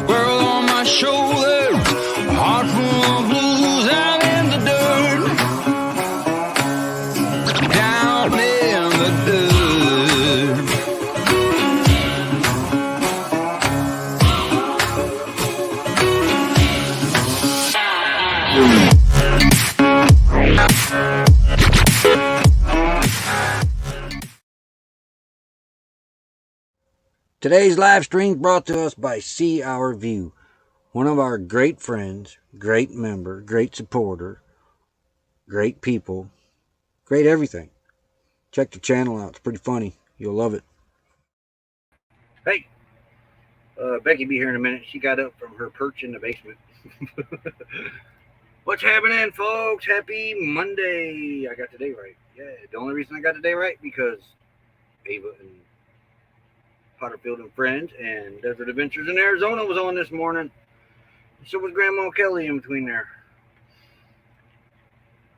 World on my shoulders, a heart full of blues out in the dirt. Down in the dirt. Today's live stream brought to us by See Our View, one of our great friends, great member, great supporter, great people, great everything. Check the channel out. It's pretty funny. You'll love it. Hey, Becky be here in a minute. She got up from her perch in the basement. What's happening, folks? Happy Monday. I got today right. Yeah, the only reason I got today right because Ava and Potterfield and Friends and Desert Adventures in Arizona was on this morning. So was Grandma Kelly in between there.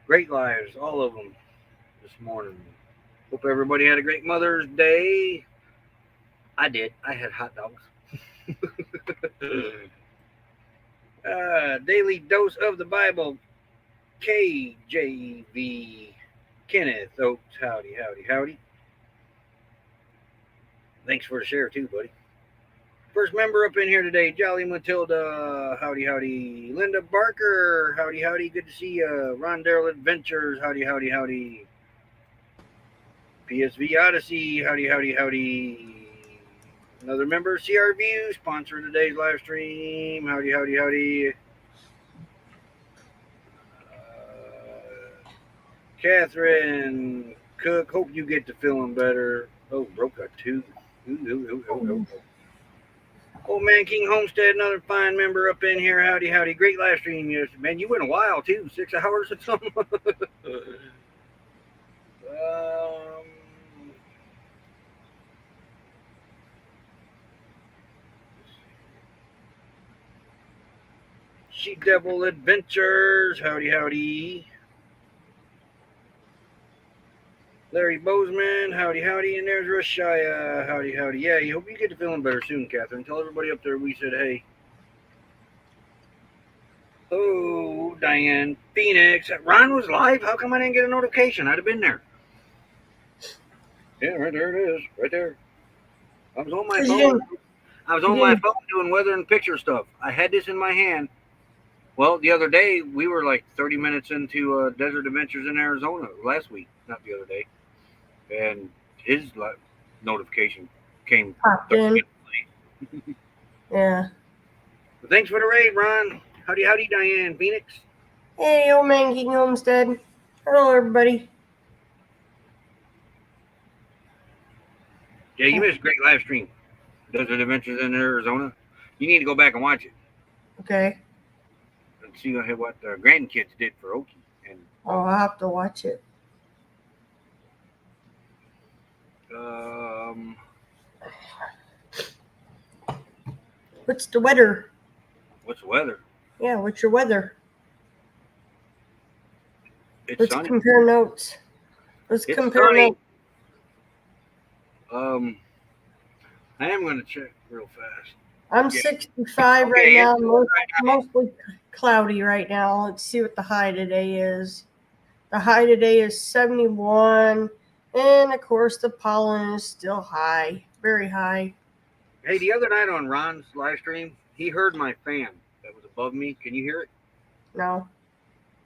Great lives, all of them, this morning. Hope everybody had a great Mother's Day. I did. I had hot dogs. Daily Dose of the Bible. KJV. Kenneth Oaks. Howdy, howdy, howdy. Thanks for the share too, buddy. First member up in here today, Jolly Matilda. Howdy, howdy. Linda Barker. Howdy, howdy. Good to see you. Rondell Adventures. Howdy, howdy, howdy. PSV Odyssey. Howdy, howdy, howdy. Another member, CRView, sponsor of today's live stream. Howdy, howdy, howdy. Catherine Cook. Hope you get to feeling better. Oh, broke a tooth. Old Man King Homestead, another fine member up in here. Howdy, howdy. Great live stream. Yes, man, you went a while too. 6 hours or something. She Devil Adventures. Howdy, howdy. Larry Bozeman, howdy, howdy, and there's Rashaya, howdy, howdy. Yeah, you hope you get to feeling better soon, Catherine. Tell everybody up there we said hey. Oh, Diane Phoenix. Ron was live? How come I didn't get a notification? I'd have been there. Yeah, right there it is. Right there. I was on my phone. I was on my phone doing weather and picture stuff. I had this in my hand. Well, the other day, we were like 30 minutes into Desert Adventures in Arizona last week. Not the other day. And his notification came. Yeah. But thanks for the raid, Ron. Howdy, howdy, Diane Phoenix. Hey, Old Man King Homestead. Hello, everybody. Yeah, you missed a great live stream. Desert Adventures in Arizona. You need to go back and watch it. Okay. And see what the grandkids did for Okie. And I'll have to watch it. What's the weather? What's the weather? Yeah, what's your weather? It's sunny. Compare notes. Let's it's compare sunny. notes. I am going to check real fast. I'm 65 right now, mostly cloudy right now. Let's see what the high today is. The high today is 71, and of course the pollen is still high, very high. Hey, the other night on Ron's live stream, he heard my fan that was above me. Can you hear it? No.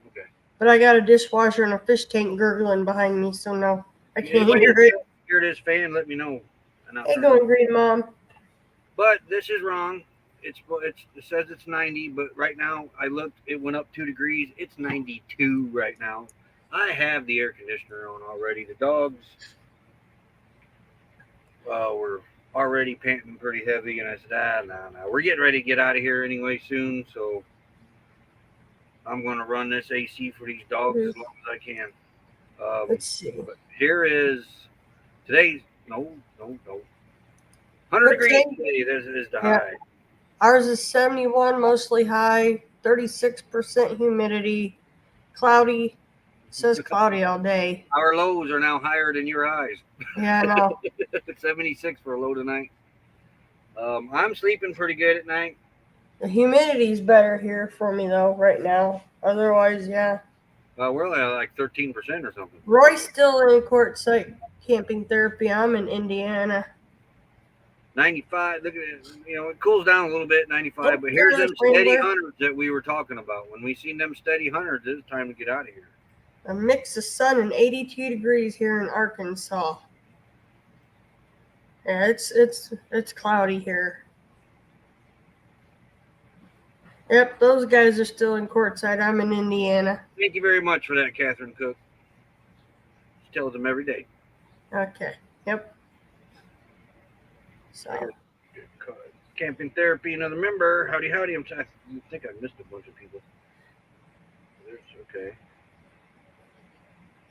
Okay. But I got a dishwasher and a fish tank gurgling behind me, so no, I can't hear it. Hear this fan? Let me know. Hey, going green, Mom. But this is wrong. It says it's 90, but right now I looked. It went up 2 degrees. It's 92 right now. I have the air conditioner on already. The dogs were already panting pretty heavy, and I said, no. We're getting ready to get out of here anyway soon, so I'm going to run this AC for these dogs as long as I can. Let's see. But here is today's, no. 100 degrees today. This is the high. Ours is 71, mostly high, 36% humidity, cloudy. It says cloudy all day. Our lows are now higher than your highs. Yeah, I know. 76 for a low tonight. I'm sleeping pretty good at night. The humidity's better here for me though right now. Otherwise, yeah. We're only at like 13% or something. Roy's still in quartzsite camping therapy. I'm in Indiana. 95. Look at it. It cools down a little bit, 95. Don't But get here's my them steady Wrangler. hundreds that we were talking about. When we seen them steady hundreds, it's time to get out of here. A mix of sun and 82 degrees here in Arkansas. Yeah, it's cloudy here. Yep, those guys are still in Quartzsite. I'm in Indiana. Thank you very much for that, Catherine Cook. She tells them every day. Okay. Yep. So. Camping therapy, another member. Howdy, howdy. I think I missed a bunch of people. There's okay.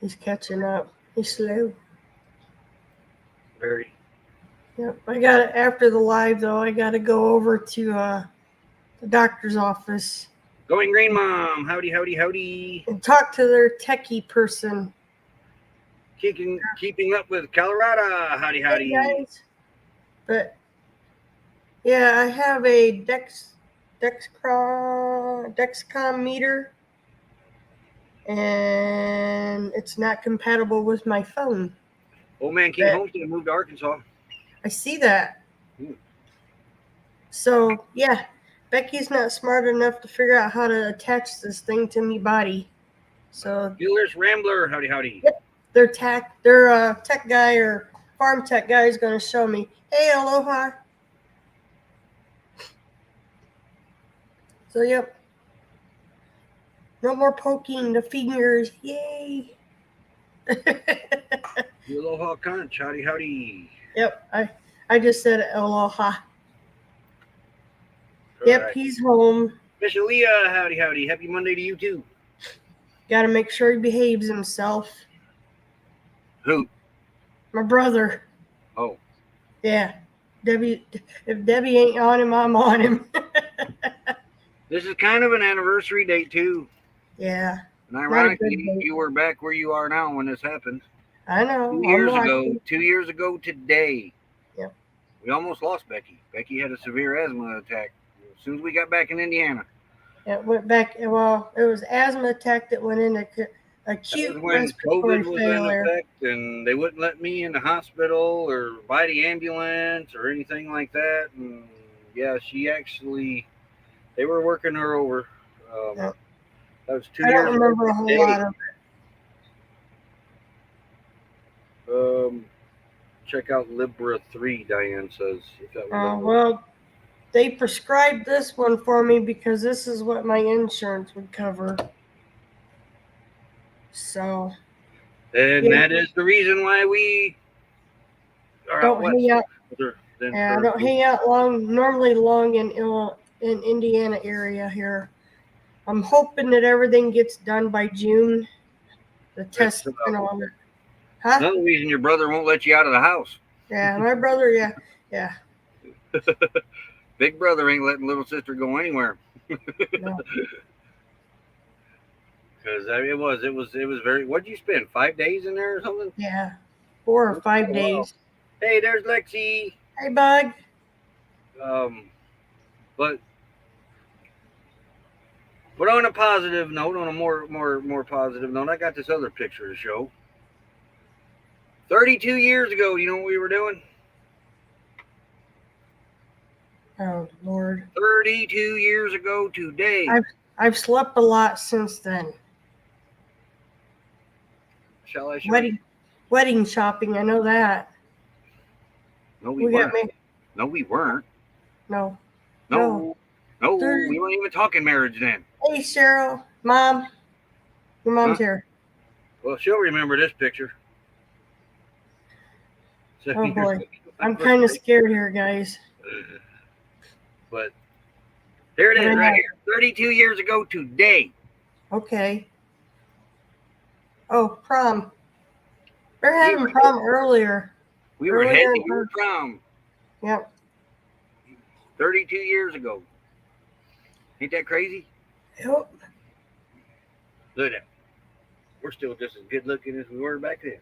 He's catching up. He's slow. Very. Yep. I got it after the live though. I got to go over to the doctor's office. Going Green Mom. Howdy, howdy, howdy. And talk to their techie person. Keeping up with Colorado. Howdy, howdy. Hey guys. But yeah, I have a Dexcom meter, and it's not compatible with my phone. Old man King Homestead moved to Arkansas. I see that. So yeah, Becky's not smart enough to figure out how to attach this thing to me body. So Dealer's Rambler. Howdy, howdy. Yep, their tech guy or farm tech guy is going to show me. Hey, aloha. So yep. No more poking the fingers. Yay. Aloha Conch. Howdy, howdy. Yep, I just said aloha. Yep, right. He's home. Miss Aaliyah, howdy, howdy. Happy Monday to you too. Got to make sure he behaves himself. Who? My brother. Oh. Yeah. If Debbie ain't on him, I'm on him. This is kind of an anniversary date too. Yeah. And ironically, you were back where you are now when this happened. I know. 2 years ago today. Yep. We almost lost Becky. Becky had a severe asthma attack as soon as we got back in Indiana. It went back. Well, it was asthma attack that went into acute respiratory failure. In effect, and they wouldn't let me in the hospital or by the ambulance or anything like that. And yeah, they were working her over. Yep. That was 2 years ago. I don't remember a whole lot of it. Check out Libra 3, Diane says. Well, they prescribed this one for me because this is what my insurance would cover. So. And that is the reason why we are don't hang out. Yeah, I don't hang out normally long in Indiana area here. I'm hoping that everything gets done by June. The test and all that. Huh? Another reason your brother won't let you out of the house. Yeah, my brother, yeah. Big brother ain't letting little sister go anywhere. No. Because it was very. What'd you spend? 5 days in there or something? Yeah, 4 or 5 days. Hey, there's Lexi. Hey, bug. But on a positive note, on a more positive note, I got this other picture to show. 32 years ago, you know what we were doing? Oh, Lord. 32 years ago today. I've slept a lot since then. Shall I show you? Wedding shopping, I know that. No, we weren't. No, we weren't. No. We weren't even talking marriage then. Hey, Cheryl. Mom. Your mom's here. Well, she'll remember this picture. Oh, boy. I'm kind of scared here, guys. But there it is right here. 32 years ago today. Okay. Oh, prom. We're having prom earlier. We were heading to your prom. Yep. 32 years ago. Ain't that crazy? Yep. Look at that. We're still just as good looking as we were back then.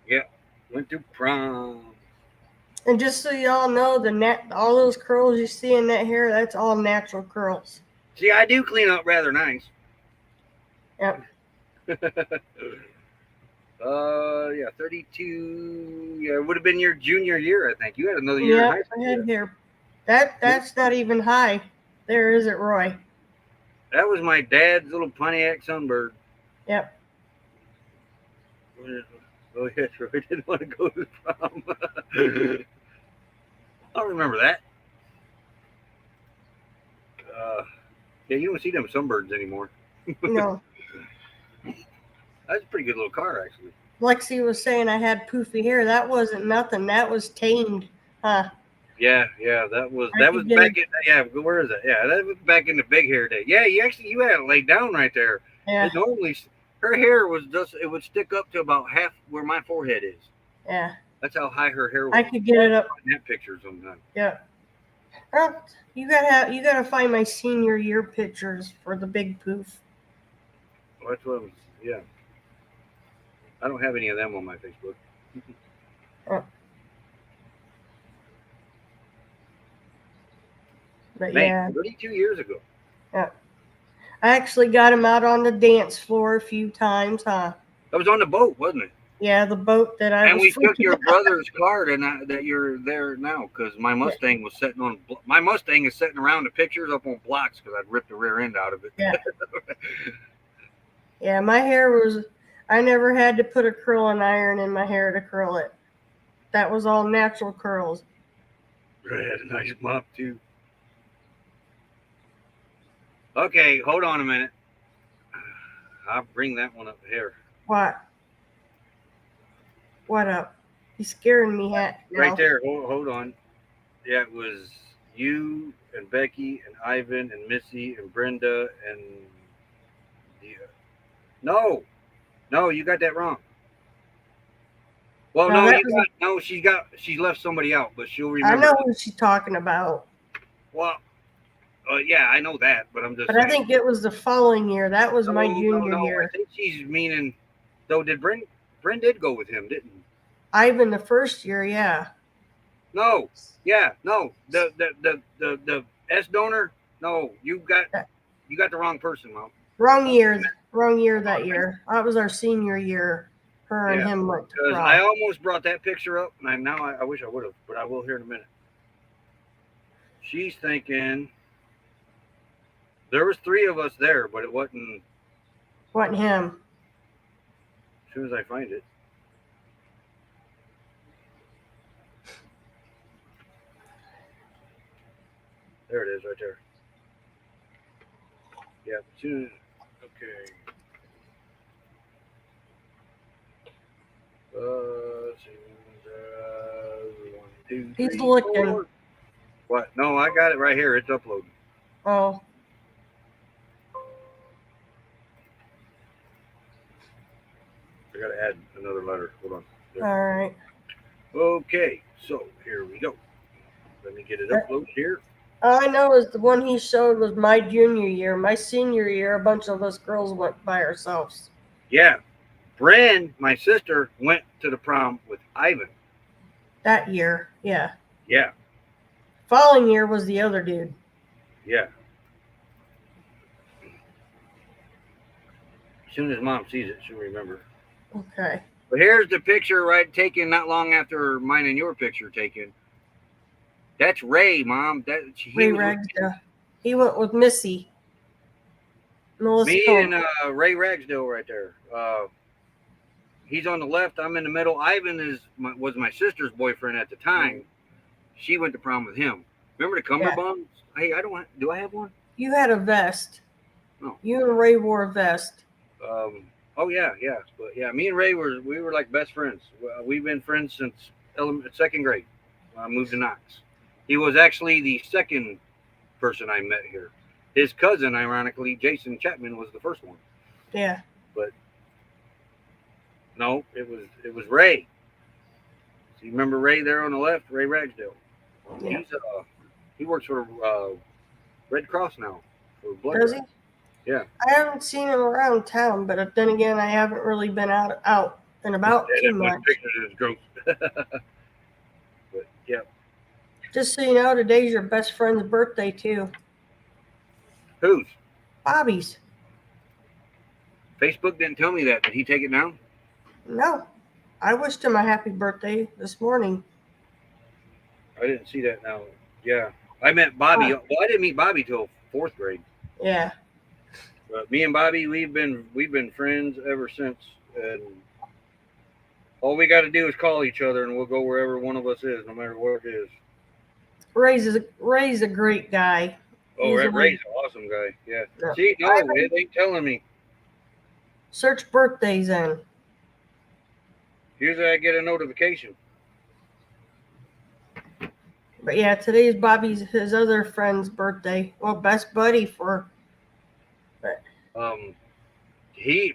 Yeah. Went to prom. And just so y'all know, all those curls you see in that hair, that's all natural curls. See, I do clean up rather nice. Yep. Yeah, 32. Yeah, it would have been your junior year, I think. You had another year in high Yep, school. I had hair. That's not even high. There, is it, Roy? That was my dad's little Pontiac Sunbird. Yep. Oh, yeah, sure. I didn't want to go to the prom. I don't remember that. Yeah, you don't see them Sunbirds anymore. No. That's a pretty good little car, actually. Lexi was saying I had poofy hair. That wasn't nothing. That was tamed. Huh. Yeah, that was I could get back in where is that? Yeah, that was back in the big hair day. Yeah, you had it laid down right there. Yeah. It normally her hair was it would stick up to about half where my forehead is. Yeah. That's how high her hair was. I could get it up. In that picture sometime. Yeah. Well, you gotta find my senior year pictures for the big poof. Well, that's what yeah. I don't have any of them on my Facebook. But Man, yeah. 32 years ago. Yeah. I actually got him out on the dance floor a few times, huh? That was on the boat, wasn't it? Yeah, the boat that I and was we took your freaking brother's car that you're there now because my Mustang was sitting on. My Mustang is sitting around the pictures up on blocks because I'd ripped the rear end out of it. Yeah. Yeah, my hair was. I never had to put a curling iron in my hair to curl it. That was all natural curls. I had a nice mop too. Okay, hold on a minute. I'll bring that one up here. What? What up? He's scaring me at right there. Hold on. Yeah, it was you and Becky and Ivan and Missy and Brenda and No, you got that wrong. Well, no, she left somebody out, but she'll remember. I know who she's talking about. Well, yeah, I know that, but I'm just. But saying. I think it was the following year. That was my junior year. I think she's meaning. Though, did Brent did go with him, didn't he? Ivan the first year, yeah. No, yeah, no. The S donor. No, you got the wrong person, Mom. Wrong year that year. That was our senior year. Her and him went to prom. I almost brought that picture up, and I wish I would have, but I will here in a minute. She's thinking there was 3 of us there, but it wasn't. Wasn't him. As soon as I find it. There it is, right there. Yeah, okay. Let's see. 1, 2, 3, He's looking. 4. What? No, I got it right here. It's uploading. Oh. I got to add another letter. Hold on. There. All right. Okay, so here we go. Let me get it uploaded here. All I know is the one he showed was my junior year. My senior year, a bunch of us girls went by ourselves. Yeah. Bren, my sister, went to the prom with Ivan. That year, yeah. Yeah. Following year was the other dude. Yeah. As soon as Mom sees it, she'll remember. Okay. But here's the picture taken not long after mine and your picture taken. That's Ray, Mom. Ray Ragsdale. He went with Missy. Melissa Me Cohen. and Ray Ragsdale right there. He's on the left. I'm in the middle. Ivan was my sister's boyfriend at the time. She went to prom with him. Remember the cummerbunds? Hey, do I have one? You had a vest. No. You and Ray wore a vest. Oh yeah. But yeah, me and Ray we were like best friends. We've been friends since second grade. I moved to Knox. He was actually the second person I met here. His cousin, ironically, Jason Chapman, was the first one. Yeah. But no, it was Ray. So you remember Ray there on the left, Ray Ragsdale. Yeah. He works for Red Cross now. For blood. Does he? Yeah. I haven't seen him around town, but then again, I haven't really been out And about Yeah, too that much much. pictures is gross. But yeah. Just so you know, today's your best friend's birthday too. Whose? Bobby's. Facebook didn't tell me that. Did he take it down? No. I wished him a happy birthday this morning. I didn't see that now. Yeah. I met Bobby. Well, I didn't meet Bobby till 4th grade. Yeah. But me and Bobby, we've been friends ever since, and all we got to do is call each other, and we'll go wherever one of us is, no matter what it is. Ray's a great guy. Oh, Ray's an awesome guy. Yeah. Yeah. See, no, it ain't telling me. Search birthdays in. Usually I get a notification. But yeah, today's Bobby's his other friend's birthday. Well, best buddy for. But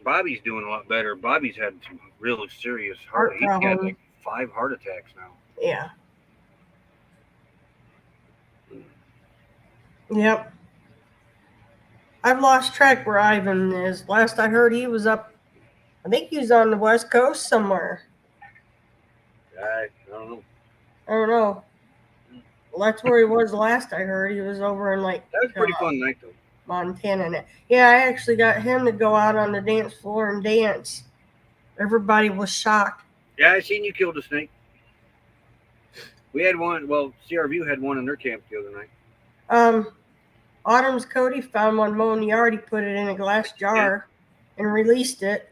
Bobby's doing a lot better. Bobby's had some really serious heart He's got problems. like 5 heart attacks now. Yeah. Yep. I've lost track where Ivan is. Last I heard, he was up. I think he was on the West Coast somewhere. I don't know. I don't know. Well, that's where he was last I heard. He was over in like. That was a pretty fun night though. Montana. Yeah, I actually got him to go out on the dance floor and dance. Everybody was shocked. Yeah, I seen you killed a snake. We had one. Well, CRView had one in their camp the other night. Autumn's Cody found one mowing the yard. He put it in a glass jar and released it.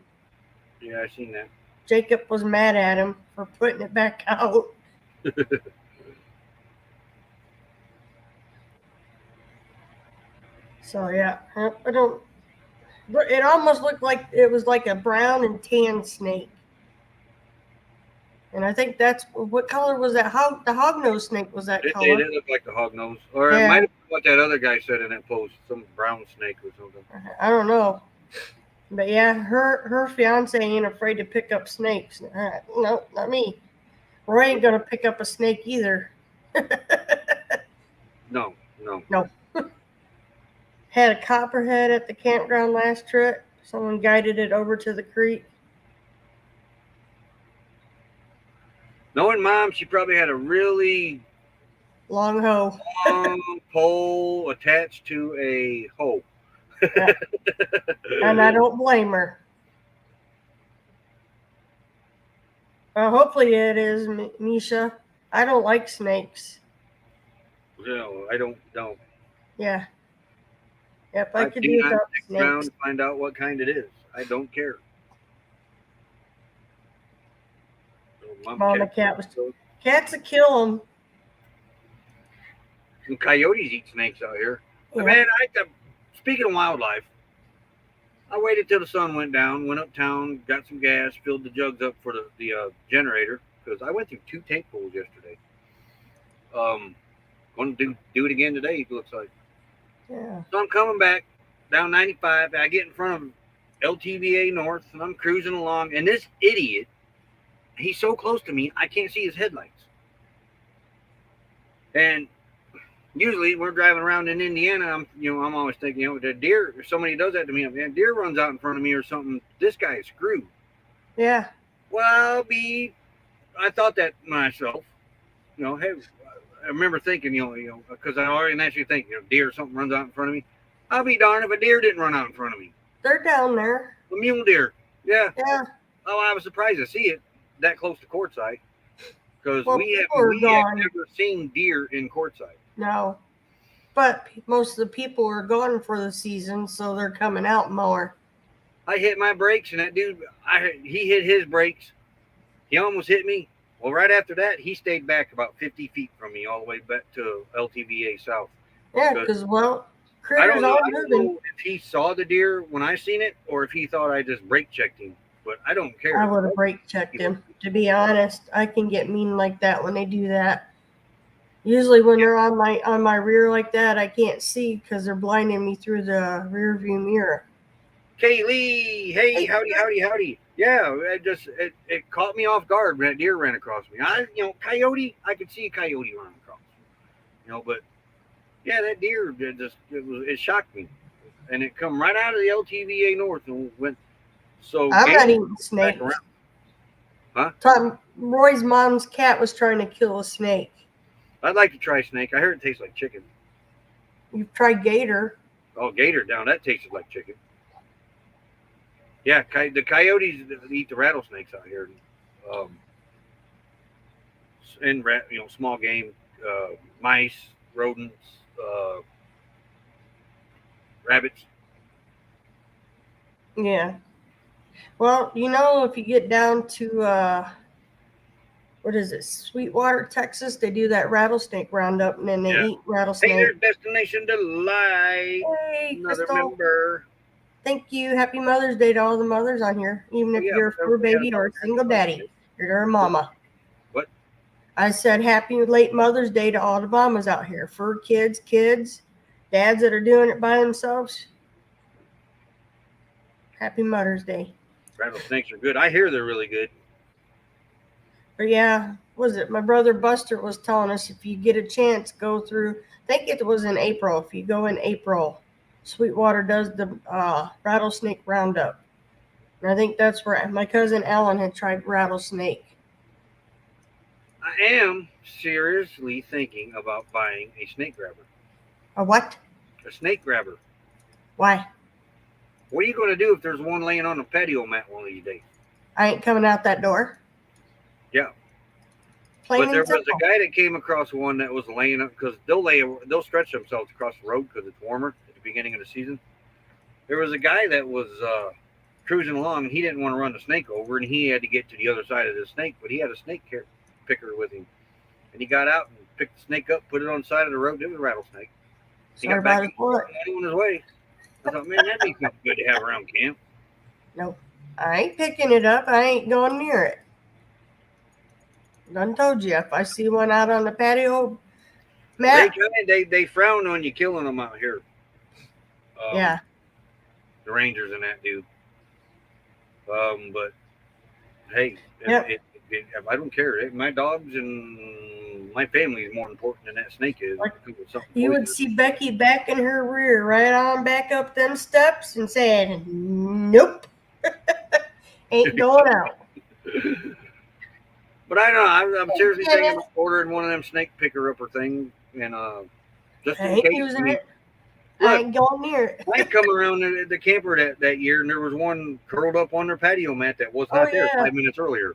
Yeah, I seen that. Jacob was mad at him for putting it back out. So yeah, I don't. It almost looked like it was like a brown and tan snake. And I think that's what color was that? The hognose snake was that color? It did look like the hognose, or it might have been what that other guy said in that post, some brown snake or something. I don't know, but yeah, her fiance ain't afraid to pick up snakes. No, not me. Roy ain't gonna pick up a snake either. No. Had a copperhead at the campground last trip. Someone guided it over to the creek. Knowing Mom, she probably had a really long hoe, long pole attached to a hoe. Yeah. And I don't blame her. Hopefully it is, Misha. I don't like snakes. No, I don't know. Yeah. Yep, I could do without snakes. Around to find out what kind it is. I don't care. Mama cat was. Cats will kill them. Some coyotes eat snakes out here. Yeah. Man, speaking of wildlife, I waited till the sun went down, went uptown, got some gas, filled the jugs up for the generator, because I went through 2 tank pulls yesterday. Going to do it again today, it looks like. Yeah. So I'm coming back down 95. I get in front of LTVA North, and I'm cruising along, and this idiot, he's so close to me, I can't see his headlights. And usually we're driving around in Indiana, I'm always thinking, the deer, if somebody does that to me, man, deer runs out in front of me or something, this guy is screwed. Yeah. Well, I thought that myself, hey, I remember thinking, because I already naturally think, deer or something runs out in front of me. I'll be darned if a deer didn't run out in front of me. They're down there. A mule deer. Yeah. Yeah. Oh, I was surprised to see it that close to Quartzsite, because we have never seen deer in Quartzsite. No. But most of the people are gone for the season, so they're coming out more. I hit my brakes, and that dude, he hit his brakes. He almost hit me. Well, right after that, he stayed back about 50 feet from me, all the way back to LTVA South. Yeah, because, critters I don't know if he saw the deer when I seen it, or if he thought I just brake checked him. But I don't care. I would have brake checked him. To be honest, I can get mean like that when they do that. Usually when they're on my rear like that, I can't see because they're blinding me through the rear view mirror. Kaylee, hey, howdy. Yeah, it caught me off guard when that deer ran across me. Coyote, I could see a coyote running across. But yeah, that deer it shocked me, and it come right out of the LTVA North and went. So I'm not eating snakes. Huh? Roy's mom's cat was trying to kill a snake. I'd like to try snake. I heard it tastes like chicken. You've tried gator. Oh, gator down. That tasted like chicken. Yeah, the coyotes eat the rattlesnakes out here. Um, and small game, mice, rodents, rabbits. Yeah. Well, if you get down to what is it, Sweetwater, Texas, they do that rattlesnake roundup, and then they eat Hey, rattlesnake. there's Destination Delight. Hey, Another Crystal. member. Thank you. Happy Mother's Day to all the mothers on here. Even if you're a fur baby or a single daddy, you're their mama. What? I said happy late Mother's Day to all the mamas out here. Fur kids, dads that are doing it by themselves. Happy Mother's Day. Rattlesnakes are good. I hear they're really good. But yeah, was it my brother Buster was telling us if you get a chance, go through. I think it was in April. If you go in April, Sweetwater does the rattlesnake roundup. And I think that's where my cousin Ellen had tried rattlesnake. I am seriously thinking about buying a snake grabber. A what? A snake grabber. Why? What are you going to do if there's one laying on a patio mat one of these days? I ain't coming out that door. Yeah. Plain But there and was simple. a guy that came across one that was laying up because they'll stretch themselves across the road because it's warmer at the beginning of the season. There was a guy that was cruising along and he didn't want to run the snake over and he had to get to the other side of the snake, but he had a snake picker with him. And he got out and picked the snake up, put it on the side of the road. It was a rattlesnake. He got back on his way. I thought, man, that'd be something good to have around camp. Nope. I ain't picking it up. I ain't going near it. Done told you. If I see one out on the patio, Matt. They frown on you killing them out here. Yeah. The Rangers and that do. But hey, Yep. I don't care. My dogs and my family is more important than that snake is. You would see Becky back in her rear, right on back up them steps, and saying, "Nope, ain't going out." But I don't know. I'm seriously thinking about ordering one of them snake picker upper things, and just in case. Using it. Look, I ain't going near it. I come around the camper that year, and there was one curled up on their patio mat that was not there 5 minutes earlier.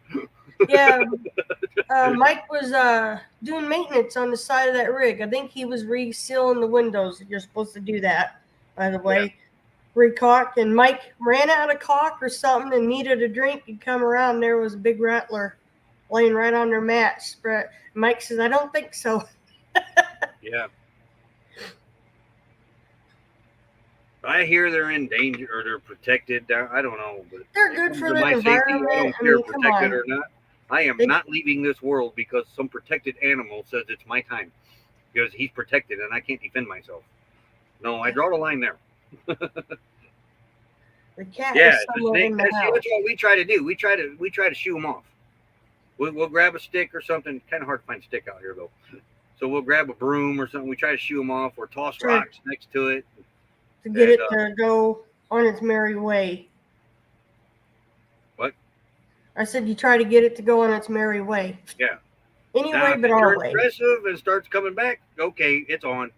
Yeah, Mike was doing maintenance on the side of that rig. I think he was resealing the windows. You're supposed to do that, by the way. Recaulk, and Mike ran out of caulk or something and needed a drink. He'd come around, and there was a big rattler laying right on their mat. Mike says, "I don't think so." Yeah. I hear they're in danger or they're protected. I don't know, but they're good for the environment. I don't care protected or not. I am not leaving this world because some protected animal says it's my time because he's protected and I can't defend myself. No, I draw the line there. The cat is somewhere in the house. That's what we try to do. We try to shoo them off. We'll grab a stick or something. Kind of hard to find a stick out here though. So we'll grab a broom or something. We try to shoo them off or toss rocks next to it. To get it to go on its merry way. What? I said you try to get it to go on its merry way. Yeah. Anyway, but our way. If it's aggressive and starts coming back, okay, it's on.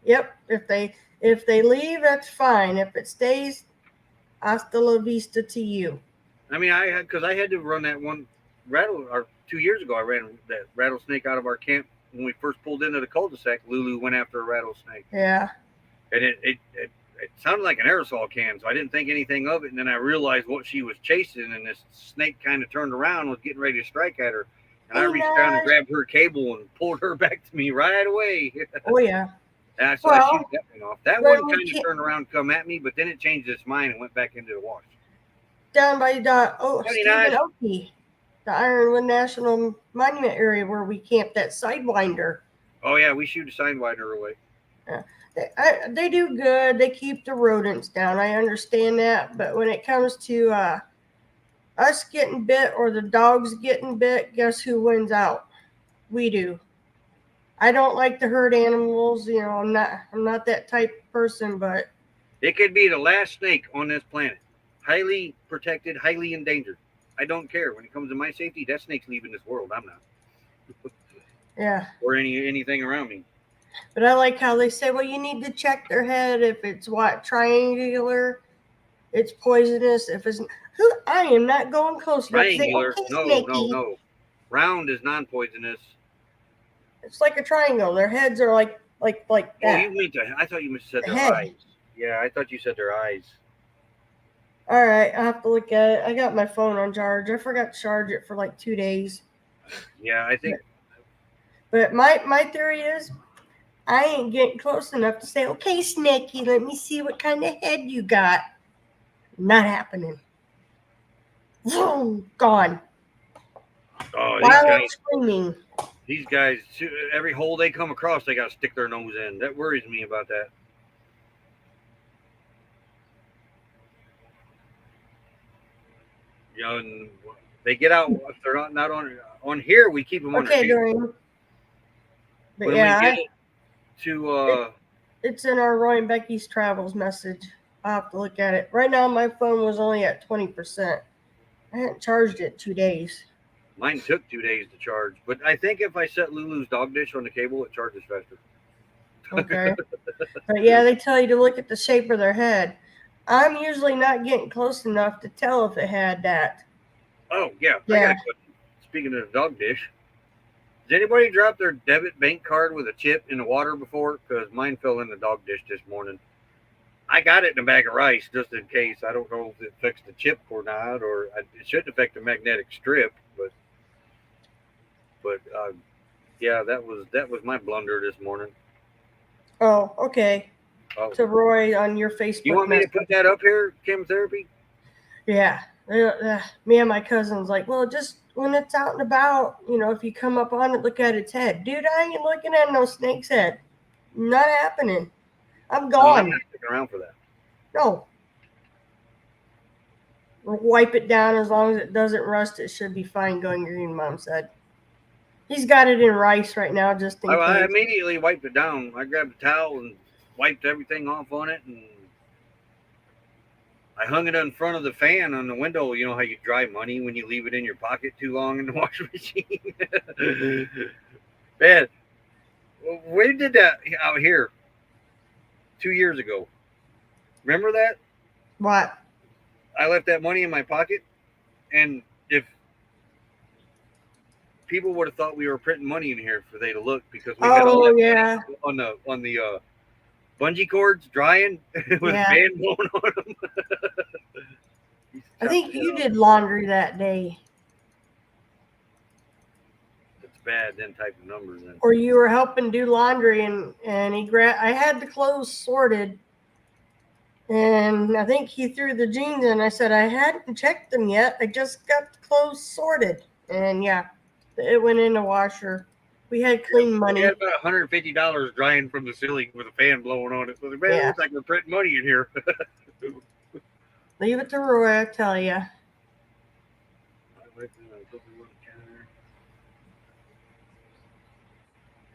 Yep. If they leave, that's fine. If it stays, hasta la vista to you. I mean, I had to run that one 2 years ago. I ran that rattlesnake out of our camp when we first pulled into the cul-de-sac. Lulu went after a rattlesnake. Yeah. And it sounded like an aerosol can, so I didn't think anything of it. And then I realized what she was chasing, and this snake kind of turned around, was getting ready to strike at her. And I reached down and grabbed her cable and pulled her back to me right away. Oh, yeah. And so I shoot that one off. That one kind of turned around, come at me, but then it changed its mind and went back into the wash. Down by Stephen Oakey, the Ironwood National Monument area where we camped, that Sidewinder. Oh, yeah, we shoot a Sidewinder away. They do good. They keep the rodents down. I understand that. But when it comes to us getting bit or the dogs getting bit, guess who wins out? We do. I don't like to hurt animals. I'm not that type of person, but it could be the last snake on this planet. Highly protected, highly endangered. I don't care. When it comes to my safety, that snake's leaving this world. I'm not. Yeah. Or anything around me. But I like how they say, well, you need to check their head. If it's triangular, it's poisonous. If it's I am not going close enough to say, Triangular? okay, No, no, Snakey. no. Round is non-poisonous. It's like a triangle. Their heads are like Oh, that. you meant to. I thought you said The their head. eyes. Yeah, I thought you said their eyes. All right, I have to look at it. I got my phone on charge. I forgot to charge it for like 2 days. Yeah, I think. But my theory is, I ain't getting close enough to say, okay, Snakey, let me see what kind of head you got. Not happening. Gone. Oh, While I'm screaming. these guys, every hole they come across, they got to stick their nose in. That worries me about that. You know, and they get out if they're not on here. We keep them on the Okay, table. Dorian. But When yeah, we get it to it's in our Roy and Becky's travels message. I'll have to look at it. Right now, my phone was only at 20%. I hadn't charged it 2 days. mine took 2 days to charge, but I think if I set Lulu's dog dish on the cable, it charges faster. Okay. But yeah, they tell you to look at the shape of their head. I'm usually not getting close enough to tell if it had that. Oh yeah, Yeah. I got a question. Speaking of the dog dish, has anybody dropped their debit bank card with a chip in the water before? Because mine fell in the dog dish this morning. I got it in a bag of rice just in case. I don't know if it affects the chip or not, or it shouldn't affect the magnetic strip. But yeah, that was my blunder this morning. Oh, okay. Oh, To Roy on your Facebook. you want me to put that up here? Chemotherapy? Yeah. Me and my cousin's like, well, just when it's out and about, if you come up on it, look at its head. Dude, I ain't looking at no snake's head. Not happening. I'm No, I'm gone. not sticking around for that. No. Wipe it down as long as it doesn't rust. It should be fine going green, Mom said. He's got it in rice right now, just in I case. immediately wiped it down. I grabbed a towel and wiped everything off on it, and I hung it in front of the fan on the window. You know how you dry money when you leave it in your pocket too long in the washing machine? Man, we did that out here 2 years ago. Remember that? What? I left that money in my pocket, and if people would have thought we were printing money in here for they to look, because we had all that money on the bungee cords drying with a fan blowing on them. I think you did laundry that day. It's bad, then type of numbers in. Or you were helping do laundry, and I had the clothes sorted, and I think he threw the jeans in. I said, I hadn't checked them yet. I just got the clothes sorted. And yeah, it went in the washer. We had clean money. We had about $150 drying from the ceiling with a fan blowing on it. So, man, it looks like we're printing money in here. Leave it to Roy, I tell you.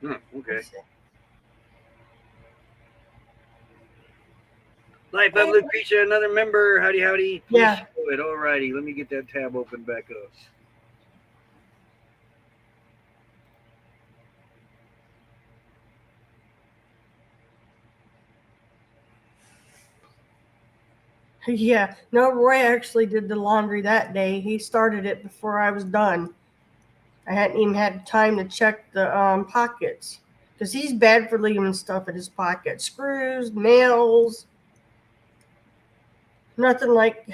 Okay. Life of Lucretia, another member. Howdy, howdy. Please show it. Alrighty, let me get that tab open back up. Yeah, no, Roy actually did the laundry that day. He started it before I was done. I hadn't even had time to check the pockets, because he's bad for leaving stuff in his pocket. Screws, nails. Nothing like,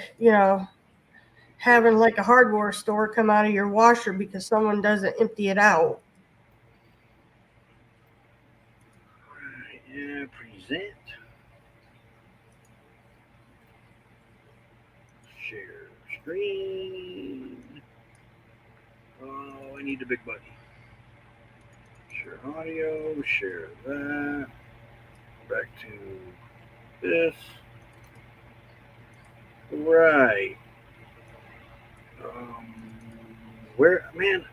having like a hardware store come out of your washer because someone doesn't empty it out. Alright, yeah, present. Share screen. Oh, I need the big button. Share audio, share that. Back to this. Right. Where, man?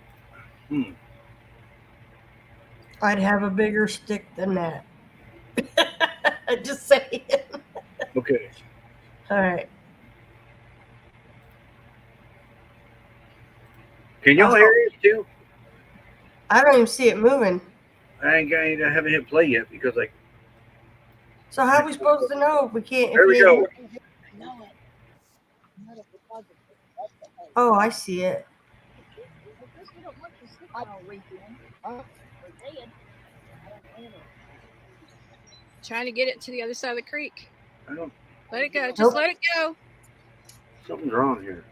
I'd have a bigger stick than that. Just saying. Okay. All right. Can y'all hear this too? I don't even see it moving. I haven't hit play yet because like. So how are we supposed to know if we can't? There we go. Oh, I see it. Trying to get it to the other side of the creek. I don't. Let it go. Just Nope. let it go. Something's wrong here.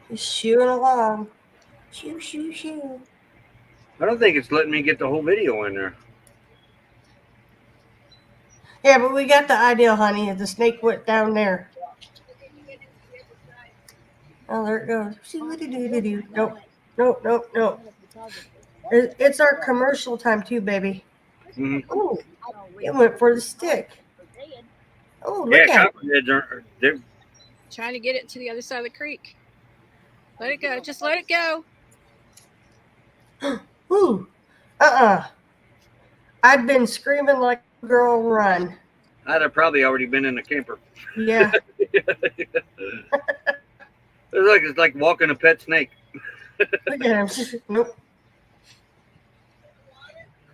Just shooing along. Shoo, shoo, shoo. I don't think it's letting me get the whole video in there. Yeah, but we got the idea, honey. The snake went down there. Oh, there it goes. Nope. Nope, nope, nope. It's our commercial time too, baby. Mm-hmm. Oh, it went for the stick. Oh, look at it. Copperheads are they're Trying to get it to the other side of the creek. Let it go. Just let it go. Ooh. I've been screaming like a girl run. I'd have probably already been in the camper. Yeah. It's like walking a pet snake. Look at him. Nope.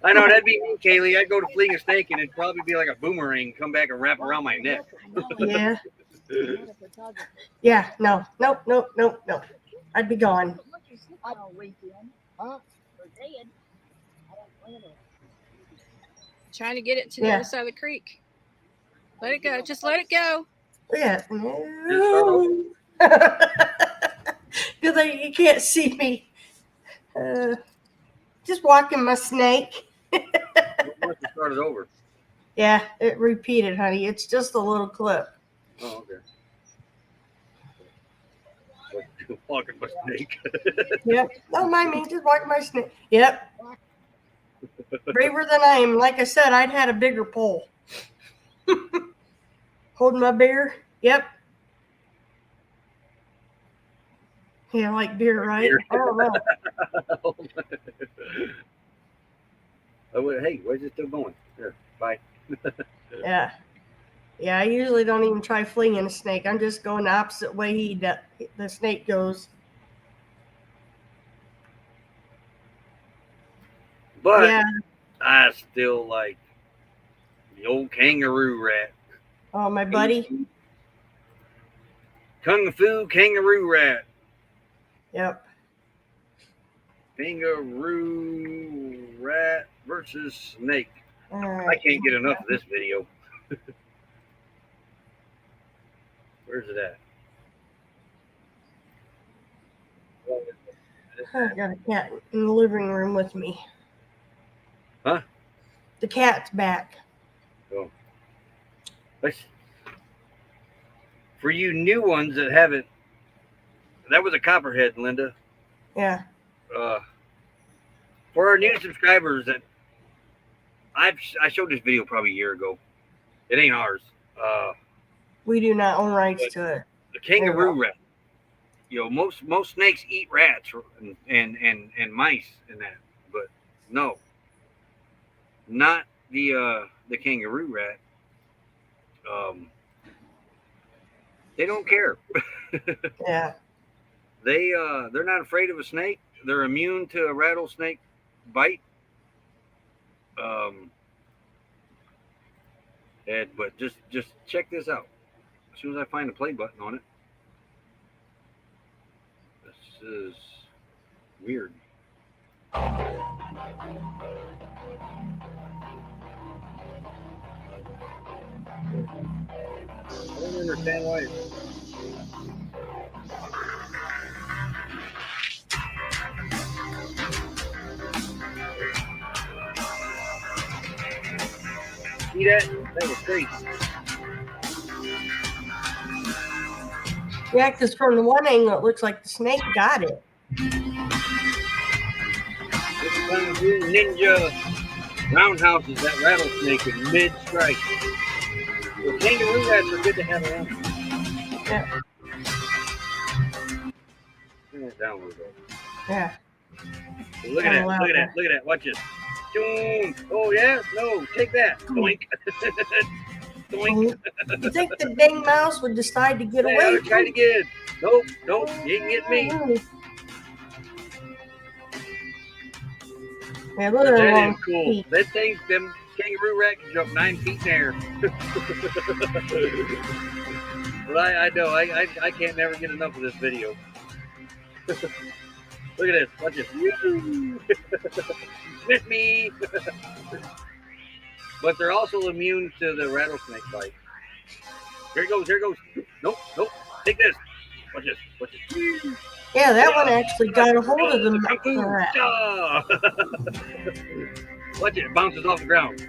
I know that'd be me, Kaylee. I'd go to fling a snake and it'd probably be like a boomerang, come back and wrap around my neck. Yeah. Yeah. No. Nope. Nope. Nope. Nope. I'd be gone. Trying to get it to the other side of the creek. Let it go. Just let it go. Yeah. No. Because you can't see me. Just walking my snake. Once it started over. Yeah, it repeated, honey. It's just a little clip. Oh, okay. Walking my snake. Yep. Don't mind me. Just walking my snake. Yep. Braver than I am. Like I said, I'd had a bigger pole. Holding my beer. Yep. Yeah, like beer, right? I don't know. Hey, where's it still going? Here, bye. Yeah. Yeah, I usually don't even try flinging a snake. I'm just going the opposite way the snake goes. But yeah. I still like the old kangaroo rat. Oh, my buddy. Kung Fu kangaroo rat. Yep. Kangaroo rat versus snake. Right. I can't get enough of this video. Where's it at? I got a cat in the living room with me. Huh? The cat's back. Oh. For you new ones that haven't, that was a copperhead, Linda. Yeah. For our new subscribers that I showed this video probably a year ago. It ain't ours. We do not own rights to it. The kangaroo rat. You know, most snakes eat rats and mice and that, but no, not the kangaroo rat. They don't care. Yeah. They're not afraid of a snake. They're immune to a rattlesnake bite. But just check this out. As soon as I find the play button on it, this is weird. I don't understand why. See that? That was crazy. Yeah, because from the one angle, it looks like the snake got it. This Kung Fu Ninja roundhouses that rattlesnake in mid-strike. The kangaroo rats are good to have around. Yeah. Turn that down a little bit. Yeah. Look at that! Look at that! Look at that! Watch this. Boom. Oh yeah? No, take that. Boink. Doink. You think the dang mouse would decide to get Hey, away? I'll try it again. Nope, nope, you can get me. Yeah, look But at that long is cool. feet. That thing, them kangaroo rat can jump 9 feet in the air. But I know, I can't never get enough of this video. Look at this, watch this. Miss me. But they're also immune to the rattlesnake bite. Here it goes, here it goes. Nope, nope, take this. Watch this, watch this. Yeah, that one actually got a hold of the Kung Fu. rat. Watch it, it bounces off the ground.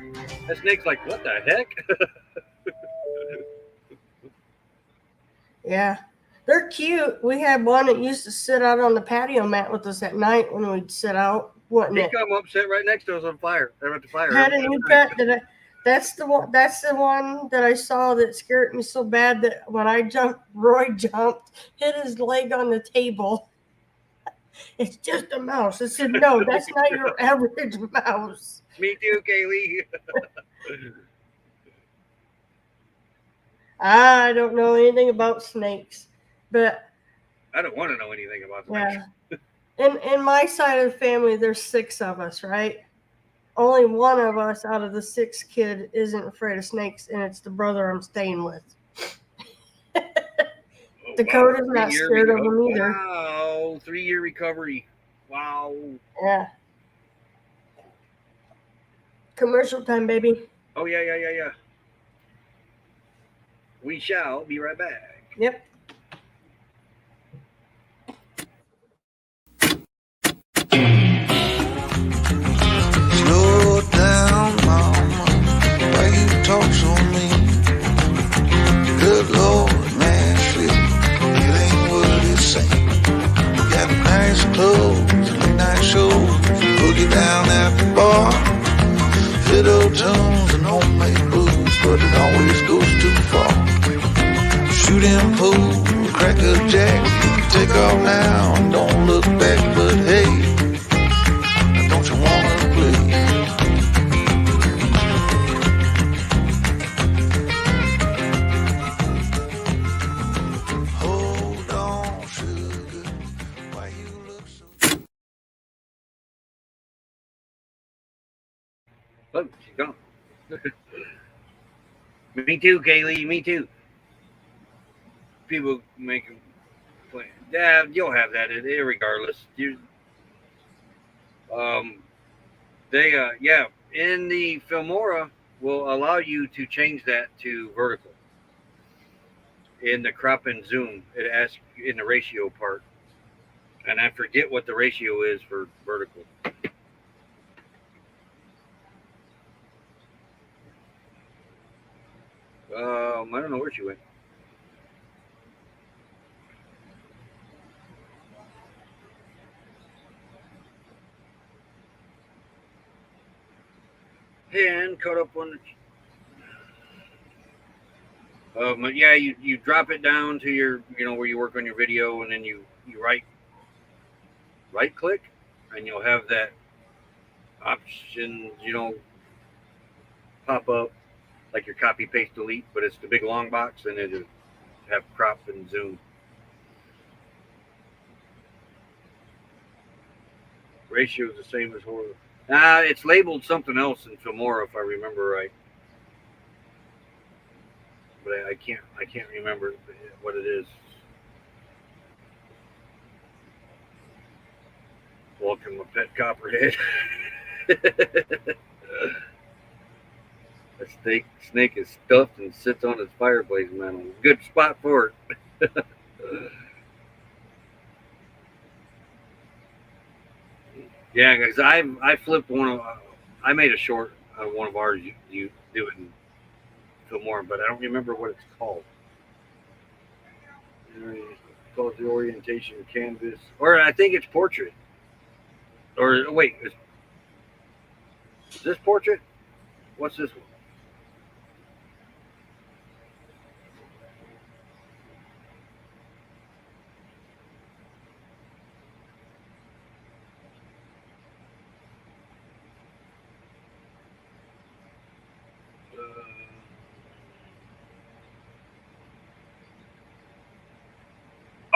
That snake's like, what the heck? Yeah, they're cute. We had one that used to sit out on the patio mat with us at night when we'd sit out. Wouldn't He it? come up, sit right next to us on fire. They're at the fire. Had a new pet that that's the one. That's the one that I saw that scared me so bad that when I jumped, Roy jumped, hit his leg on the table. It's just a mouse. I said, no, that's not your average mouse. Me too, Kaylee. I don't know anything about snakes, but I don't want to know anything about yeah. snakes. In my side of the family, there's 6 of us, right? Only one of us out of the 6 kid isn't afraid of snakes, and it's the brother I'm staying with. Oh, Dakota's not 3-year scared of them either. Wow, 3-year recovery. Wow. Yeah. Commercial time, baby. Oh, yeah. We shall be right back. Yep. Slow down, mama. Why you talk so mean? Good Lord, Nashville, it ain't what it seems. Got nice clothes and midnight shows, boogie down at the bar. Fiddle tunes and homemade blues, but it always goes too far. Shooting pool, crack a jack, take off now and don't look back, but hey, don't you wanna play? Hold on, sugar, why you look so... Oh, she's gone. Me too, Kaylee. Me too. People make them play. Yeah, you'll have that regardless. Yeah, in the Filmora will allow you to change that to vertical. In the crop and zoom, it asks in the ratio part, and I forget what the ratio is for vertical. I don't know where she went. And caught up on the. Yeah, you drop it down to your, where you work on your video, and then you right click, and you'll have that option, pop up like your copy paste delete, but it's the big long box, and it'll have crop and zoom. Ratio is the same as horror. It's labeled something else in Filmora if I remember right, but I can't remember what it is. Welcome, a pet copperhead. A snake is stuffed and sits on its fireplace mantle. Good spot for it. Yeah, because I flipped I made a short out of one of ours. You do it in Filmora, but I don't remember what it's called. It's called the orientation canvas, or I think it's portrait. Or wait, is this portrait? What's this one?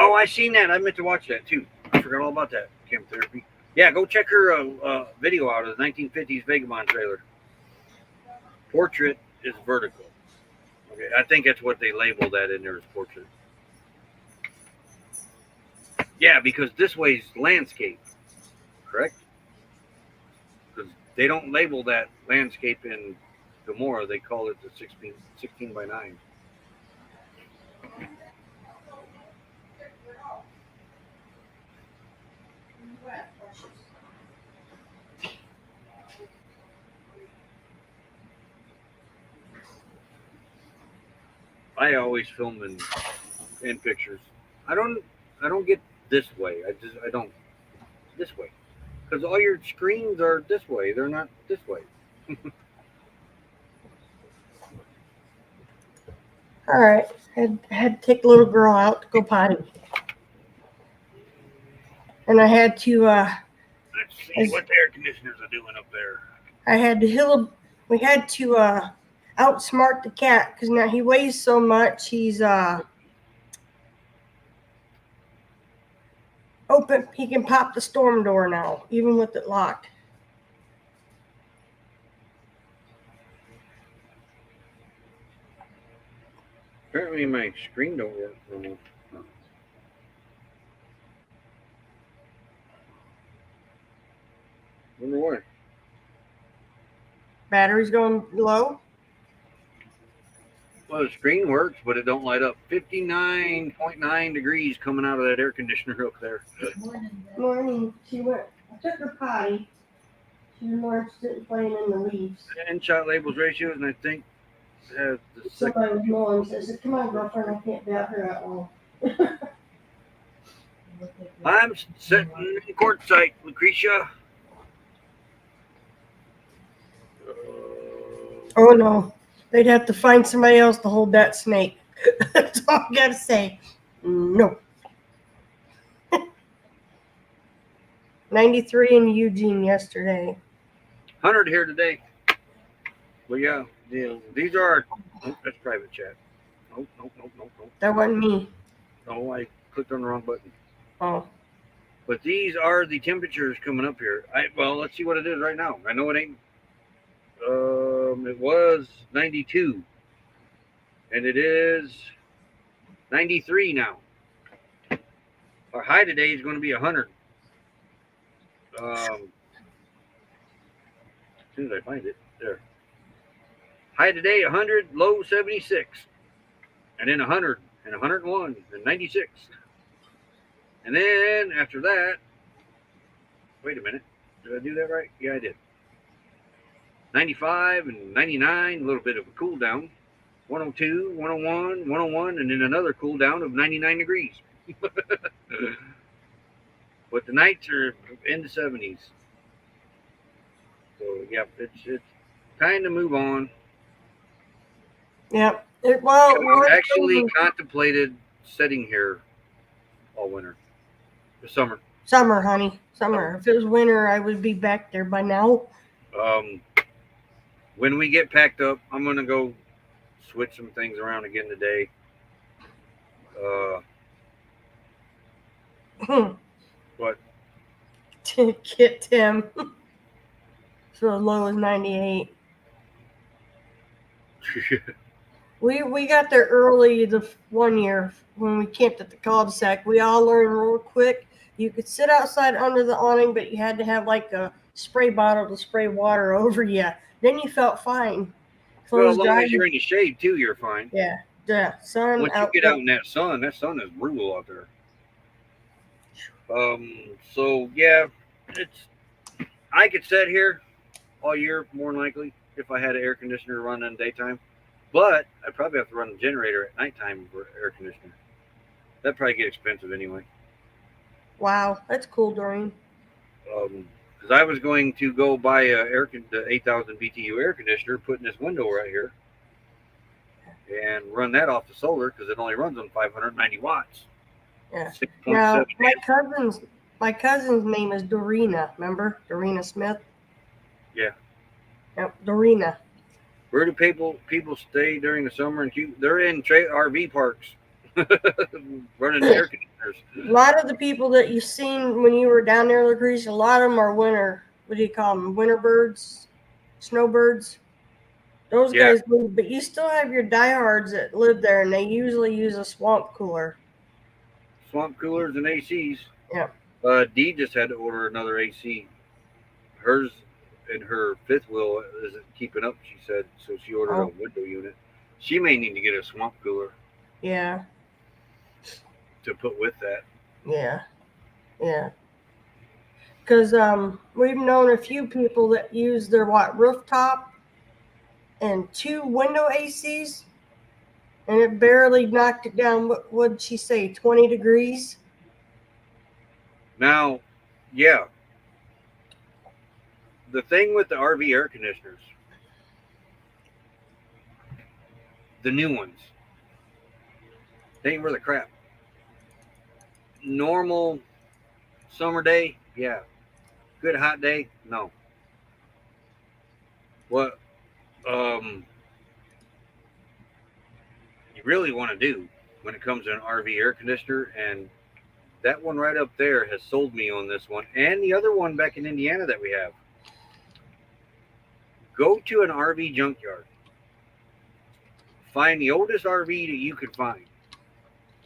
Oh, I seen that. I meant to watch that too. I forgot all about that. Camp Therapy. Yeah, go check her video out of the 1950s Vagabond trailer. Portrait is vertical. Okay, I think that's what they labeled that in there as portrait. Yeah, because this way's landscape, correct? Because they don't label that landscape in Gomorrah. They call it the 16 by 9. I always film in pictures. I don't get this way. I don't this way because all your screens are this way. They're not this way. All right. Had to take the little girl out to go potty. And I had to Let's see what the air conditioners are doing up there. we had to outsmart the cat because now he weighs so much. He's open. He can pop the storm door now, even with it locked. Apparently my screen don't work no more. Wonder why. Battery's going low. Well, the screen works, but it don't light up. 59.9 degrees coming out of that air conditioner up there. Morning. I took her potty. She was more interested in playing in the leaves. And shot labels ratios, and I think has the Somebody was mowing says, "Come on, girlfriend, I can't be out here that long." I'm sitting in quartzite, Lucretia. Oh no, they'd have to find somebody else to hold that snake. That's all I gotta say. No. 93 in Eugene yesterday. 100 here today. Well, yeah, these are our, that's private chat. Nope. That wasn't me. No, I clicked on the wrong button. Oh. But these are the temperatures coming up here. Well, let's see what it is right now. I know it ain't. It was 92, and it is 93 now. Our high today is going to be 100. As soon as I find it, there. High today 100, low 76, and then 100 and 101 and 96, and then after that. Wait a minute, did I do that right? Yeah, I did. 95 and 99, a little bit of a cool down. 102, 101, 101, and then another cool down of 99 degrees. But the nights are in the 70s. So, yeah, it's time to move on. Yep. I actually contemplated sitting here all winter. The summer. Summer, honey. Summer. If it was winter, I would be back there by now. When we get packed up, I'm going to go switch some things around again today. What? Get Tim. So as low as 98. We got there early the one year when we camped at the cul-de-sac. We all learned real quick. You could sit outside under the awning, but you had to have like a spray bottle to spray water over you. Then you felt fine. Well, as long as you're in the shade too, you're fine. Yeah. Sun. Once you get out in that sun is brutal out there. So yeah, I could sit here all year more than likely if I had an air conditioner run in daytime, but I'd probably have to run a generator at nighttime for air conditioner. That'd probably get expensive anyway. Wow, that's cool, Doreen. Because I was going to go buy the 8,000 BTU air conditioner, put in this window right here, and run that off the solar because it only runs on 590 watts. Yeah. 6.7. Now my cousin's name is Dorina. Remember Dorina Smith? Yeah. Yep, Dorina. Where do people stay during the summer? And they're in RV parks. running air conditioners. A lot of the people that you've seen when you were down there, Lucretia, a lot of them are winter. What do you call them? Winter birds, snowbirds. Those Yeah. guys move, but you still have your diehards that live there, and they usually use a swamp cooler. Swamp coolers and ACs. Yeah. Dee just had to order another AC. Hers and her fifth wheel isn't keeping up, she said, so she ordered a Oh. window unit. She may need to get a swamp cooler Yeah. to put with that. Yeah. Yeah. Because we've known a few people that use their rooftop and 2 window ACs, and it barely knocked it down. What would she say? 20 degrees. Now, yeah, the thing with the RV air conditioners, the new ones, they ain't worth a crap. Normal summer day, yeah. Good hot day, no. What you really want to do when it comes to an RV air conditioner, and that one right up there has sold me on this one, and the other one back in Indiana that we have. Go to an RV junkyard. Find the oldest RV that you can find.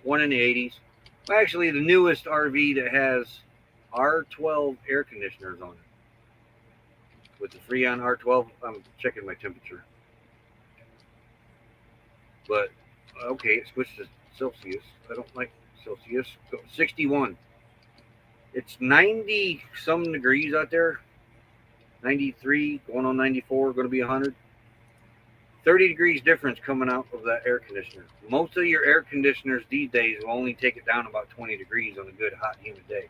One in the 80s. Well, actually, the newest RV that has R12 air conditioners on it. With the Freon R12, I'm checking my temperature. But, okay, it switched to Celsius. I don't like Celsius. 61. It's 90 some degrees out there. 93, going on 94, going to be 100. 30 degrees difference coming out of that air conditioner. Most of your air conditioners these days will only take it down about 20 degrees on a good, hot, humid day.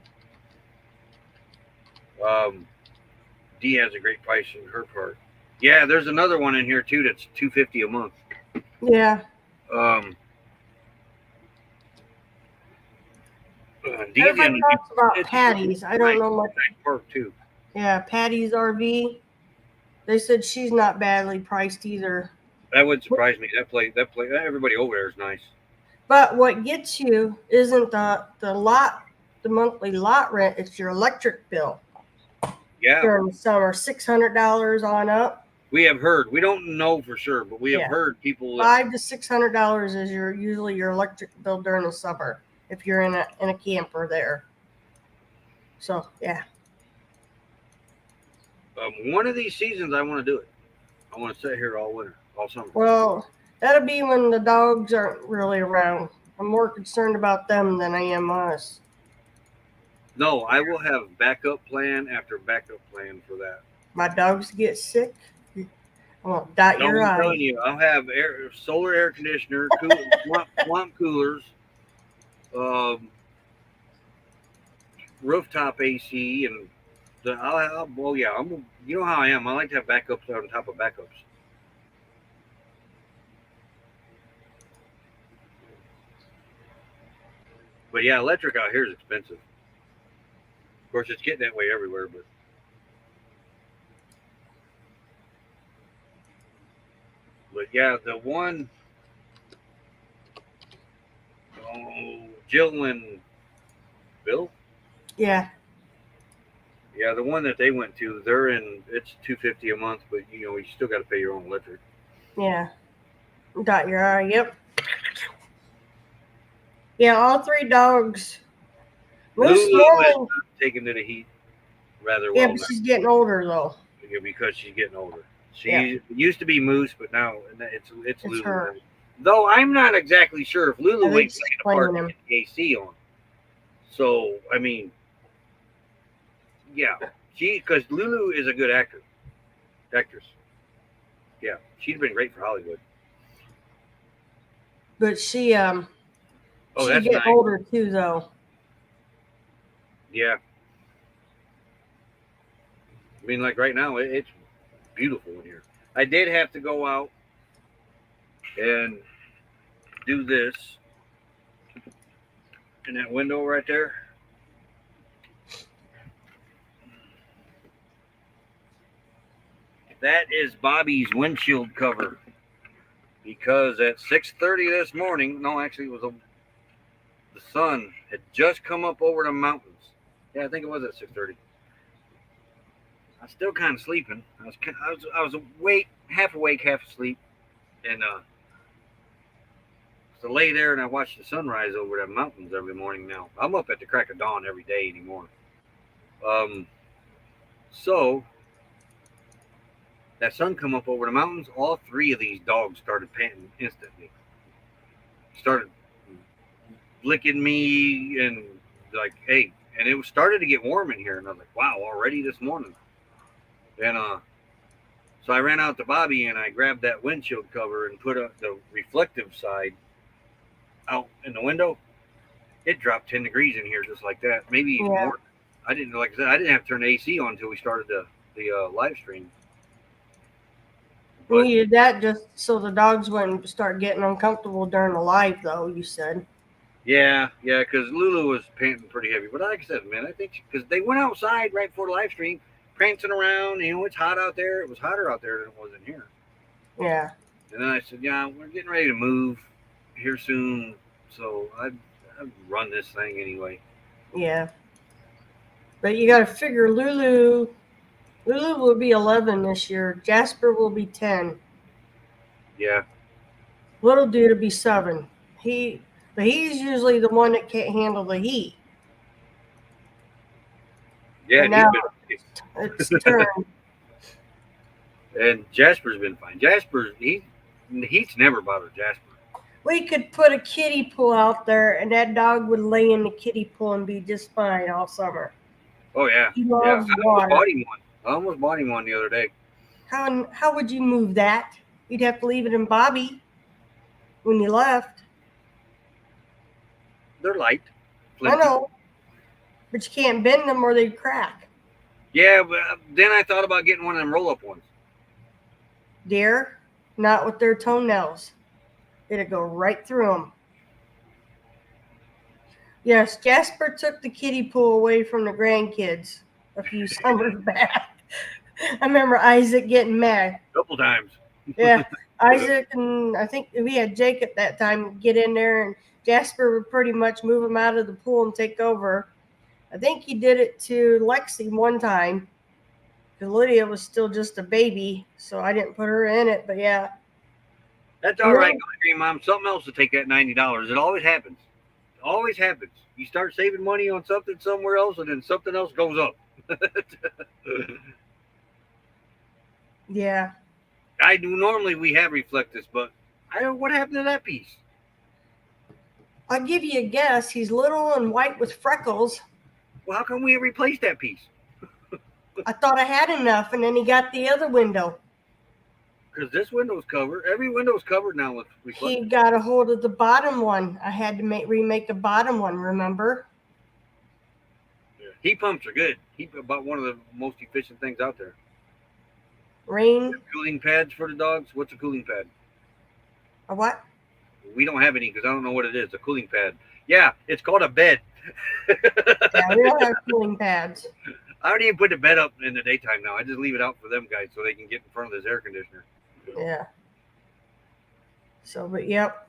Dee has a great price in her part. Yeah, there's another one in here too that's $250 a month. Yeah. Everybody talks about Patty's. I don't know much. Park too. Yeah, Patty's RV. They said she's not badly priced either. That would surprise me. That place, everybody over there is nice. But what gets you isn't the monthly lot rent. It's your electric bill. Yeah. During the summer, $600 on up. We have heard. We don't know for sure, but we have heard people. $500 to $600 is usually your electric bill during the summer if you're in a camper there. So yeah. One of these seasons, I want to do it. I want to sit here all winter, all summer. Well, that'll be when the dogs aren't really around. I'm more concerned about them than I am us. No, I will have backup plan after backup plan for that. My dogs get sick. I won't dot your I'm eye. telling you, I'll have solar air conditioner, swamp coolers, rooftop AC, and you know how I am. I like to have backups on top of backups. But yeah, electric out here is expensive. Of course, it's getting that way everywhere, but yeah, the one, Jill and Bill. Yeah. Yeah, the one that they went to, it's $250 a month, but you still got to pay your own electric. Yeah. Dot your eye. Yep. Yeah, all 3 dogs. Lulu is taken to the heat rather well. Yeah, but she's getting older though. Yeah, because she's getting older. She used to be Moose, but now it's Lulu. Her. Though I'm not exactly sure if Lulu ain't playing a part him. with the AC on. So I mean, yeah, because Lulu is a good actress. Yeah, she's been great for Hollywood. But she's that's getting nice. older too, though. Yeah. I mean, like right now, it's beautiful in here. I did have to go out and do this in that window right there. That is Bobby's windshield cover. Because at 6:30 this morning, no, actually it was the sun had just come up over the mountains. Yeah, I think it was at 6:30. I was still kind of sleeping. I was awake, half awake, half asleep, and so I lay there and I watched the sunrise over the mountains every morning. Now I'm up at the crack of dawn every day anymore. Um, so that sun come up over the mountains. All three of these dogs started panting instantly. Started licking me and like, hey, and it was started to get warm in here, and I was like, wow, already this morning. And so I ran out to Bobby and I grabbed that windshield cover and put the reflective side out in the window. It dropped 10 degrees in here just like that, maybe even Yeah. more. I didn't, like I said, I didn't have to turn the AC on until we started the live stream. We But needed that just so the dogs wouldn't start getting uncomfortable during the live, though, you said. yeah, because Lulu was panting pretty heavy. But like I said, man, I think because they went outside right before the live stream, prancing around. You know, it's hot out there. It was hotter out there than it was in here. Yeah. And then I said, yeah, we're getting ready to move here soon, so I'd run this thing anyway. Yeah. But you got to figure Lulu will be 11 this year. Jasper will be 10. Yeah. Little dude will be 7. But he's usually the one that can't handle the heat. Yeah, And he's now been it's turned. and Jasper's been fine. The heat's never bothered Jasper. We could put a kiddie pool out there, and that dog would lay in the kiddie pool and be just fine all summer. Oh yeah, He yeah. loves water. I almost bought him one the other day. How would you move that? You'd have to leave it in Bobby when you left. They're light. I know, but you can't bend them or they'd crack. Yeah, but then I thought about getting one of them roll-up ones. Deer, not with their toenails. It'd go right through them. Yes, Jasper took the kiddie pool away from the grandkids a few summers back. I remember Isaac getting mad. A couple times. Yeah, Isaac and I think we had Jake at that time get in there, and Jasper would pretty much move him out of the pool and take over. I think he did it to Lexi one time because Lydia was still just a baby, so I didn't put her in it. But yeah, That's all right, Green Mom. Something else to take that $90. It always happens. It always happens. You start saving money on something somewhere else, and then something else goes up. Yeah. I do normally we have reflectors, but I don't. What happened to that piece? I'll give you a guess. He's little and white with freckles. Well, how come we replaced that piece? I thought I had enough, and then he got the other window. Because this window's covered. Every window's covered now with reflectors. He got a hold of the bottom one. I had to remake the bottom one, remember? Yeah. Heat pumps are good. Heat about one of the most efficient things out there. Rain. Cooling pads for the dogs. What's a cooling pad? A what? We don't have any because I don't know what it is. A cooling pad. Yeah, it's called a bed. Yeah, we don't have cooling pads. I don't even put the bed up in the daytime now. I just leave it out for them guys so they can get in front of this air conditioner. Yeah. So, but yep.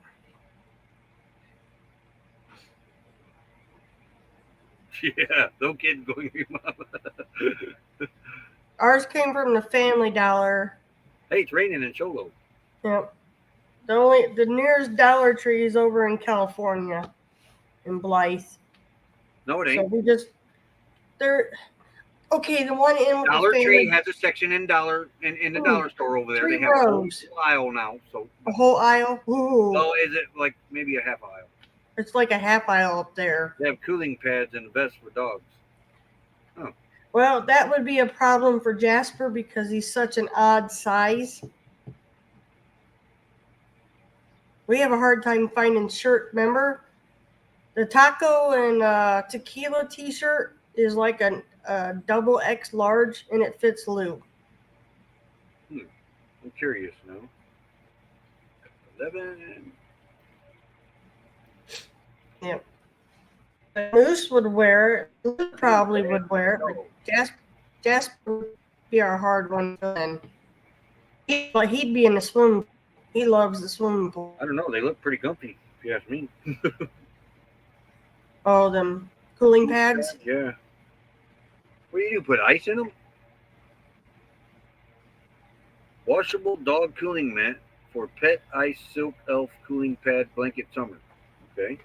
Yeah, no kidding going to your mama. Ours came from the Family Dollar. Hey, it's raining in Cholo. Yep. The nearest Dollar Tree is over in California, in Blythe. No, it So ain't. they're okay. The one in Dollar the Tree has a section in the dollar store over there. 3 They have a whole rows. aisle now. So A whole aisle. Ooh. oh, is it like maybe a half aisle? It's like a half aisle up there. They have cooling pads and vests for dogs. Well, that would be a problem for Jasper because he's such an odd size. We have a hard time finding shirt. Remember, the taco and tequila T-shirt is like a double X large, and it fits Lou. I'm curious now. 11. Yep. Moose would wear it. Lou probably would wear it, but Jasper would be our hard one then. He'd be in the swimming pool. He loves the swimming pool. I don't know. They look pretty comfy, if you ask me. Oh, them cooling pads. Yeah. What do you do? Put ice in them? Washable dog cooling mat for pet ice silk elf cooling pad blanket summer. Okay.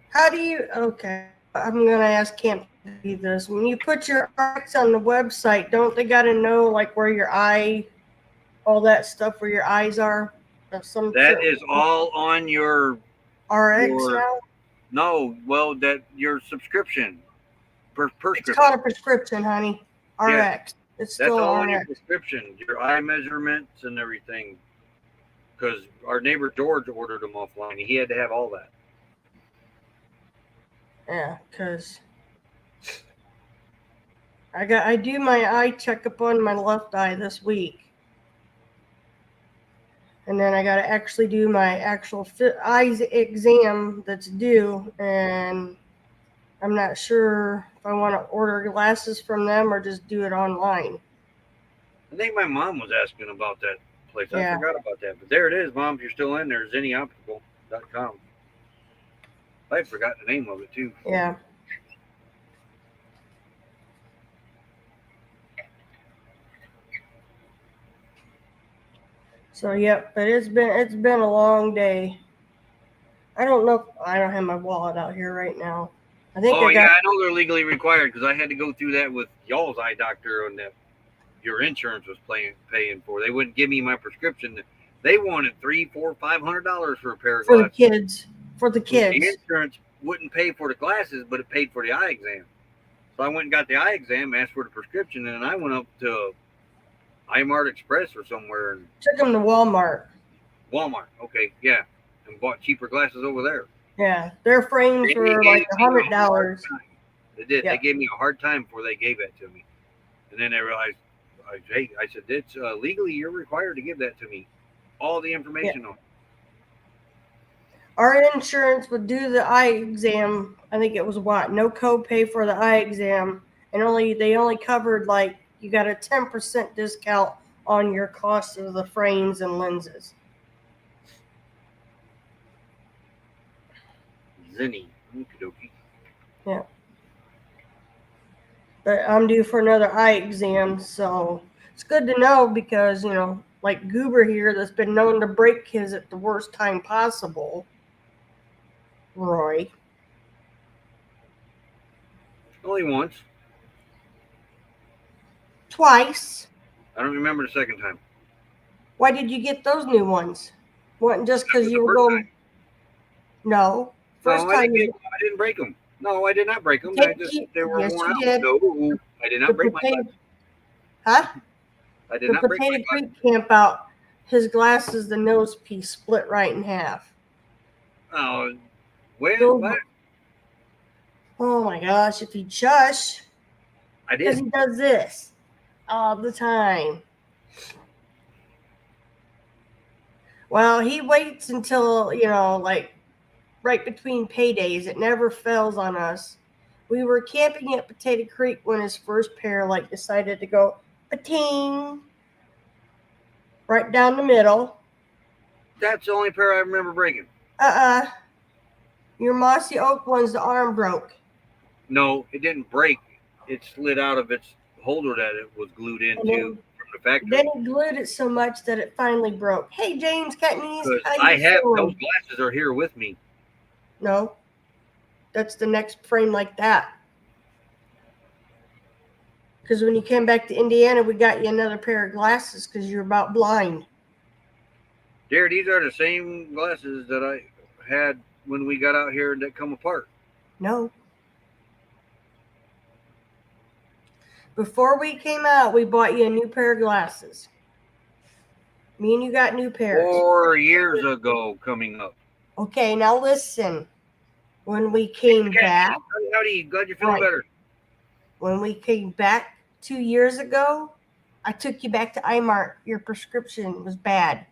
How do you? Okay, I'm gonna ask Camp to do this. When you put your RX on the website, don't they gotta know like where your eye, all that stuff where your eyes are? Of some That certain is all on your RX your now. no, well that your subscription It's called prescription. a prescription, honey. Yes, RX. It's that's still all an on your RX. prescription, your eye measurements and everything. Because our neighbor George ordered them offline. He had to have all that. Yeah, because I do my eye checkup on my left eye this week. And then I got to actually do my actual eyes exam that's due. And I'm not sure if I want to order glasses from them or just do it online. I think my mom was asking about that place. I Yeah. forgot about that. But there it is, Mom. If you're still in there, zennyoptical.com. I forgot the name of it, too. Yeah. So yep, but it's been a long day. I don't know. I don't have my wallet out here right now. I think Oh, I yeah, got. I know they're legally required because I had to go through that with y'all's eye doctor on that your insurance was paying for. They wouldn't give me my prescription. They wanted $300, $400, $500 for a pair of For the glasses. kids. For the The kids. insurance wouldn't pay for the glasses, but it paid for the eye exam. So I went and got the eye exam, asked for the prescription, and I went up to iMart Express or somewhere in Took them to Walmart. Walmart. Okay, yeah, and bought cheaper glasses over there. Yeah, their frames They were gave like me a hard $100. time. They did. Yeah. They gave me a hard time before they gave that to me, and then they realized, hey, I said, it's legally you're required to give that to me, all the information on it. Our insurance would do the eye exam. I think it was what? No copay for the eye exam, and they only covered like you got a 10% discount on your cost of the frames and lenses. Zenny. Okie dokie. Yeah. But I'm due for another eye exam, so it's good to know because, like Goober here that's been known to break his at the worst time possible, Roy. Only once. Twice. I don't remember the second time. Why did you get those new ones? Wasn't just That because was you the were first going. time. No. First No, I time didn't. I didn't break them. No, I did not break them. They were Yes, worn you out. did. No, I did The not break my potato, glasses. huh? I did The not break my Potato glasses. Creek camp out. His glasses, the nose piece split right in half. Oh, when? Those, What? oh my gosh! If he shush, I because did. he does this all the time. Well, he waits until, like right between paydays. It never fails on us. We were camping at Potato Creek when his first pair decided to go pating right down the middle. That's the only pair I remember breaking. Your mossy oak one's the arm broke. No, it didn't break. It slid out of its holder that it was glued into from the factory. Then he glued it so much that it finally broke. Hey, James Cutney's, Because how I you have feeling? those glasses are here with me. No, that's the next frame like that. Because when you came back to Indiana, we got you another pair of glasses because you're about blind. Dear, these are the same glasses that I had when we got out here that come apart. No. Before we came out, we bought you a new pair of glasses. Me and you got new pairs. 4 years ago coming up. Okay, now listen. When we came back. Howdy, glad you're feeling better. When we came back 2 years ago, I took you back to iMart. Your prescription was bad.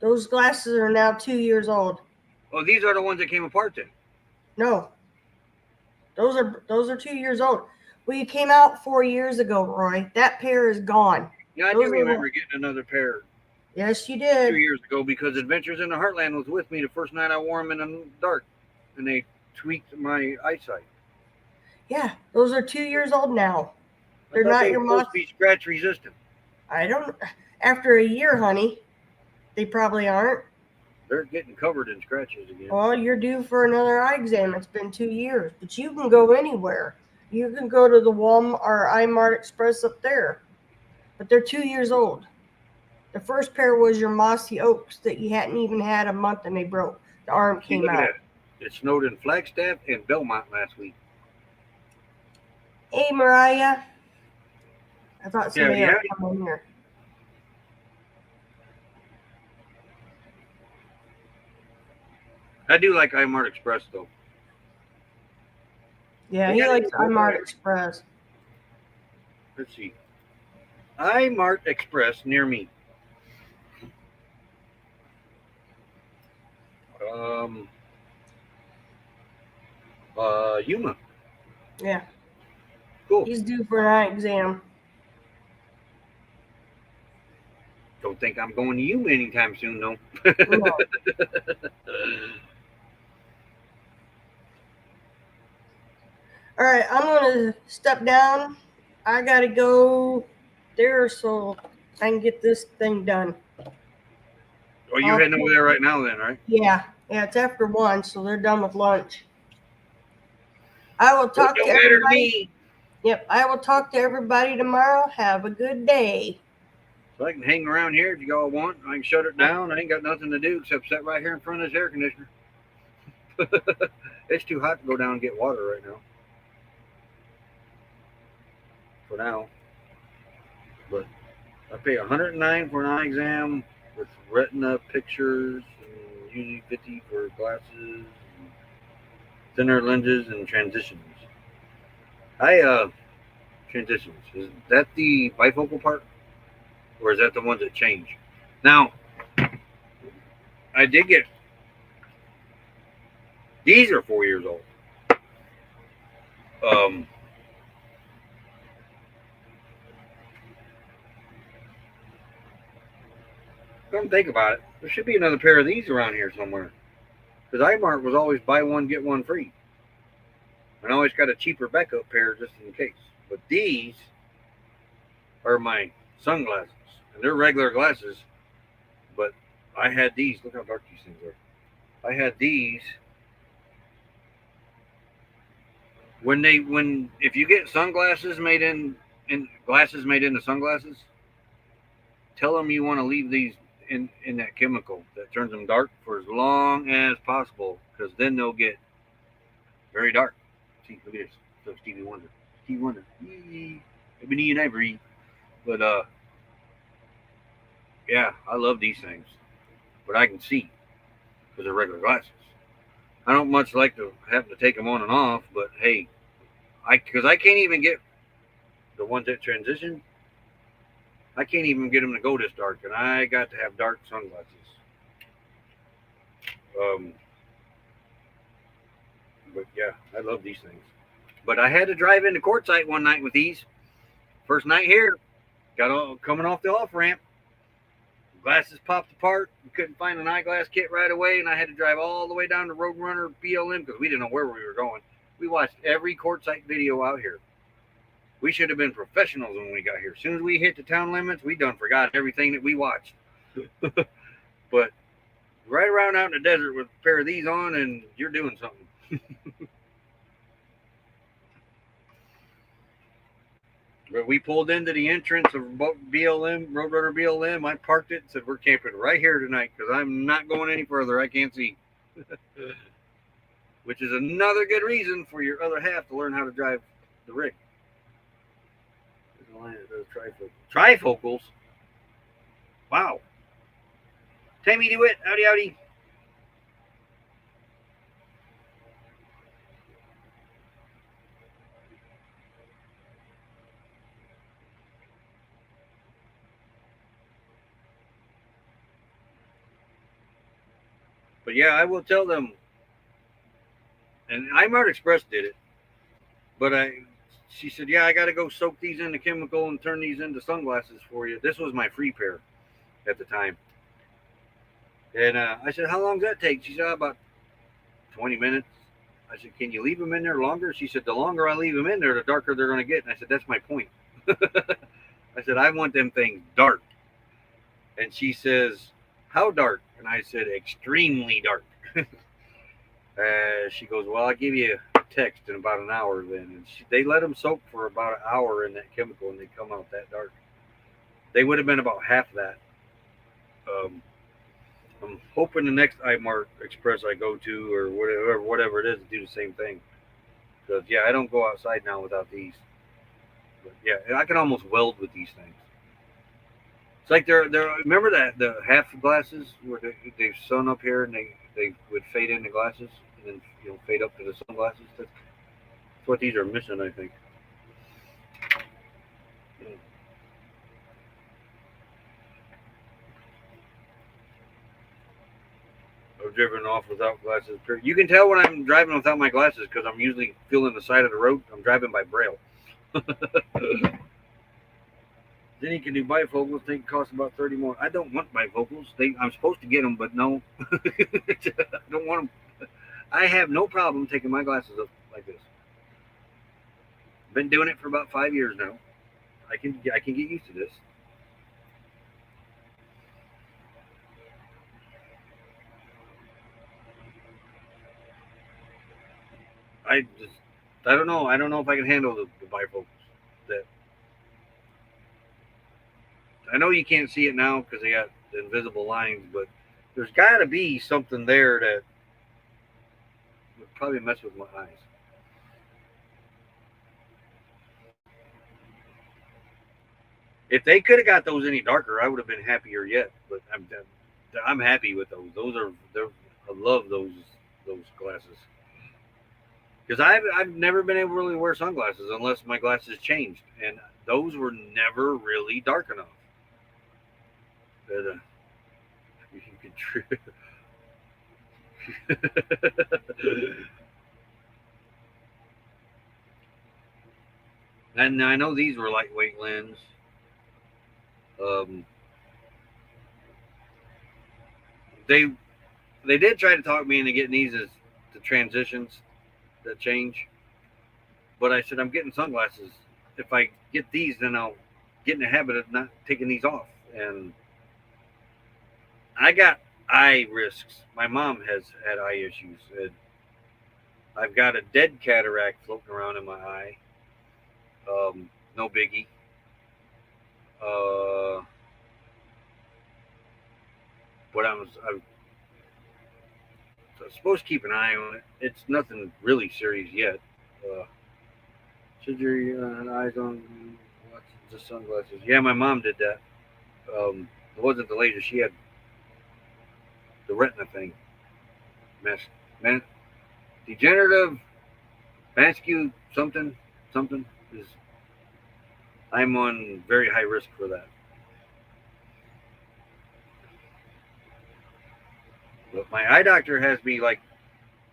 Those glasses are now 2 years old. Oh, these are the ones that came apart then? No. Those are 2 years old. We came out 4 years ago, Roy. That pair is gone. Yeah, I do remember getting another pair. Yes, you 2 did. years ago because Adventures in the Heartland was with me the first night I wore them in the dark, and they tweaked my eyesight. Yeah, those are 2 years old now. I They're thought not they your were moss. supposed to be scratch resistant. I don't. After a year, honey, they probably aren't. They're getting covered in scratches again. Well, you're due for another eye exam. It's been 2 years, but you can go anywhere. You can go to the Walmart or iMart Express up there, but they're 2 years old. The first pair was your mossy oaks that you hadn't even had a month and they broke. The arm See, came look at out. that. It snowed in Flagstaff and Belmont last week. Hey, Mariah. I thought somebody Yeah, else come in here. I do like iMart Express though. Yeah, They he got likes any more? iMart Express. Let's see. iMart Express near me. Yuma. Yeah, Cool. he's due for an eye exam. Don't think I'm going to Yuma anytime soon though. No. All right, I'm gonna step down. I gotta go there so I can get this thing done. Oh, you're heading over there right now then, right? Yeah, it's after 1, so they're done with lunch. I will talk to Don't matter to everybody. me. Yep, I will talk to everybody tomorrow. Have a good day. So I can hang around here if you all want. I can shut it down. I ain't got nothing to do except sit right here in front of this air conditioner. It's too hot to go down and get water right now. For now. But I pay $109 for an eye exam with retina pictures and usually $50 for glasses, and thinner lenses, and transitions. Transitions. Is that the bifocal part? Or is that the ones that change? Now, I did get, these are 4 years old. Come think about it. There should be another pair of these around here somewhere. Because iMart was always buy one, get one free. And I always got a cheaper backup pair just in case. But these are my sunglasses. And they're regular glasses. But I had these. Look how dark these things are. I had these. If you get sunglasses made in glasses made into sunglasses, tell them you want to leave these in that chemical that turns them dark for as long as possible, because then they'll get very dark. See, look at this. So Stevie Wonder. Ebony and Ivory. But yeah, I love these things. But I can see because they're regular glasses. I don't much like to have to take them on and off, but hey, because I can't even get the ones that transition. I can't even get them to go this dark, and I got to have dark sunglasses. But yeah, I love these things. But I had to drive into Quartzsite one night with these. First night here, coming off the off ramp. Glasses popped apart. We couldn't find an eyeglass kit right away, and I had to drive all the way down to Roadrunner BLM because we didn't know where we were going. We watched every Quartzsite video out here. We should have been professionals when we got here. As soon as we hit the town limits, we done forgot everything that we watched. But right around out in the desert with a pair of these on, and you're doing something. But we pulled into the entrance of BLM, Roadrunner BLM. I parked it and said, we're camping right here tonight because I'm not going any further. I can't see. Which is another good reason for your other half to learn how to drive the rig. Trifocals. Wow. Tammy DeWitt, howdy howdy. But yeah, I will tell them. And iMart Express did it. But she said, yeah, I got to go soak these in the chemical and turn these into sunglasses for you. This was my free pair. at the time. And I said, how long does that take? She said, about 20 minutes. I said, can you leave them in there longer? She said, the longer I leave them in there, the darker they're going to get. And I said, that's my point. I said, I want them things dark. And she says, how dark? And I said, extremely dark. She goes, well, I'll give you a text in about an hour then. And they let them soak for about an hour in that chemical, and they come out that dark. They would have been about half that. I'm hoping the next iMart Express I go to, or whatever it is, to do the same thing. Because, yeah, I don't go outside now without these. But, yeah, I can almost weld with these things. It's like they're remember that the half glasses where they sun up here and they would fade into glasses and then fade up to the sunglasses. That's what these are missing, I think. I've driven off without glasses. You can tell when I'm driving without my glasses because I'm usually feeling the side of the road. I'm driving by braille. Then you can do bifocals. They cost about 30 more. I don't want bifocals. I'm supposed to get them, but no. I don't want them. I have no problem taking my glasses up like this. Been doing it for about 5 years now. I can get used to this. I don't know. I don't know if I can handle the bifocals. That I know you can't see it now because they got the invisible lines, but there's got to be something there that would probably mess with my eyes. If they could have got those any darker, I would have been happier yet. But I'm happy with those. I love those glasses because I've never been able to really wear sunglasses unless my glasses changed, and those were never really dark enough. That you could trip. And I know these were lightweight lens. They did try to talk me into getting these as the transitions that change, but I said I'm getting sunglasses. If I get these, then I'll get in the habit of not taking these off. And I got eye risks. My mom has had eye issues. I've got a dead cataract floating around in my eye. No biggie. But I'm supposed to keep an eye on it. It's nothing really serious yet. Should your eyes on the sunglasses? Yeah, my mom did that. It wasn't the latest. She had the retina thing. Degenerative vascular something is. I'm on very high risk for that. But my eye doctor has me like,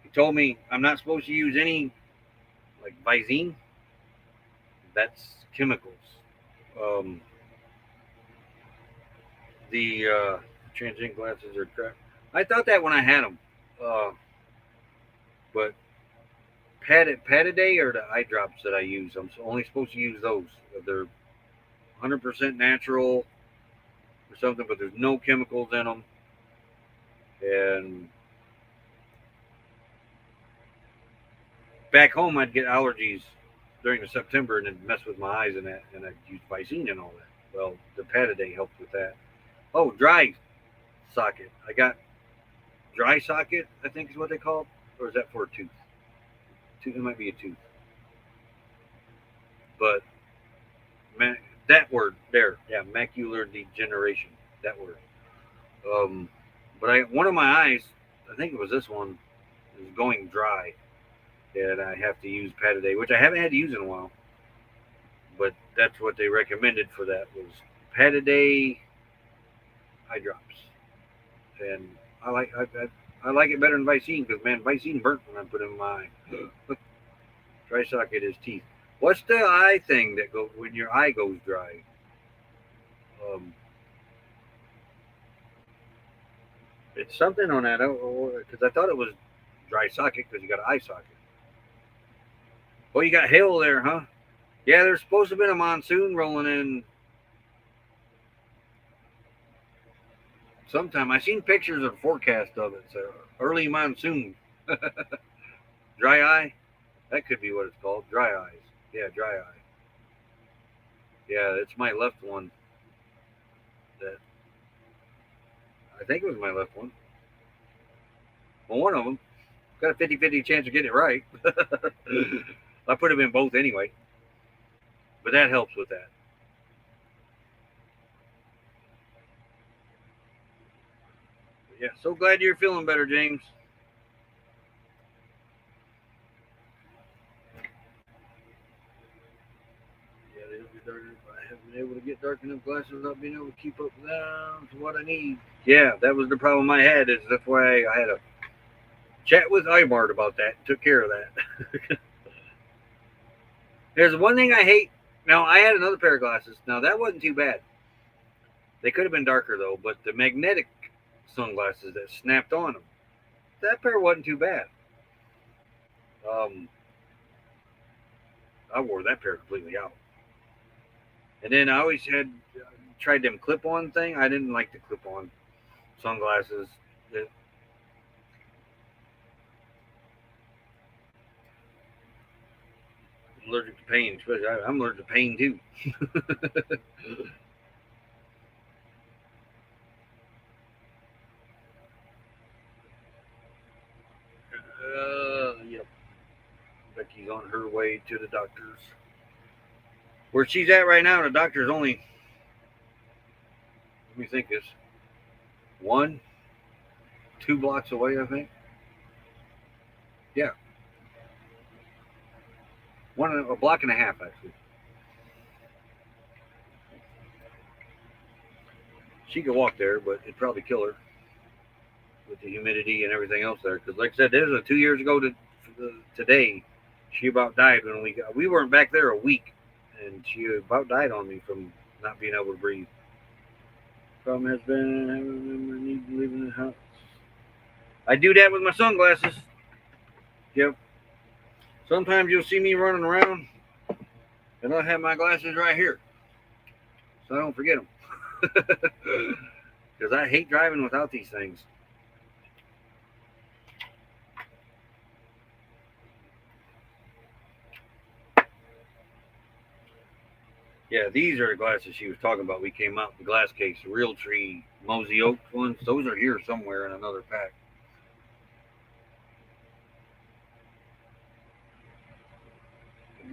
he told me I'm not supposed to use any like Visine. That's chemicals. The transient glasses are crap. I thought that when I had them. But Pataday are the eye drops that I use. I'm only supposed to use those. They're 100% natural or something, but there's no chemicals in them. And back home, I'd get allergies during the September and it'd mess with my eyes and that, and I'd use Visine and all that. Well, the Pataday helped with that. Oh, dry socket. I got dry socket, I think is what they call it. Or is that for a tooth? It might be a tooth. But that word there, yeah, macular degeneration. That word. But one of my eyes, I think it was this one, is going dry, and I have to use Pataday, which I haven't had to use in a while. But that's what they recommended for that was Pataday eye drops, and I like it better than Visine because man, Visine burnt when I put it in my eye. Dry socket is teeth. What's the eye thing that goes when your eye goes dry? It's something on that because I thought it was dry socket because you got an eye socket. Oh, you got hail there, huh? Yeah, there's supposed to have been a monsoon rolling in sometime. I seen pictures of forecast of it. So early monsoon. Dry eye. That could be what it's called. Dry eyes. Yeah, dry eye. Yeah, it's my left one. That I think it was my left one. Well, one of them. Got a 50-50 chance of getting it right. I put them in both anyway. But that helps with that. But yeah, so glad you're feeling better, James. Yeah, they don't get dark enough. I haven't been able to get dark enough glasses without being able to keep up with them to what I need. Yeah, that was the problem I had. Is that's why I had a chat with Imart about that. Took care of that. There's one thing I hate. Now I had another pair of glasses. Now that wasn't too bad. They could have been darker though, but the magnetic sunglasses that snapped on them, that pair wasn't too bad. Um, I wore that pair completely out. And then I always had tried them clip-on thing. I didn't like the clip-on sunglasses. I'm allergic to pain, especially I'm allergic to pain too. Yep. Becky's on her way to the doctor's. Where she's at right now, the doctor's only, let me think this, 2 blocks away, I think. Yeah, a block and a half actually. She could walk there, but it'd probably kill her with the humidity and everything else there. Because, like I said, there's 2 years ago today, she about died when we weren't back there a week, and she about died on me from not being able to breathe. Problem has been I need to live in the house. I do that with my sunglasses. Yep. Sometimes you'll see me running around, and I'll have my glasses right here, so I don't forget them. Because I hate driving without these things. Yeah, these are the glasses she was talking about. We came out the glass case, the Real Tree Mosey Oak ones. Those are here somewhere in another pack.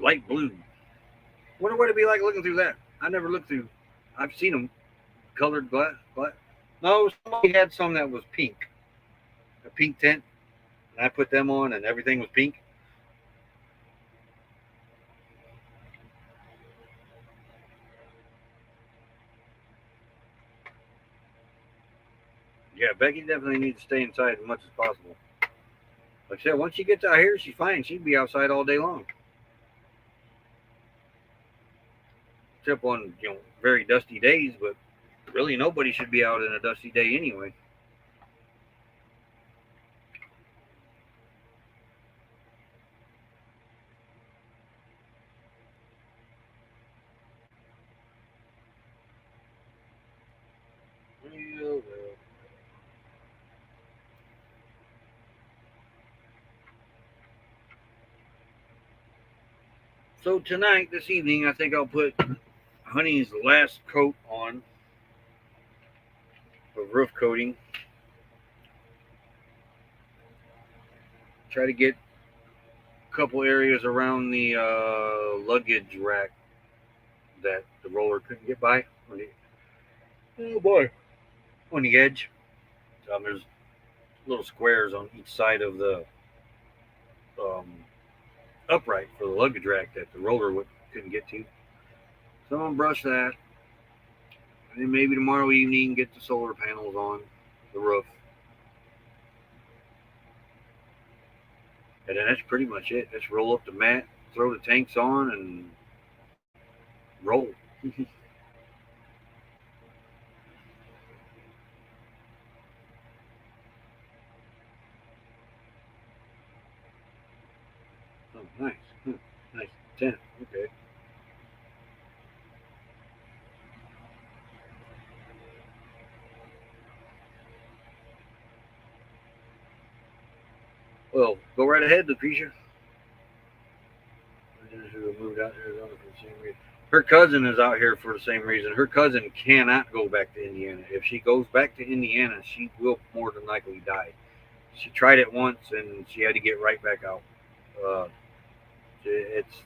Light blue. Wonder what it'd be like looking through that. I never looked through. I've seen them colored glass. No, somebody had some that was pink, a pink tint, and I put them on, and everything was pink. Yeah, Becky definitely needs to stay inside as much as possible. Like I said, once she gets out here, she's fine. She'd be outside all day long. Except on very dusty days, but really nobody should be out in a dusty day anyway. Well. So tonight, this evening, I think I'll put Honey's last coat on of roof coating. Try to get a couple areas around the luggage rack that the roller couldn't get by. Oh boy, on the edge. There's little squares on each side of the um, upright for the luggage rack that the roller couldn't get to. So I'm gonna brush that, and then maybe tomorrow evening get the solar panels on the roof. And then that's pretty much it. Just roll up the mat, throw the tanks on, and roll. Oh, nice. Nice. 10. Okay. Well, go right ahead, Lucretia. Who moved out to Arizona for the same reason. Her cousin is out here for the same reason. Her cousin cannot go back to Indiana. If she goes back to Indiana, she will more than likely die. She tried it once and she had to get right back out. Uh, it's.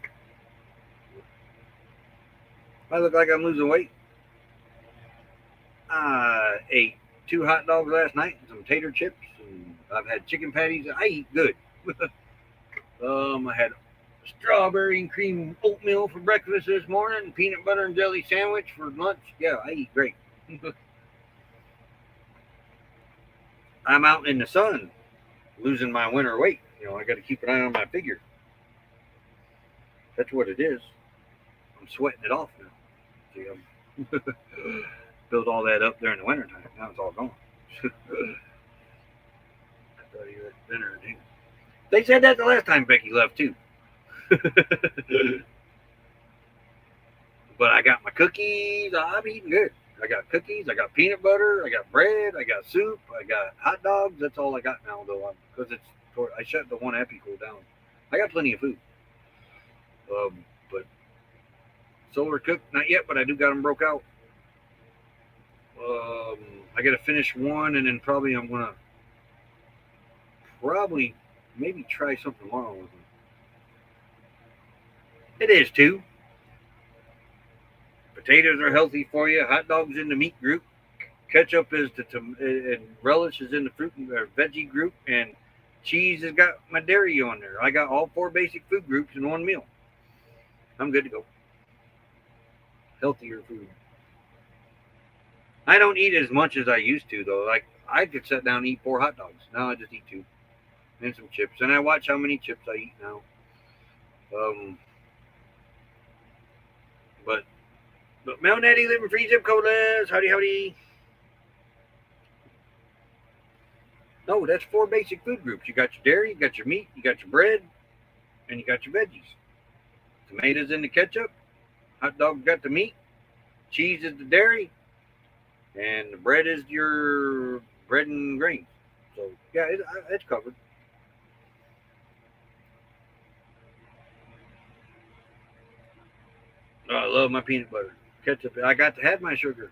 I look like I'm losing weight. I ate 2 hot dogs last night and some tater chips, and I've had chicken patties. I eat good. I had strawberry and cream oatmeal for breakfast this morning, peanut butter and jelly sandwich for lunch. Yeah, I eat great. I'm out in the sun losing my winter weight. I got to keep an eye on my figure. That's what it is. I'm sweating it off now. See, I'm built all that up during the wintertime. Now it's all gone. I thought you had dinner. They said that the last time Becky left too. But I got my cookies. I'm eating good. I got cookies. I got peanut butter. I got bread. I got soup. I got hot dogs. That's all I got now, though, because I shut the one Epico down. I got plenty of food. But solar cooked not yet, but I do got them broke out. I got to finish one, and then probably I'm gonna maybe try something tomorrow with them. It is too. Potatoes are healthy for you. Hot dogs in the meat group. Ketchup is and relish is in the fruit or veggie group, and cheese has got my dairy on there. I got all 4 basic food groups in one meal. I'm good to go. Healthier food. I don't eat as much as I used to though. Like I could sit down and eat 4 hot dogs. Now I just eat 2 and some chips, and I watch how many chips I eat now. But Mel Natty living free zip code less. Howdy. No, that's 4 basic food groups. You got your dairy, you got your meat, you got your bread, and you got your veggies. Tomatoes in the ketchup, hot dog got the meat, cheese is the dairy, and the bread is your bread and grains. So yeah, it's covered. Oh, I love my peanut butter, ketchup. I got to have my sugar,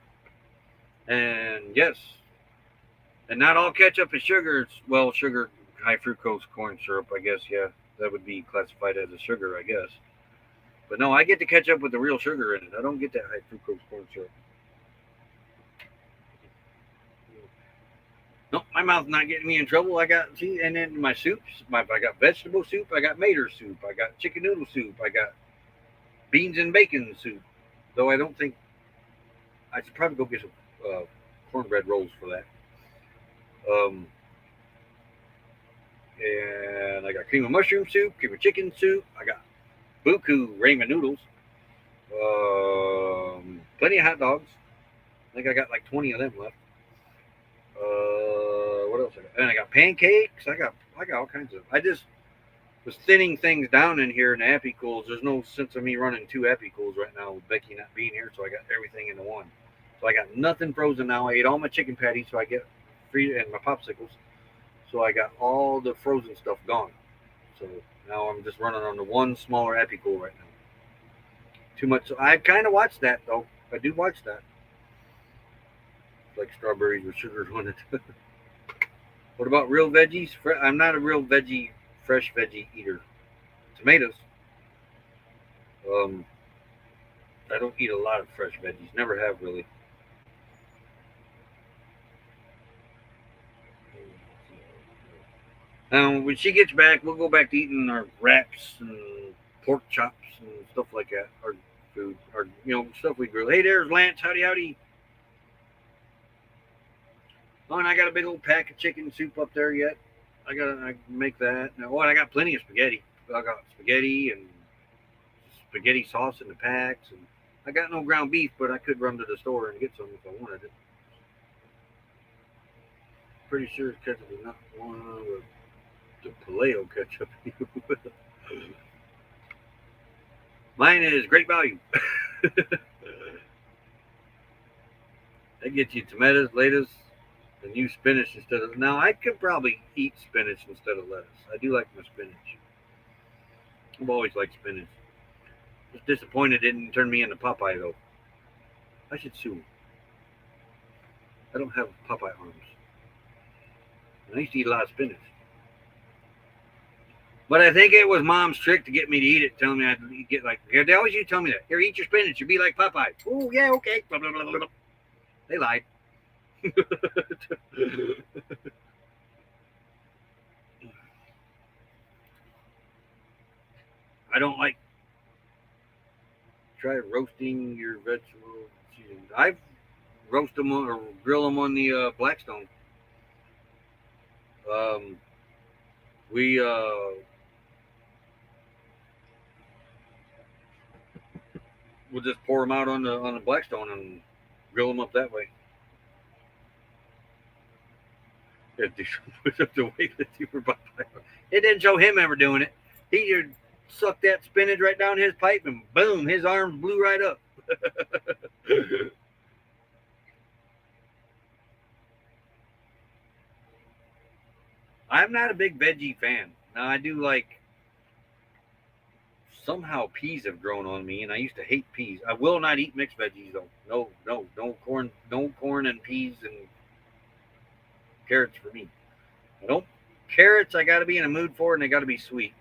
and yes, and not all ketchup is sugar. It's sugar, high fructose corn syrup. I guess yeah, that would be classified as a sugar, I guess. But no, I get the ketchup with the real sugar in it. I don't get that high fructose corn syrup. No, my mouth's not getting me in trouble. And then my soups. I got vegetable soup. I got mater soup. I got chicken noodle soup. I got beans and bacon soup. Though I don't think I should probably go get some cornbread rolls for that. And I got cream of mushroom soup, cream of chicken soup. I got buku ramen noodles. Plenty of hot dogs. I think I got like 20 of them left. What else I got? And I got pancakes. I got all kinds of. I just was thinning things down in here in the Epicools. There's no sense of me running 2 Epicools right now with Becky not being here, so I got everything into one. So I got nothing frozen now. I ate all my chicken patties, so I get free, and my popsicles. So I got all the frozen stuff gone. So now I'm just running on the one smaller Epicool right now. Too much. So I kind of watch that though. I do watch that. Like strawberries with sugar on it. What about real veggies? I'm not a real fresh veggie eater. Tomatoes. I don't eat a lot of fresh veggies. Never have really. When she gets back, we'll go back to eating our wraps and pork chops and stuff like that. Our food, stuff we grill. Hey, there's Lance. Howdy. Oh, and I got a big old pack of chicken soup up there yet. I make that. Now, I got plenty of spaghetti. I got spaghetti and spaghetti sauce in the packs, and I got no ground beef, but I could run to the store and get some if I wanted it. Pretty sure ketchup is not one of the paleo ketchup. Mine is great value. That gets you tomatoes, lettuce, and use spinach instead of. Now I could probably eat spinach instead of lettuce. I do like my spinach. I've always liked spinach. Just disappointed it didn't turn me into Popeye though. I should sue him. I don't have Popeye arms. And I used to eat a lot of spinach. But I think it was Mom's trick to get me to eat it, telling me I'd get like. They always used to tell me that. Here, eat your spinach. You'll be like Popeye. Oh yeah, okay. Blah, blah, blah, blah. They lied. I don't like. Try roasting your vegetables. I've roast them or grill them on the Blackstone. Um, we we'll just pour them out on the Blackstone and grill them up that way. It didn't show him ever doing it. He just sucked that spinach right down his pipe and boom, his arms blew right up. I'm not a big veggie fan. Now I do like. Somehow peas have grown on me, and I used to hate peas. I will not eat mixed veggies though. No corn, no corn and peas and carrots for me. I don't carrots. I got to be in a mood for, and they got to be sweet.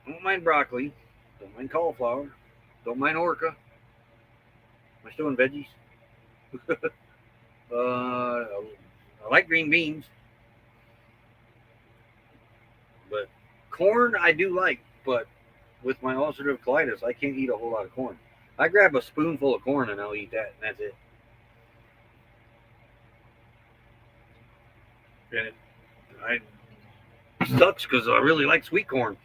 Don't mind broccoli. Don't mind cauliflower. Don't mind orca. Am I still in veggies? I like green beans, but corn I do like. But with my ulcerative colitis, I can't eat a whole lot of corn. I grab a spoonful of corn and I'll eat that, and that's it. And it sucks because I really like sweet corn.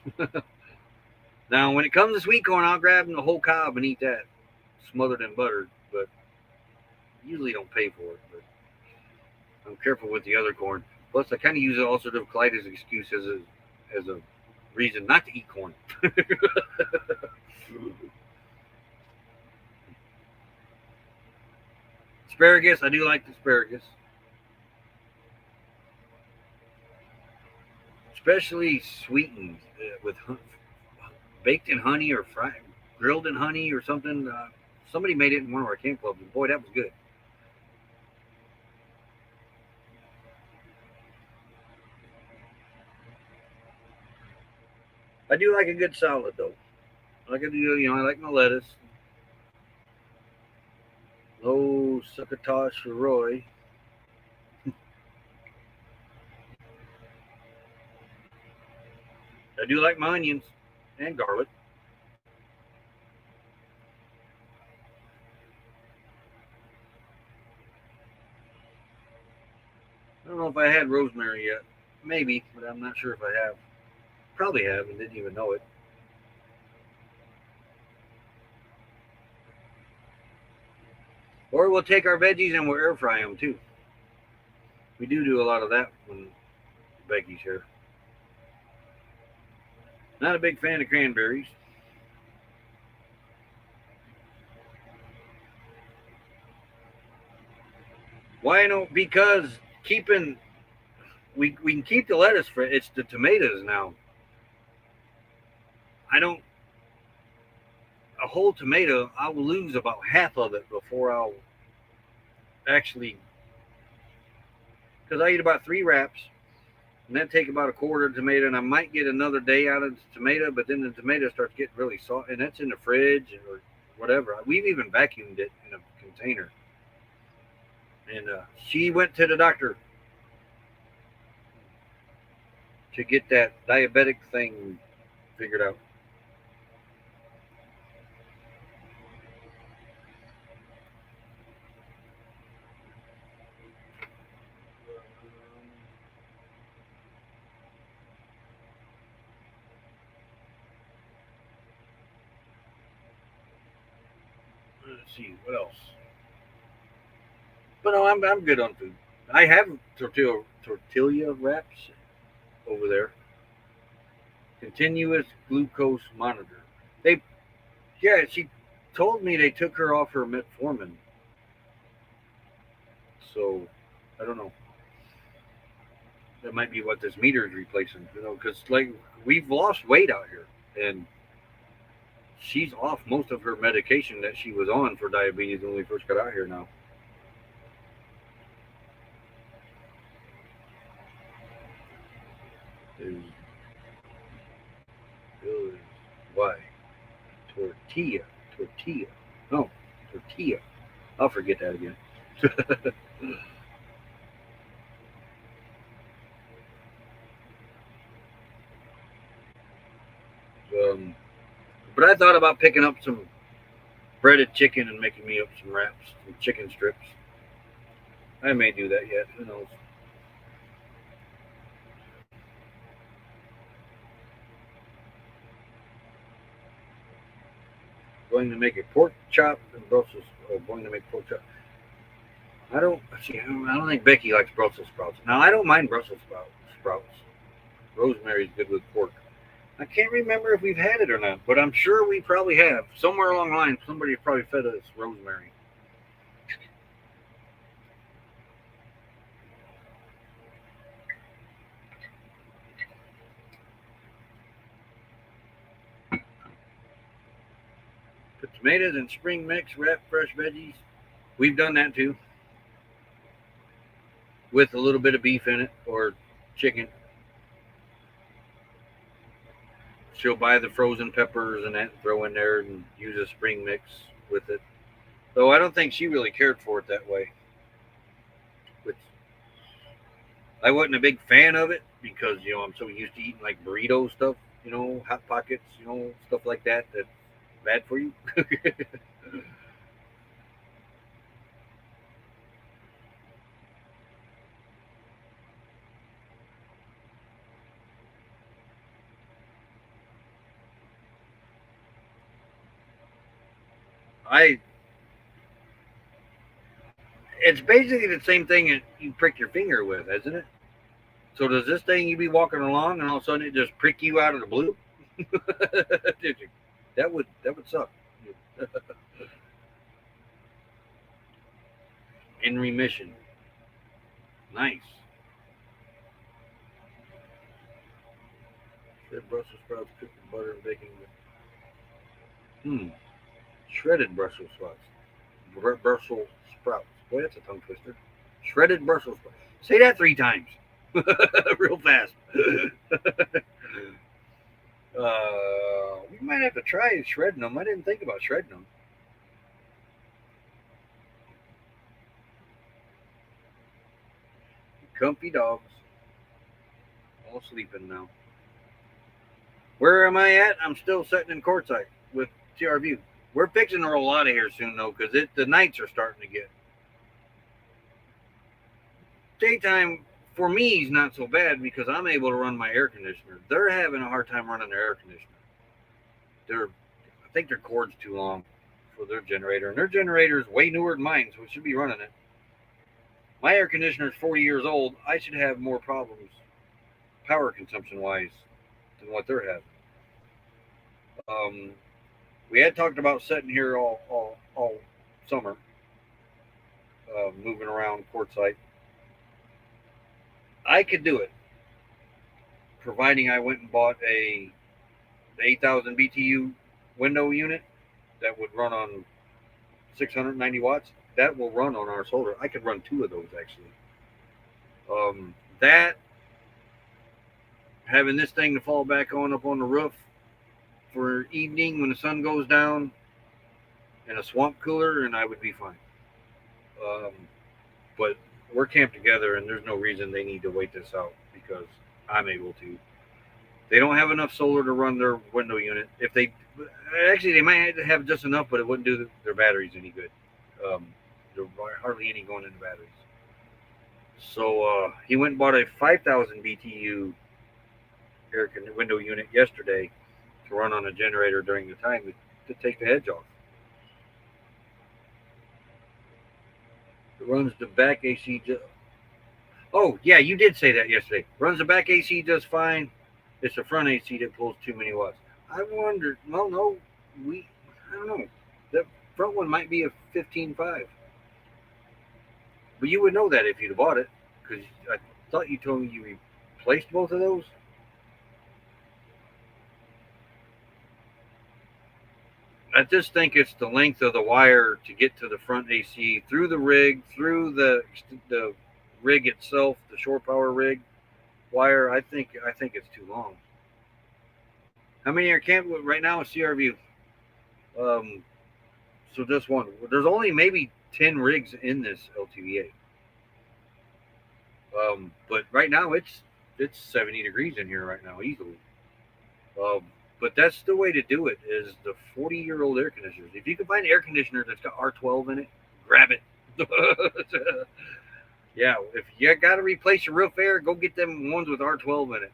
Now, when it comes to sweet corn, I'll grab the whole cob and eat that, smothered in butter. But usually don't pay for it. But I'm careful with the other corn. Plus, I kind of use the ulcerative colitis excuse as a reason not to eat corn. Asparagus, I do like asparagus. Especially sweetened with baked in honey or fried, grilled in honey or something. Somebody made it in one of our camp clubs, and boy, that was good. I do like a good salad though. Like I do, I like my lettuce. No succotash for Roy. I do like my onions and garlic. I don't know if I had rosemary yet. Maybe, but I'm not sure if I have. Probably have and didn't even know it. Or we'll take our veggies and we'll air fry them too. We do a lot of that when Becky's here. Not a big fan of cranberries. Why no? Because keeping we can keep the lettuce for it's the tomatoes now. I don't a whole tomato. I will lose about half of it before I'll actually because I eat about 3 wraps and that take about a quarter of tomato and I might get another day out of the tomato, but then the tomato starts getting really soft and that's in the fridge or whatever. We've even vacuumed it in a container. And she went to the doctor to get that diabetic thing figured out. Let's see what else. But no, I'm good on food. I have tortilla wraps over there. continuous glucose monitor. They, yeah, she told me they took her off her metformin. So, I don't know. That might be what this meter is replacing, because like we've lost weight out here, and she's off most of her medication that she was on for diabetes when we first got out here now. Is why tortilla, tortilla, no, tortilla. I'll forget that again. um, but I thought about picking up some breaded chicken and making me up some wraps, some chicken strips. I may do that yet. Who knows? Going to make a pork chop and Brussels. Going to make pork chop. I don't see. I don't think Becky likes Brussels sprouts. Now I don't mind Brussels sprouts. Rosemary's good with pork. I can't remember if we've had it or not, but I'm sure we probably have. Somewhere along the line, somebody probably fed us rosemary. Put tomatoes in spring mix, wrap fresh veggies. We've done that too, with a little bit of beef in it or chicken. She'll buy the frozen peppers and that, and throw in there, and use a spring mix with it. Though I don't think she really cared for it that way. Which I wasn't a big fan of it because I'm so used to eating like burrito stuff, hot pockets, stuff like that. That's bad for you. I It's basically the same thing that you prick your finger with, isn't it? So does this thing you be walking along and all of a sudden it just prick you out of the blue? That would suck. In remission. Nice. Shredded Brussels sprouts cooked in butter and baking. Shredded Brussels sprouts. Brussels sprouts. Boy, that's a tongue twister. Shredded Brussels sprouts. Say that 3 times. Real fast. We might have to try shredding them. I didn't think about shredding them. Comfy dogs. All sleeping now. Where am I at? I'm still sitting in courtside with TRView. We're fixing to roll out of here soon, though, because the nights are starting to get. Daytime, for me, is not so bad because I'm able to run my air conditioner. They're having a hard time running their air conditioner. I think their cord's too long for their generator, and their generator is way newer than mine, so it should be running it. My air conditioner is 40 years old. I should have more problems, power consumption wise, than what they're having. We had talked about sitting here all summer, moving around courtside. I could do it, providing I went and bought a 8,000 BTU window unit that would run on 690 watts. That will run on our solar. I could run 2 of those actually. That having this thing to fall back on up on the roof for evening when the sun goes down, and a swamp cooler, and I would be fine. But we're camped together, and there's no reason they need to wait this out because I'm able to. They don't have enough solar to run their window unit. If they might have just enough, but it wouldn't do their batteries any good. There's hardly any going into batteries. So he went and bought a 5,000 BTU air window unit yesterday to run on a generator during the time to take the edge off. It runs the back AC. Oh, yeah, you did say that yesterday. Runs the back AC just fine. It's the front AC that pulls too many watts. I wondered. Well, no, I don't know. The front one might be a 15.5, but you would know that if you'd bought it, because I thought you told me you replaced both of those. I just think it's the length of the wire to get to the front AC through the rig, through the rig itself, the shore power rig wire. I think it's too long. How many are camped right now in CRV? So just one. There's only maybe 10 rigs in this LTVA. But right now it's 70 degrees in here right now easily. But that's the way to do it, is the 40-year-old air conditioners. If you can find an air conditioner that's got R12 in it, grab it. Yeah, if you got to replace your roof air, go get them ones with R12 in it,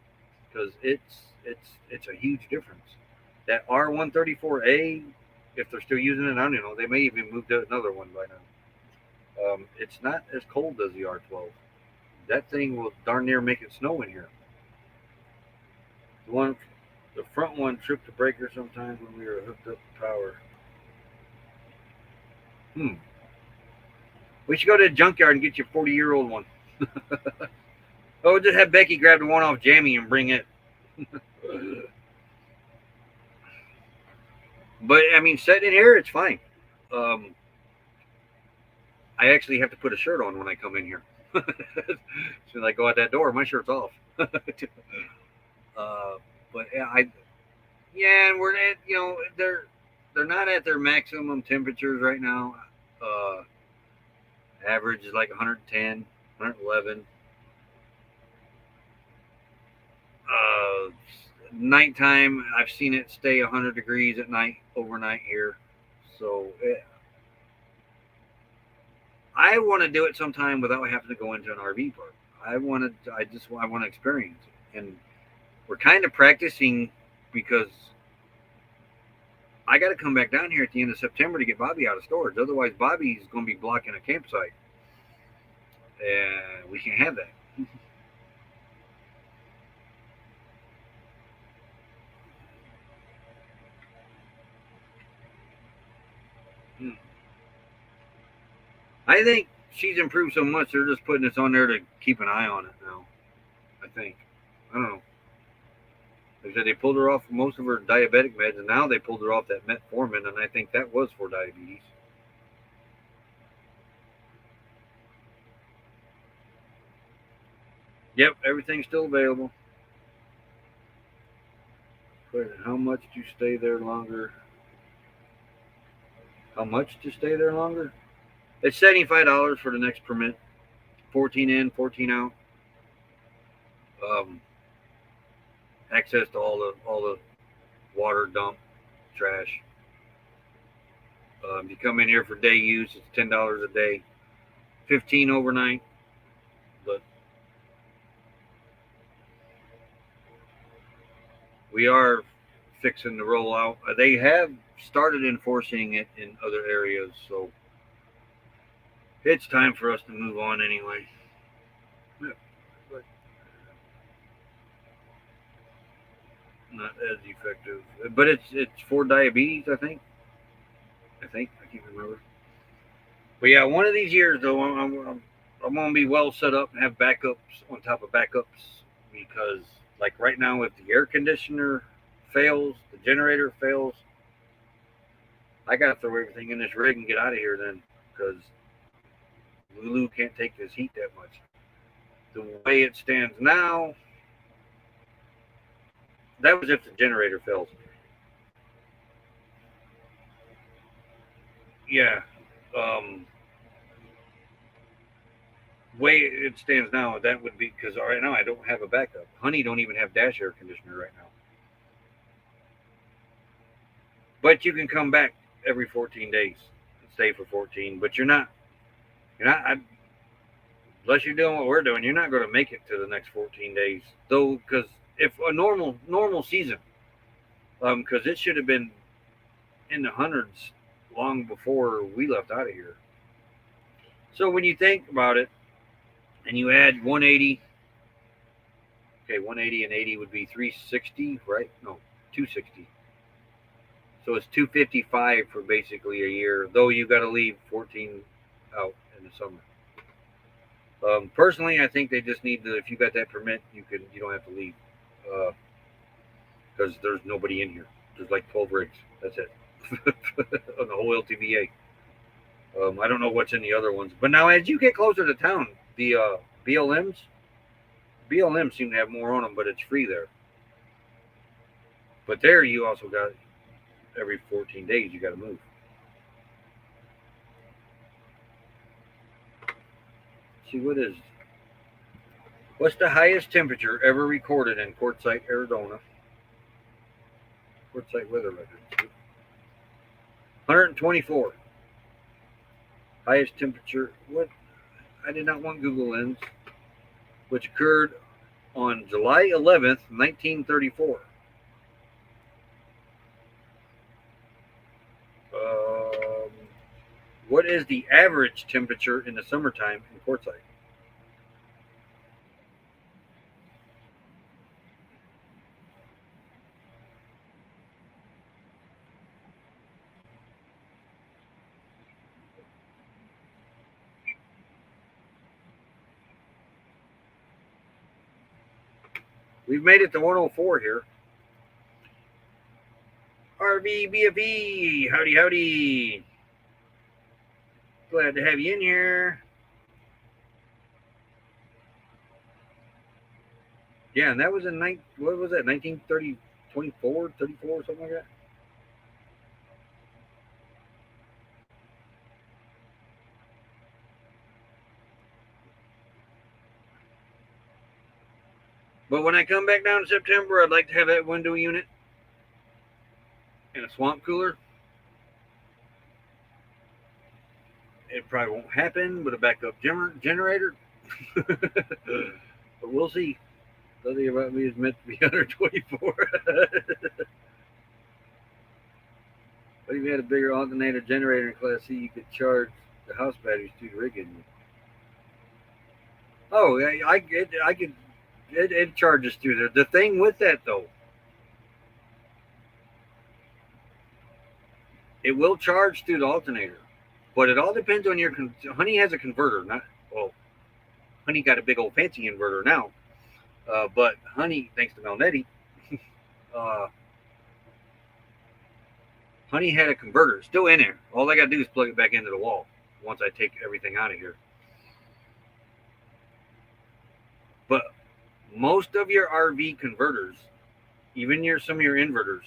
because it's a huge difference. That R134A, if they're still using it, I don't know. They may even move to another one by now. It's not as cold as the R12. That thing will darn near make it snow in here. The front one tripped the breaker sometimes when we were hooked up to power. We should go to the junkyard and get you a 40-year-old one. Oh, just have Becky grab the one off Jamie and bring it. But I mean, sitting in here, it's fine. I actually have to put a shirt on when I come in here. As soon as I go out that door, my shirt's off. But and we're at, they're not at their maximum temperatures right now. Average is like 110, 111. Nighttime, I've seen it stay 100 degrees at night, overnight here. So I want to do it sometime without having to go into an RV park. I want to experience it. And we're kind of practicing, because I got to come back down here at the end of September to get Bobby out of storage. Otherwise, Bobby's going to be blocking a campsite. And we can't have that. I think she's improved so much, they're just putting this on there to keep an eye on it now. I think. I don't know. They said they pulled her off most of her diabetic meds, and now they pulled her off that metformin, and I think that was for diabetes. Yep, everything's still available. But how much to stay there longer? How much to stay there longer? It's $75 for the next permit. 14 in, 14 out. Access to all the water dump, trash. You come in here for day use, it's $10 a day. 15 overnight. But we are fixing to roll out. They have started enforcing it in other areas, so it's time for us to move on anyway. Not as effective, but it's for diabetes, I think. I can't remember. But yeah, one of these years though, I'm gonna be well set up and have backups on top of backups, because like right now, if the air conditioner fails, the generator fails, I gotta throw everything in this rig and get out of here then, because Lulu can't take this heat that much. The way it stands now, that was if the generator fails. Yeah. Way it stands now, that would be, because right now I don't have a backup. Honey don't even have dash air conditioner right now. But you can come back every 14 days and stay for 14. But you're not, unless you're doing what we're doing, you're not going to make it to the next 14 days. Though, because if a normal season, because it should have been in the hundreds long before we left out of here. So when you think about it, and you add 180, Okay, 180 and 80 would be 360, right? No, 260. So it's 255 for basically a year, though you got to leave 14 out in the summer. Personally, I think they just need to. If you got that permit, you don't have to leave because there's nobody in here. There's like 12 rigs. That's it on the whole LTVA. I don't know what's in the other ones, but now as you get closer to town, the BLMs seem to have more on them, but it's free there. But there you also got every 14 days you got to move. See what's the highest temperature ever recorded in Quartzsite, Arizona? Quartzsite weather records. 124. Highest temperature. What? I did not want Google Lens, which occurred on July 11th, 1934. What is the average temperature in the summertime in Quartzsite? We've made it to 104 here. RV BFE, howdy, howdy. Glad to have you in here. Yeah, and that was in what was that? 1930, 24, 34, something like that. But when I come back down in September, I'd like to have that window unit and a swamp cooler. It probably won't happen with a backup generator. But we'll see. Nothing about me is meant to be 124. But if you had a bigger alternator generator in Class C, you could charge the house batteries through the rig engine. Oh, I could. It charges through there. The thing with that though, it will charge through the alternator, but it all depends on your. Honey has a converter, not well. Honey got a big old fancy inverter now, but Honey, thanks to Melnetti, uh, Honey had a converter it's still in there. All I got to do is plug it back into the wall once I take everything out of here. But most of your RV converters, even some of your inverters,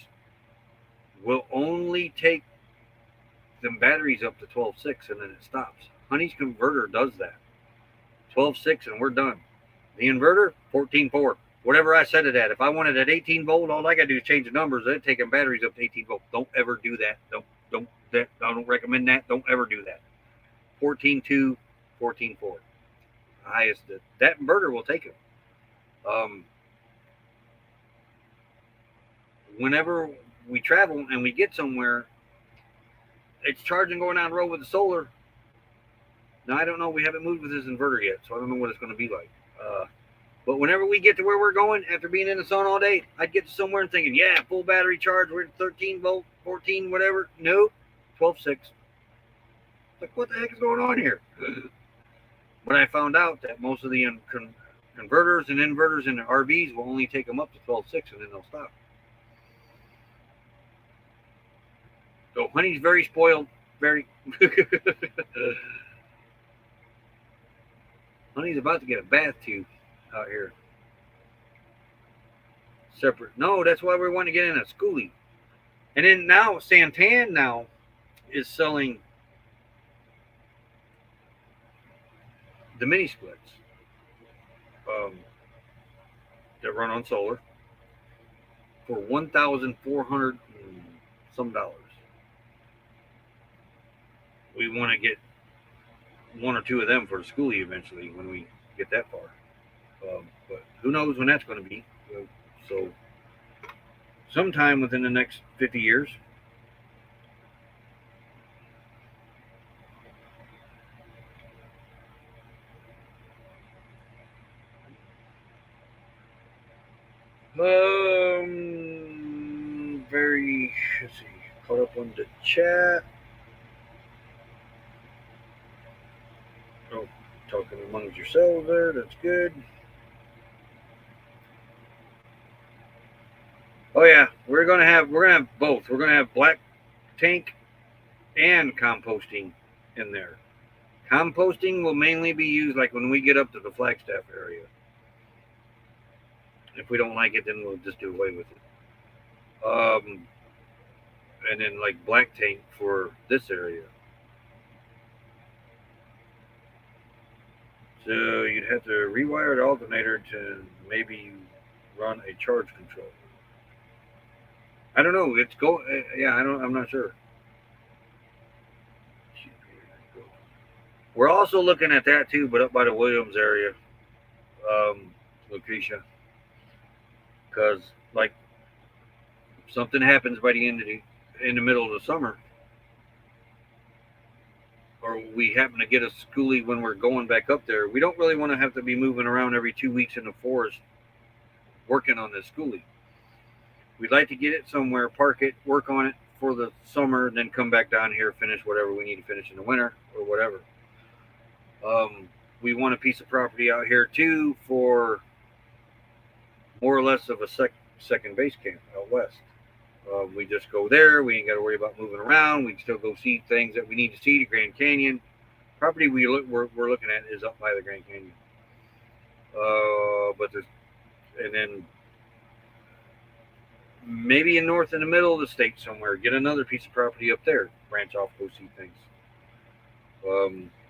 will only take them batteries up to 12.6 and then it stops. Honey's converter does that. 12.6 and we're done. The inverter, 14.4. Whatever I set it at. If I wanted at 18 volt, all I got to do is change the numbers. They're taking batteries up to 18 volt. Don't ever do that. I don't recommend that. Don't ever do that. 14.2, 14.4. Highest. That inverter will take it. Whenever we travel and we get somewhere, it's charging going down the road with the solar. Now, I don't know. We haven't moved with this inverter yet, so I don't know what it's going to be like. But whenever we get to where we're going, after being in the sun all day, I'd get to somewhere and thinking, yeah, full battery charge, we're at 13 volt, 14, whatever. No, 12.6. Like, what the heck is going on here? But I found out that most of the converters and inverters in the RVs will only take them up to 12.6 and then they'll stop. So Honey's very spoiled, very. Honey's about to get a bath tube out here. Separate. No, that's why we want to get in a schoolie. And then now Santan now is selling the mini splits that run on solar for $1,400 some dollars. We want to get one or two of them for the schoolie eventually when we get that far. But who knows when that's going to be. So sometime within the next 50 years. Very. Let's see. Caught up on the chat. Oh, talking amongst yourselves there. That's good. Oh yeah, we're gonna have both. We're gonna have black tank and composting in there. Composting will mainly be used like when we get up to the Flagstaff area. If we don't like it, then we'll just do away with it. And then like black tank for this area. So you'd have to rewire the alternator to maybe run a charge control. I don't know. It's go. Yeah, I don't. I'm not sure. We're also looking at that too, but up by the Williams area, Lucretia, because like if something happens by the end of in the middle of the summer, or we happen to get a schoolie when we're going back up there, we don't really want to have to be moving around every 2 weeks in the forest working on this schoolie. We'd like to get it somewhere, park it, work on it for the summer, and then come back down here, finish whatever we need to finish in the winter or whatever. We want a piece of property out here too for more or less of a second base camp out west. We just go there. We ain't got to worry about moving around. We can still go see things that we need to see. The Grand Canyon property we're looking at is up by the Grand Canyon. But there's, and then maybe in the middle of the state somewhere, get another piece of property up there, branch off, go see things.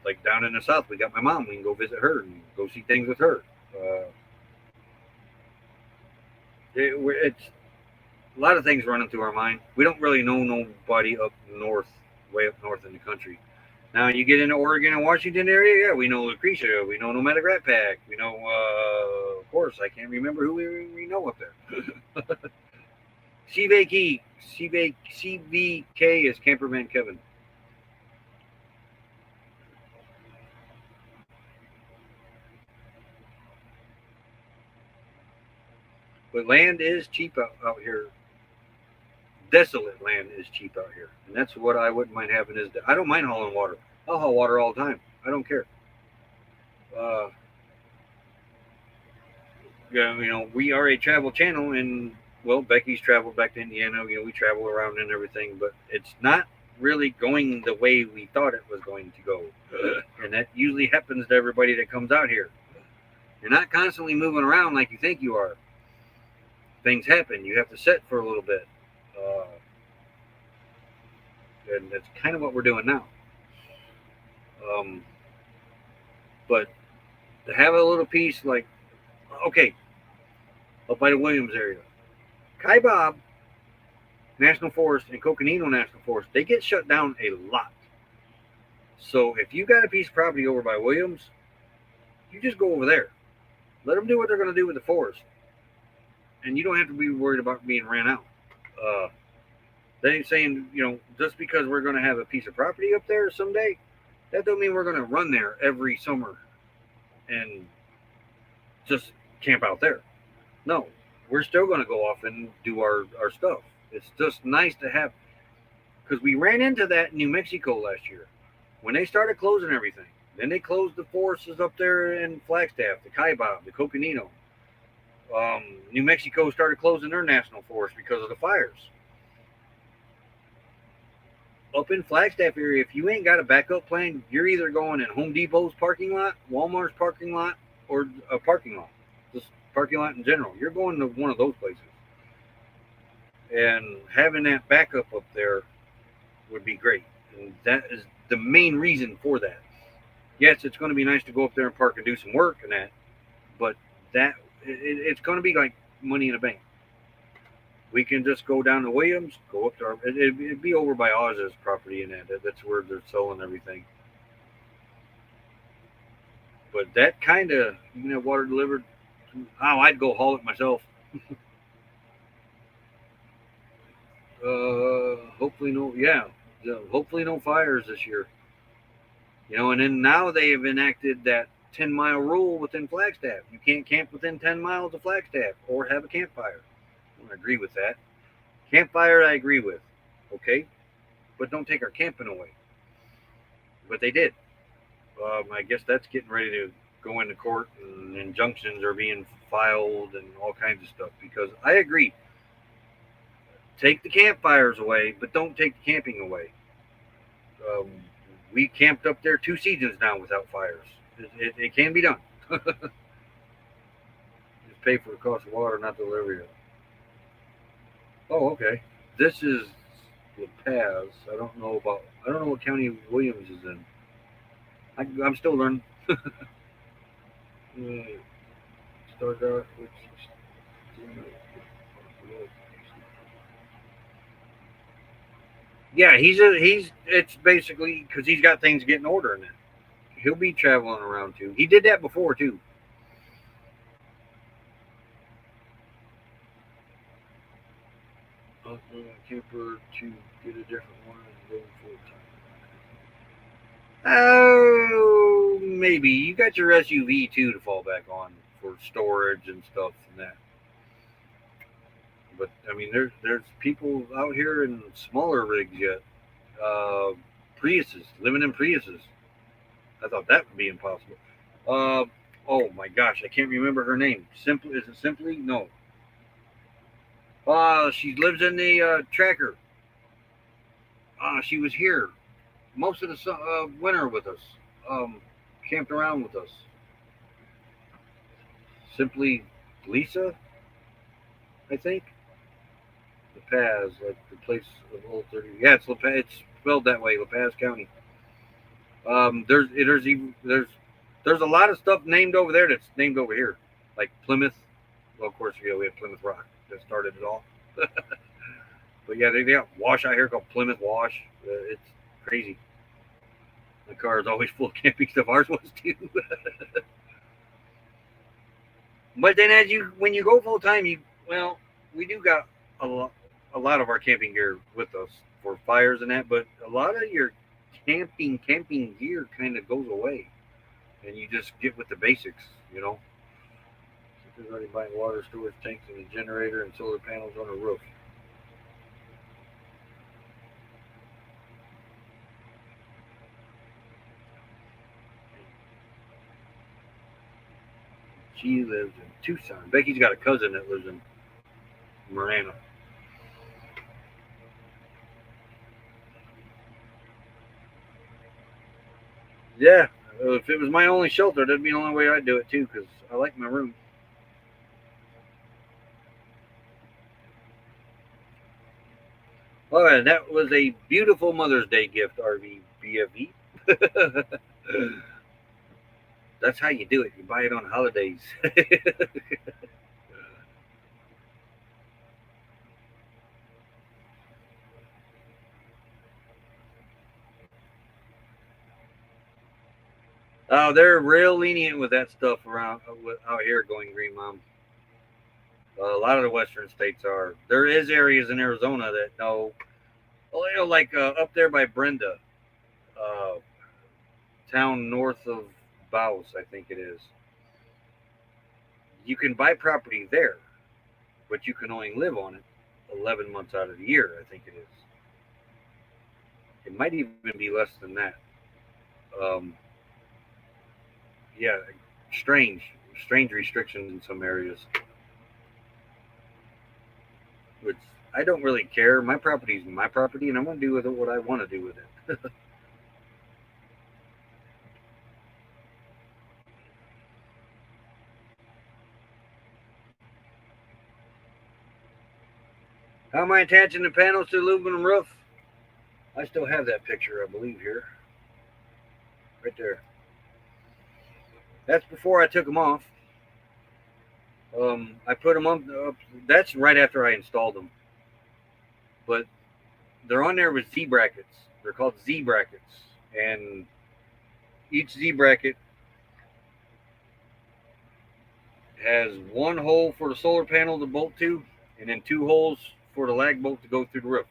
Like down in the south, we got my mom. We can go visit her and go see things with her. It's a lot of things running through our mind. We don't really know nobody up north, way up north in the country. Now you get into Oregon and Washington area, yeah, we know Lucretia, we know Nomadic Rat Pack, we know, of course, I can't remember who we know up there. CVK is Camperman Kevin. But land is cheap out here. Desolate land is cheap out here, and that's what I wouldn't mind having. Is I don't mind hauling water. I'll haul water all the time. I don't care. Yeah, we are a travel channel, and well, Becky's traveled back to Indiana. We travel around and everything, but it's not really going the way we thought it was going to go, and that usually happens to everybody that comes out here. You're not constantly moving around like you think you are. Things happen. You have to sit for a little bit. And that's kind of what we're doing now. But to have a little piece like, okay, up by the Williams area, Kaibab National Forest and Coconino National Forest, they get shut down a lot. So if you got a piece of property over by Williams, you just go over there. Let them do what they're going to do with the forest. And you don't have to be worried about being ran out. They ain't saying, just because we're going to have a piece of property up there someday, that don't mean we're going to run there every summer and just camp out there. No, we're still going to go off and do our stuff. It's just nice to have, because we ran into that in New Mexico last year when they started closing everything. Then they closed the forests up there in Flagstaff, the Kaibab, the Coconino. New Mexico started closing their national forest because of the fires. Up in Flagstaff area, if you ain't got a backup plan, you're either going in Home Depot's parking lot, Walmart's parking lot, or a parking lot. Just parking lot in general. You're going to one of those places. And having that backup up there would be great. And that is the main reason for that. Yes, it's going to be nice to go up there and park and do some work and that, but it's going to be like money in a bank. We can just go down to Williams, go up to it'd be over by Oz's property and that's where they're selling everything. But that kind of, water delivered, I'd go haul it myself. Hopefully no fires this year. And then now they have enacted that 10-mile rule within Flagstaff. You can't camp within 10 miles of Flagstaff or have a campfire. I don't agree with that. Campfire, I agree with. Okay? But don't take our camping away. But they did. I guess that's getting ready to go into court, and injunctions are being filed and all kinds of stuff. Because I agree. Take the campfires away, but don't take the camping away. We camped up there 2 seasons now without fires. It can be done. Just pay for the cost of water, not the delivery. Oh, okay. This is La Paz. I don't know what county Williams is in. I'm still learning. Start out with. Yeah, it's basically because he's got things getting order in it. He'll be traveling around too. He did that before too. Camper to get a different one and go full time. Oh, maybe you got your SUV too to fall back on for storage and stuff and that. But I mean, there's people out here in smaller rigs yet. Priuses, living in Priuses. I thought that would be impossible. Oh my gosh, I can't remember her name. Is it Simply? No. She lives in the tracker. She was here most of the winter with us. Camped around with us. Simply Lisa, I think. La Paz, like the place of Old 30. Yeah, it's La Paz. It's spelled that way, La Paz County. There's a lot of stuff named over there that's named over here, like Plymouth. Well, of course, we have Plymouth Rock that started it all. But yeah, they got Wash out here called Plymouth Wash. It's crazy. My car is always full of camping stuff. Ours was too. But then, when you go full time, we do got a lot of our camping gear with us for fires and that. But a lot of your camping gear kind of goes away, and you just get with the basics. There's already buying water storage tanks and a generator and solar panels on a roof. She lives in Tucson. Becky's got a cousin that lives in Marana. Yeah, if it was my only shelter, that'd be the only way I'd do it too, because I like my room. All right, that was a beautiful Mother's Day gift, RV BFE. That's how you do it. You buy it on holidays. Oh, they're real lenient with that stuff around out here going green, Mom. A lot of the western states are. There is areas in Arizona that know. Well, like up there by Brenda, town north of Baus, I think it is. You can buy property there, but you can only live on it 11 months out of the year, I think it is. It might even be less than that. Yeah, strange restrictions in some areas. Which I don't really care. My property is my property, and I'm going to do with it what I want to do with it. How am I attaching the panels to the aluminum roof? I still have that picture, I believe, here. Right there. That's before I took them off. I put them up. That's right after I installed them. But they're on there with Z brackets. They're called Z brackets. And each Z bracket has one hole for the solar panel to bolt to, and then 2 holes for the lag bolt to go through the roof.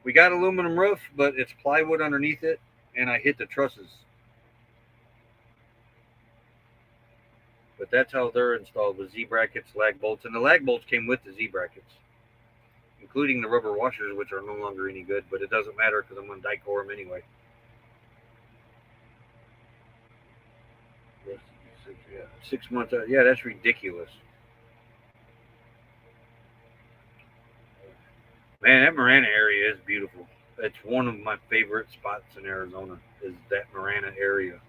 We got aluminum roof, but it's plywood underneath it, and I hit the trusses. But that's how they're installed with Z brackets, lag bolts, and the lag bolts came with the Z brackets, including the rubber washers, which are no longer any good. But it doesn't matter because I'm going to die-core them anyway. 6 months. Yeah, that's ridiculous. Man, that Marana area is beautiful. It's one of my favorite spots in Arizona. Is that Marana area?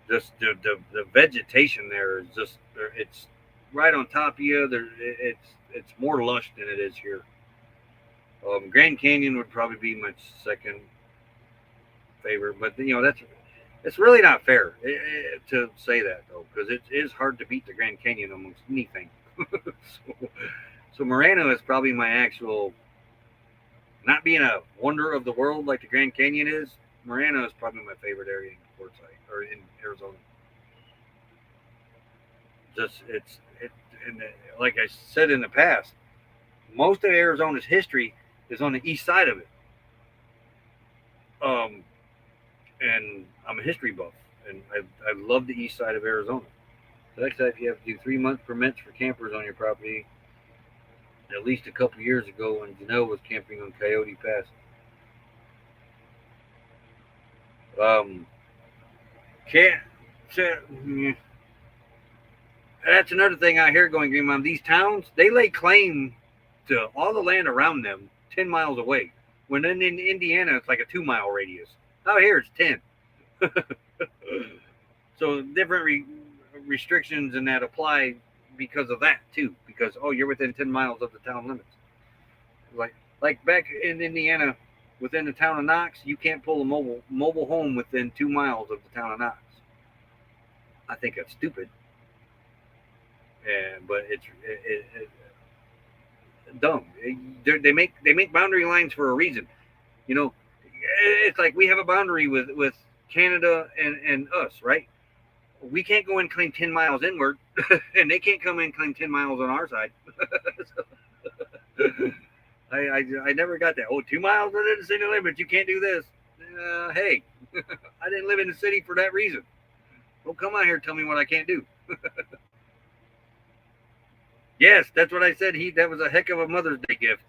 Just the vegetation there is just it's right on top of you. It's more lush than it is here. Grand Canyon would probably be my second favorite, but that's it's really not fair to say that though, because it is hard to beat the Grand Canyon amongst anything. so Moreno is probably my actual, not being a wonder of the world like the Grand Canyon is. Moreno is probably my favorite area in Quartzsite or in Arizona. Just and like I said in the past, most of Arizona's history is on the east side of it. And I'm a history buff, and I love the east side of Arizona. So next time, if you have to do 3-month permits for campers on your property, at least a couple years ago when Janelle was camping on Coyote Pass. Can't. That's another thing I hear going, Green Mom. These towns, they lay claim to all the land around them 10 miles away. When in Indiana, it's like a 2-mile radius. Out here, it's 10. So different restrictions and that apply because of that too. Because you're within 10 miles of the town limits. Like back in Indiana, within the town of Knox, you can't pull a mobile home within 2 miles of the town of Knox. I think that's stupid. But it's dumb. They make boundary lines for a reason. It's like we have a boundary with Canada and us, right? We can't go and claim 10 miles inward, and they can't come in and claim 10 miles on our side. I never got that. 2 miles within the city limits, you can't do this. Hey, I didn't live in the city for that reason. Don't come out here and tell me what I can't do. Yes, that's what I said. That was a heck of a Mother's Day gift.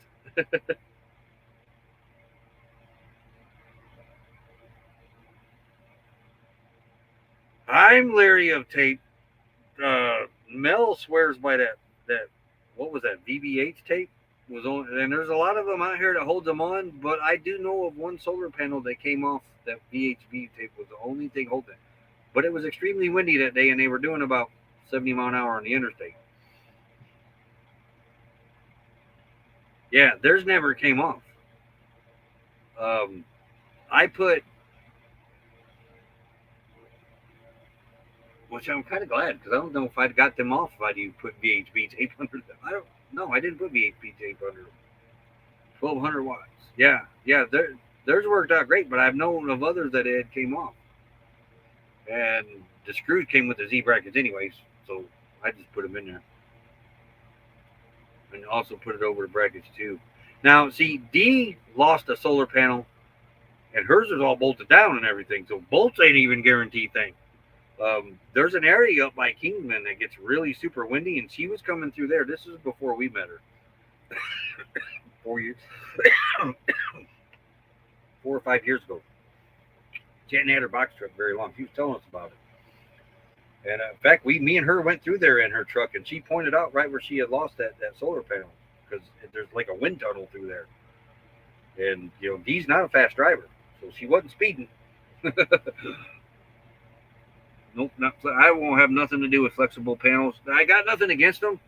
I'm leery of tape. Mel swears by that what was that, VBH tape was on, and there's a lot of them out here that holds them on, but I do know of one solar panel that came off that VHB tape was the only thing holding it. But it was extremely windy that day, and they were doing about 70 mile an hour on the interstate. Yeah, theirs never came off. I put, which I'm kind of glad, because I don't know if I'd got them off if I do put VHB tape under them. I didn't put VHB tape under them. 1200 watts. Yeah, theirs worked out great, but I've known of others that it came off. And the screws came with the Z brackets anyways, so I just put them in there. And also put it over the brackets too. Now, see, Dee lost a solar panel, and hers is all bolted down and everything, so bolts ain't even guaranteed thing. There's an area up by Kingman that gets really super windy, and she was coming through there. This is before we met her. 4 years, 4 or 5 years ago. She hadn't had her box truck very long. She was telling us about it. And in fact, me and her went through there in her truck, and she pointed out right where she had lost that solar panel, because there's like a wind tunnel through there. And Dee's not a fast driver, so she wasn't speeding. Nope, I won't have nothing to do with flexible panels. I got nothing against them,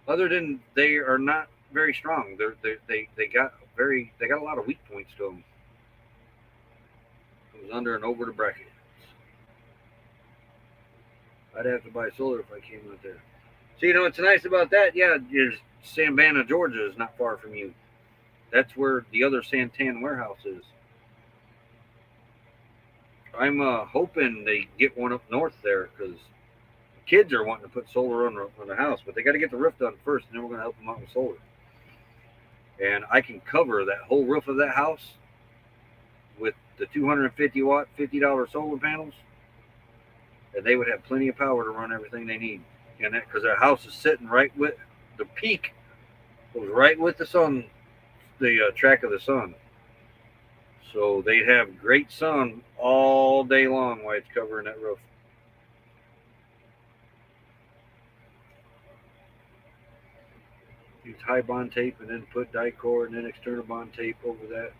other than they are not very strong. They got a lot of weak points to them. It was under and over the bracket. I'd have to buy solar if I came out there. So what's nice about that? Yeah, Savannah, Georgia is not far from you. That's where the other Santan warehouse is. I'm hoping they get one up north there, because the kids are wanting to put solar on the house, but they got to get the roof done first, and then we're going to help them out with solar. And I can cover that whole roof of that house with the 250 watt, $50 solar panels. and they would have plenty of power to run everything they need. And that because their house is sitting right with the peak was right with the sun, the track of the sun. So they'd have great sun all day long while it's covering that roof. Use high bond tape and then put Dicor and then external bond tape over that.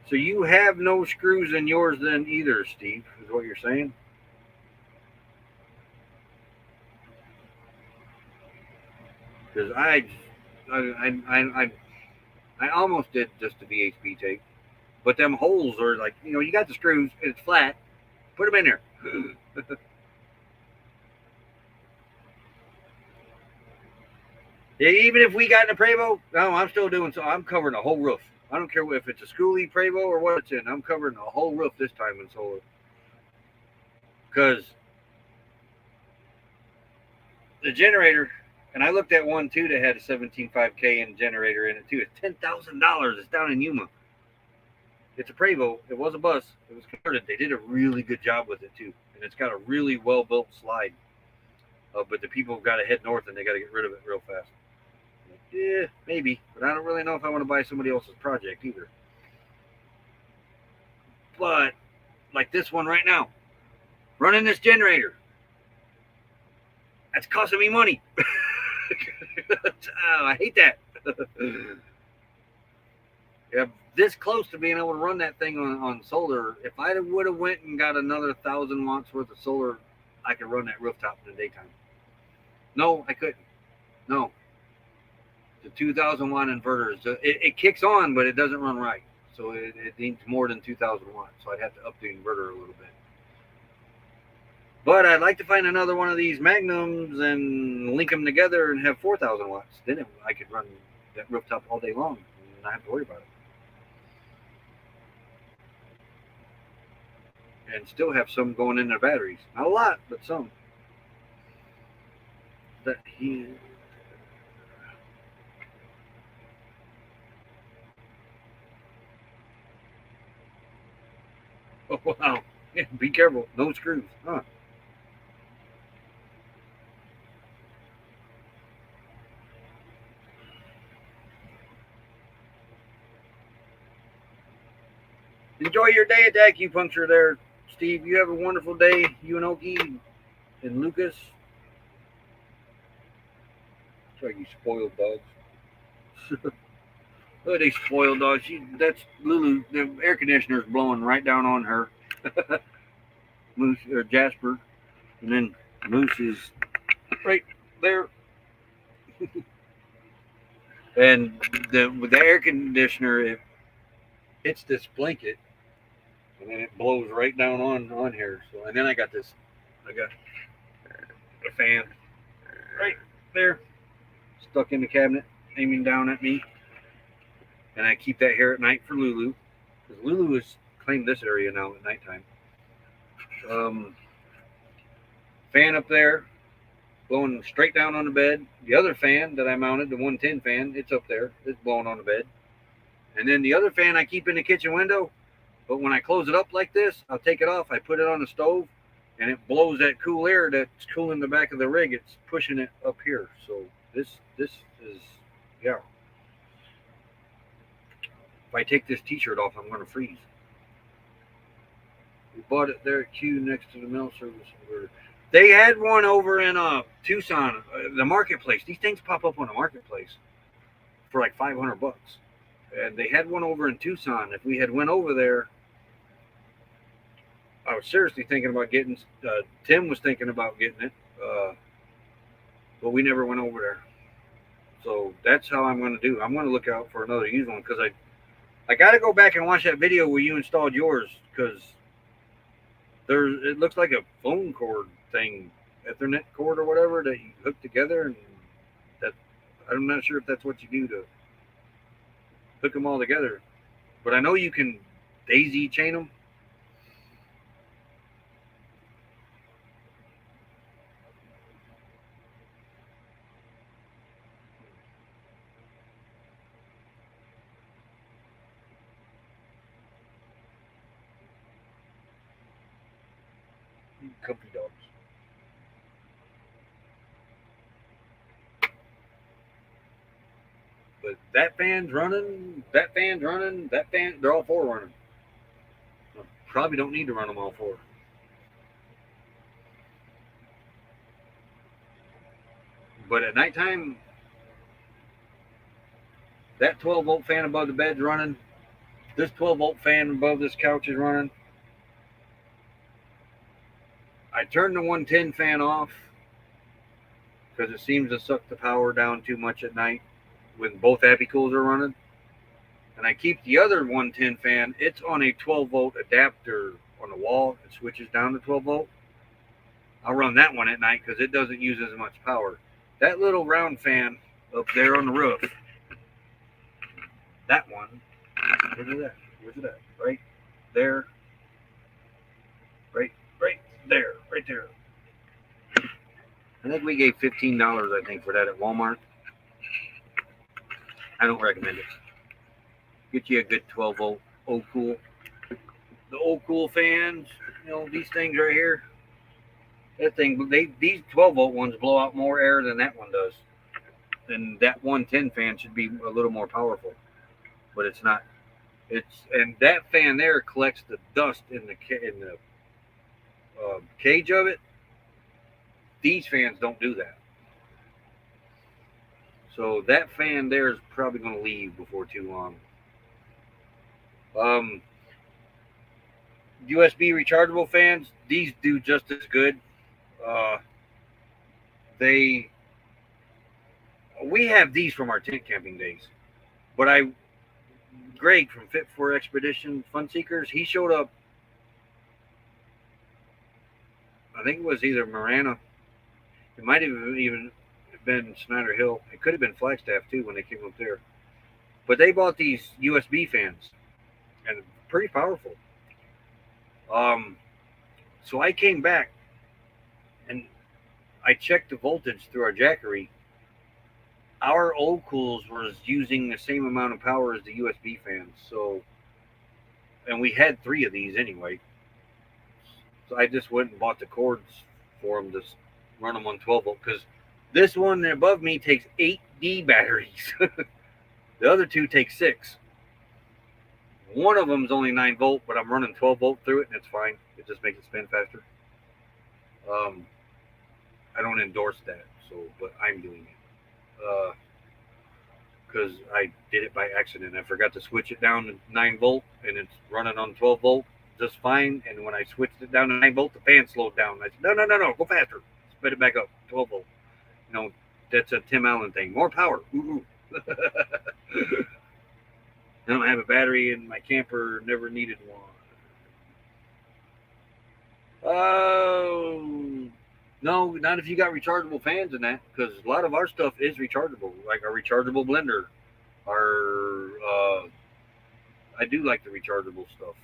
So you have no screws in yours then either, Steve, is what you're saying? Because I almost did just the VHB tape, but them holes are like, you got the screws, it's flat, put them in there. Even if we got in a Prevo, no, I'm still doing so. I'm covering the whole roof. I don't care if it's a schoolie Prevo or what it's in. I'm covering the whole roof this time in solar. Because the generator, and I looked at one too that had a 17.5K in generator in it too. It's $10,000. It's down in Yuma. It's a Prevo. It was a bus. It was converted. They did a really good job with it too, and it's got a really well built slide. But the people have got to head north and they got to get rid of it real fast. Yeah, maybe, but I don't really know if I want to buy somebody else's project either. But like this one right now, running this generator, that's costing me money. I hate that. Yeah, this close to being able to run that thing on solar. If I would have went and got another 1,000 watts worth of solar, I could run that rooftop in the daytime. No, I couldn't. No. The 2,000 watt inverter it kicks on, but it doesn't run right. So it needs more than 2,000 watts. So I'd have to up the inverter a little bit. But I'd like to find another one of these Magnums and link them together and have 4,000 watts. Then I could run that rooftop all day long and not have to worry about it. And still have some going in their batteries. Not a lot, but some. That he. Oh, wow. Yeah, be careful. No screws. Huh. Enjoy your day at the acupuncture there, Steve. You have a wonderful day. You and Oki and Lucas. Sorry, you spoiled dogs. Look at these spoiled dogs. That's Lulu. The air conditioner's blowing right down on her. Moose or Jasper, and then Moose is right there. And with the air conditioner, it hits this blanket, and then it blows right down on here. So, and then I got a fan right there stuck in the cabinet, aiming down at me. And I keep that here at night for Lulu, because Lulu has claimed this area now at nighttime. Fan up there, blowing straight down on the bed. The other fan that I mounted, the 110 fan, it's up there. It's blowing on the bed. And then the other fan I keep in the kitchen window, but when I close it up like this, I'll take it off. I put it on the stove, and it blows that cool air that's cooling the back of the rig. It's pushing it up here. So this is, yeah. If I take this t-shirt off, I'm going to freeze. We bought it there at Q next to the mail service inverter. They had one over in Tucson, the marketplace. These things pop up on the marketplace for like $500. And they had one over in Tucson. If we had went over there, I was seriously thinking about getting. Tim was thinking about getting it, but we never went over there. So that's how I'm going to do. I'm going to look out for another used one, because I got to go back and watch that video where you installed yours, because it looks like a phone cord thing, Ethernet cord or whatever, that you hook together, and that I'm not sure if that's what you do to hook them all together, but I know you can daisy chain them. You comfy dogs. But that fan's running. That fan's running. That fan. They're all four running. Probably don't need to run them all four. But at nighttime, that 12-volt fan above the bed's running. This 12-volt fan above this couch is running. I turned the 110 fan off because it seems to suck the power down too much at night when both Happy Cools are running. And I keep the other 110 fan. It's on a 12-volt adapter on the wall. It switches down to 12-volt. I'll run that one at night because it doesn't use as much power. That little round fan up there on the roof, that one, where's it at? Where's it at? Right there. Right there. Right there. I think we gave $15, I think, for that at Walmart. I don't recommend it. Get you a good 12-volt old cool. The old cool fans, these things right here. That thing, these 12-volt ones blow out more air than that one does. And that 110 fan should be a little more powerful, but it's not. And that fan there collects the dust in the cage of it. These fans don't do that. So that fan there is probably going to leave before too long. USB rechargeable fans, these do just as good. We have these from our tent camping days, but Greg from Fit for Expedition Fun Seekers, he showed up. I think it was either Marana. It might have even been Snyder Hill. It could have been Flagstaff too when they came up there. But they bought these USB fans, and pretty powerful. So I came back and I checked the voltage through our Jackery. Our old cools was using the same amount of power as the USB fans. So, and we had 3 of these anyway. So I just went and bought the cords for them to run them on 12 volt because this one above me takes 8D batteries. The other 2 take 6. One of them is only 9 volt, but I'm running 12 volt through it, and it's fine. It just makes it spin faster. I don't endorse that, but I'm doing it because I did it by accident. I forgot to switch it down to 9 volt, and it's running on 12 volt just fine. And when I switched it down to 9 volt, the fan slowed down. I said, no, go faster. Spit it back up, 12 volt. That's a Tim Allen thing. More power. Ooh. I don't have a battery in my camper. Never needed one. Oh, no, not if you got rechargeable fans in that, because a lot of our stuff is rechargeable, like our rechargeable blender. I do like the rechargeable stuff.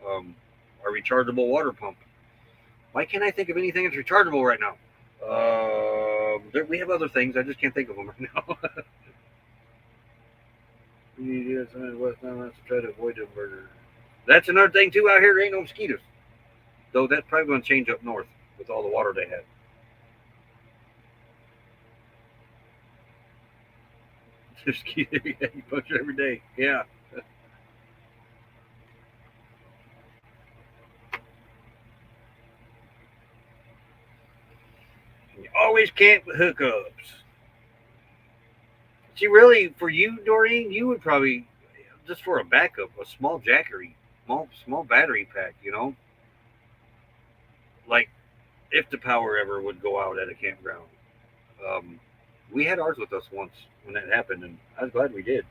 Our rechargeable water pump. Why can't I think of anything that's rechargeable right now? We have other things. I just can't think of them right now. Yes, West Nile has to try to avoid them burger. That's another thing too. Out here, there ain't no mosquitoes. Though that's probably going to change up north with all the water they had. Mosquito, yeah, you punch it every day. Yeah. You always camp with hookups. See, really, for you, Doreen, you would probably just for a backup, a small Jackery, small battery pack. Like if the power ever would go out at a campground. We had ours with us once when that happened, and I was glad we did.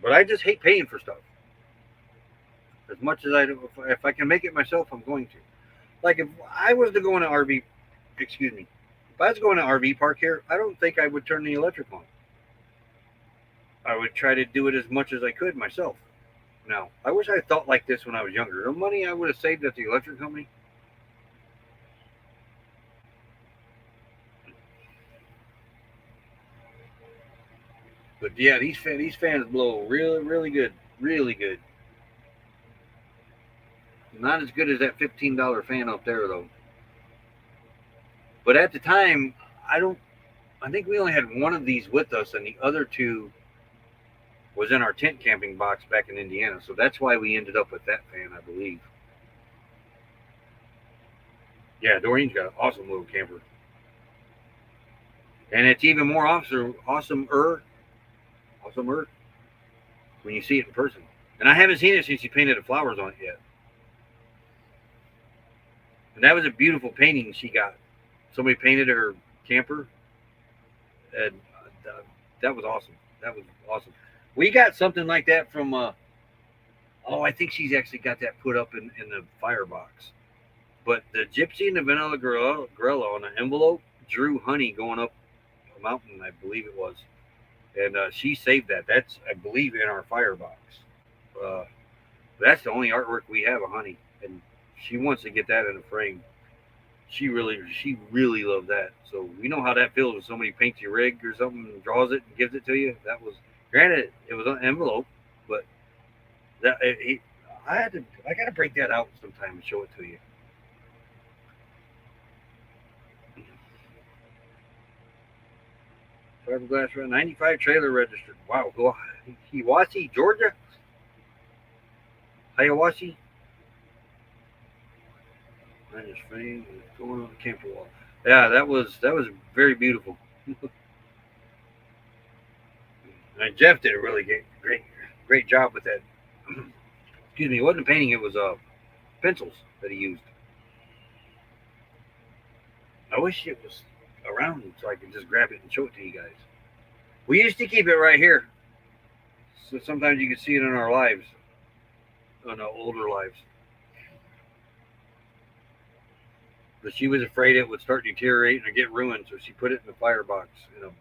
But I just hate paying for stuff. As much as I do, if I can make it myself, I'm going to. Like if I was to go in an RV, excuse me, if I was going to an RV park here, I don't think I would turn the electric on. I would try to do it as much as I could myself. Now, I wish I thought like this when I was younger. The money I would have saved at the electric company. But yeah, these fans blow really, really good, really good. Not as good as that $15 fan up there though. But at the time, I don't. I think we only had one of these with us, and the other two was in our tent camping box back in Indiana. So that's why we ended up with that fan, I believe. Yeah, Doreen's got an awesome little camper, and it's even more awesomer when you see it in person. And I haven't seen it since she painted the flowers on it yet. And that was a beautiful painting she got. Somebody painted her camper, and that was awesome. That was awesome. We got something like that from. I think she's actually got that put up in the firebox. But the Gypsy and the Vanilla Gorilla on the envelope drew honey going up a mountain, I believe it was, and she saved that. That's, I believe, in our firebox. Uh, that's the only artwork we have of honey, and she wants to get that in a frame. She really loved that. So we know how that feels when somebody paints your rig or something, and draws it and gives it to you. That was, granted, it was an envelope, but I got to break that out sometime and show it to you. Fiberglass Run 95 trailer registered. Wow. Hiwassee, Georgia? Hiawassee? Minus frame going on the camper wall. Yeah, that was very beautiful. And Jeff did a really great job with that. Excuse me, it wasn't painting, it was pencils that he used. I wish it was around so I could just grab it and show it to you guys. We used to keep it right here. So sometimes you can see it in our lives, on our older lives. But she was afraid it would start deteriorating or get ruined, so she put it in the firebox in a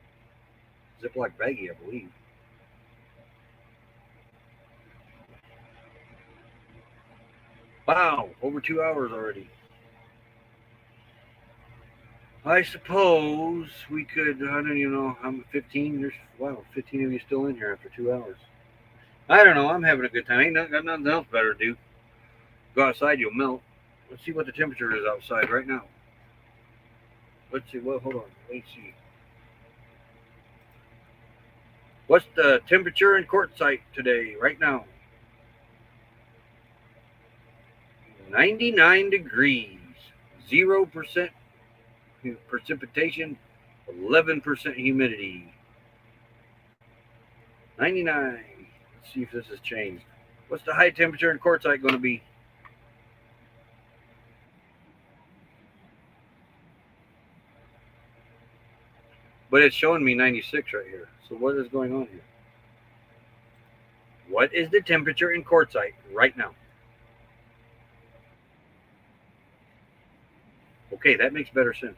Ziploc baggie, I believe. Wow, over 2 hours already. I suppose we could. I don't even know. I'm 15. There's 15 of you still in here after 2 hours. I don't know. I'm having a good time. Got nothing else better to do. Go outside, you'll melt. Let's see what the temperature is outside right now. Let's see. Well, hold on. Let's see. What's the temperature in Quartzsite today, right now? 99 degrees. 0% precipitation. 11% humidity. 99. Let's see if this has changed. What's the high temperature in Quartzsite going to be? But it's showing me 96 right here. So what is going on here? What is the temperature in Quartzsite right now? Okay, that makes better sense.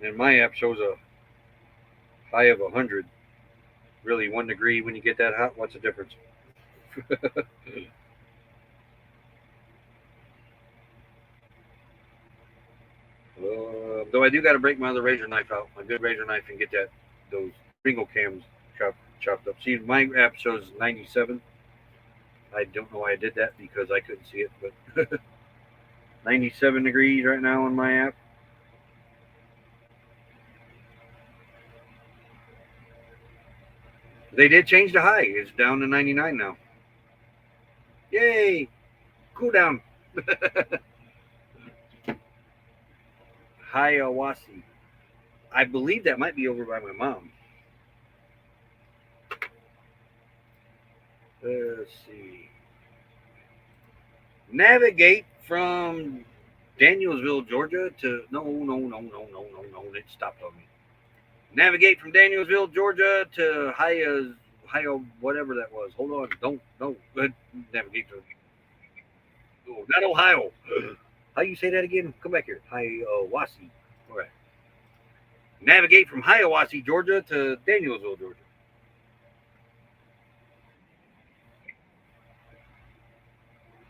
And my app shows a high of 100. Really, 1 degree when you get that hot, what's the difference? Though I do got to break my other razor knife out, my good razor knife, and get those Pringle cams chopped up. See, my app shows 97. I don't know why I did that because I couldn't see it, but 97 degrees right now on my app. They did change the high. It's down to 99 now. Yay! Cool down. Hiawassee. I believe that might be over by my mom. Let's see. Navigate from Danielsville, Georgia to no. It stopped on me. Navigate from Danielsville, Georgia to Ohio, whatever that was. Hold on. Don't. Navigate to. Oh, not Ohio. How you say that again? Come back here. Hiawassee. All right. Navigate from Hiawassee, Georgia to Danielsville, Georgia.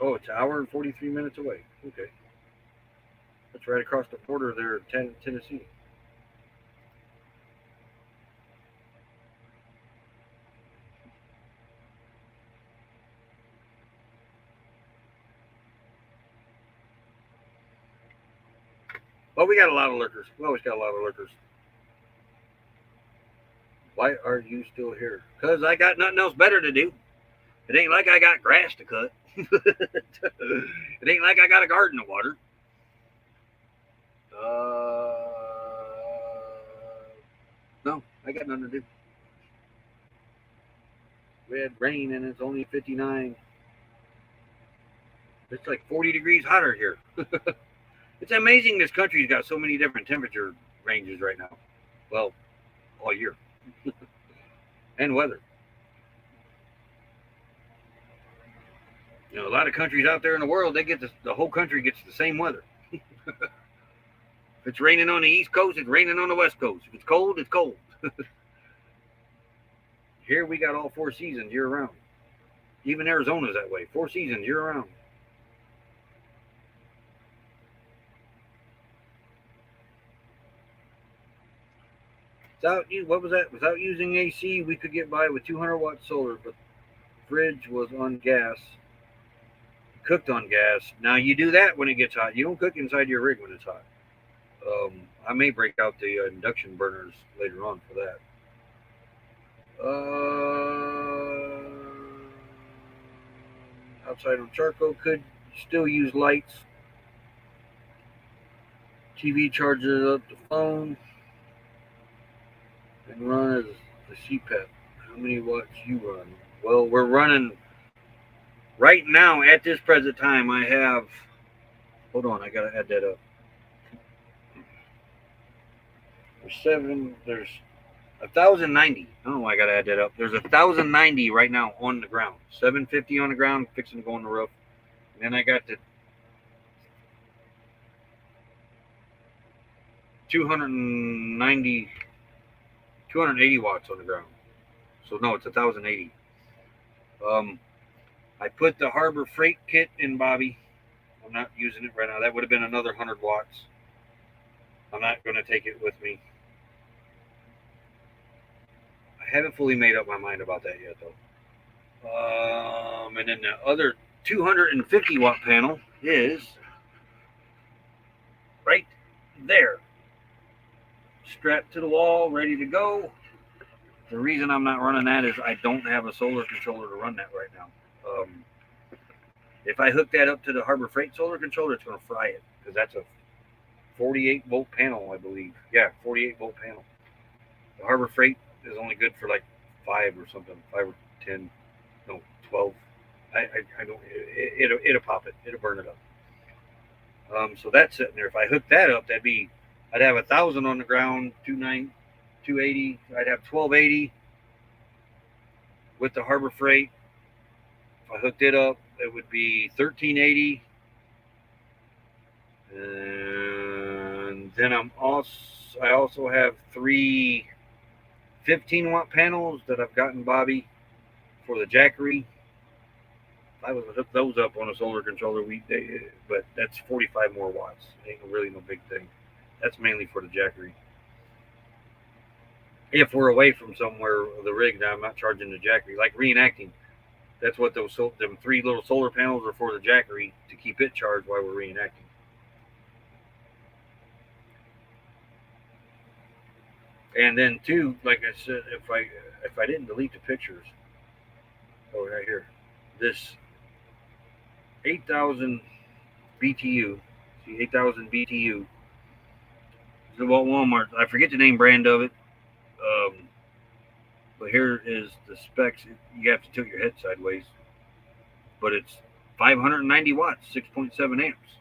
Oh, it's an hour and 43 minutes away. Okay. That's right across the border there, Tennessee. Well, we got a lot of lurkers. We always got a lot of lurkers. Why are you still here? Because I got nothing else better to do. It ain't like I got grass to cut. It ain't like I got a garden to water. No, I got nothing to do. We had rain and it's only 59. It's like 40 degrees hotter here. It's amazing this country's got so many different temperature ranges right now. Well, all year. And weather. You know, a lot of countries out there in the world, they get the whole country gets the same weather. If it's raining on the East Coast, it's raining on the West Coast. If it's cold, it's cold. Here we got all 4 seasons year round. Even Arizona's that way. 4 seasons year round. What was that? Without using AC, we could get by with 200-watt solar, but the fridge was on gas. Cooked on gas. Now you do that when it gets hot. You don't cook inside your rig when it's hot. I may break out the induction burners later on for that. Outside on charcoal, could still use lights. TV charges up the phone and run as the CPAP. How many watts you run? Well, we're running right now at this present time. I have. Hold on, I gotta add that up. There's 1,090. Oh, I gotta add that up. There's 1,090 right now on the ground. 750 on the ground, fixing to go on the roof. And then I got the 280 watts on the ground. So no, it's 1,080. I put the Harbor Freight kit in Bobby. I'm not using it right now. That would have been another 100 watts. I'm not going to take it with me. I haven't fully made up my mind about that yet, though. And then the other 250 watt panel is right there. Strapped to the wall, ready to go. The reason I'm not running that is I don't have a solar controller to run that right now. If I hook that up to the Harbor Freight solar controller, it's going to fry it because that's a 48 volt panel, I believe. Yeah, 48 volt panel. The Harbor Freight is only good for like 5 or something, 5 or 10, no, 12. I don't. It'll pop it. It'll burn it up. So that's sitting there. If I hook that up, I'd have 1,000 on the ground, 280. I'd have 1,280 with the Harbor Freight. If I hooked it up, it would be 1,380. And then I also have 3 15-watt panels that I've gotten Bobby for the jackery. I was hook those up on a solar controller, but that's 45 more watts. Ain't really no big thing. That's mainly for the jackery. If we're away from somewhere, the rig, now I'm not charging the jackery. Like reenacting, that's what them 3 little solar panels are for, the jackery, to keep it charged while we're reenacting. And then too, like I said, if I didn't delete the pictures, right here, this 8,000 BTU, see 8,000 BTU. It's about Walmart. I forget the name brand of it. But here is the specs. You have to tilt your head sideways. But it's 590 watts, 6.7 amps.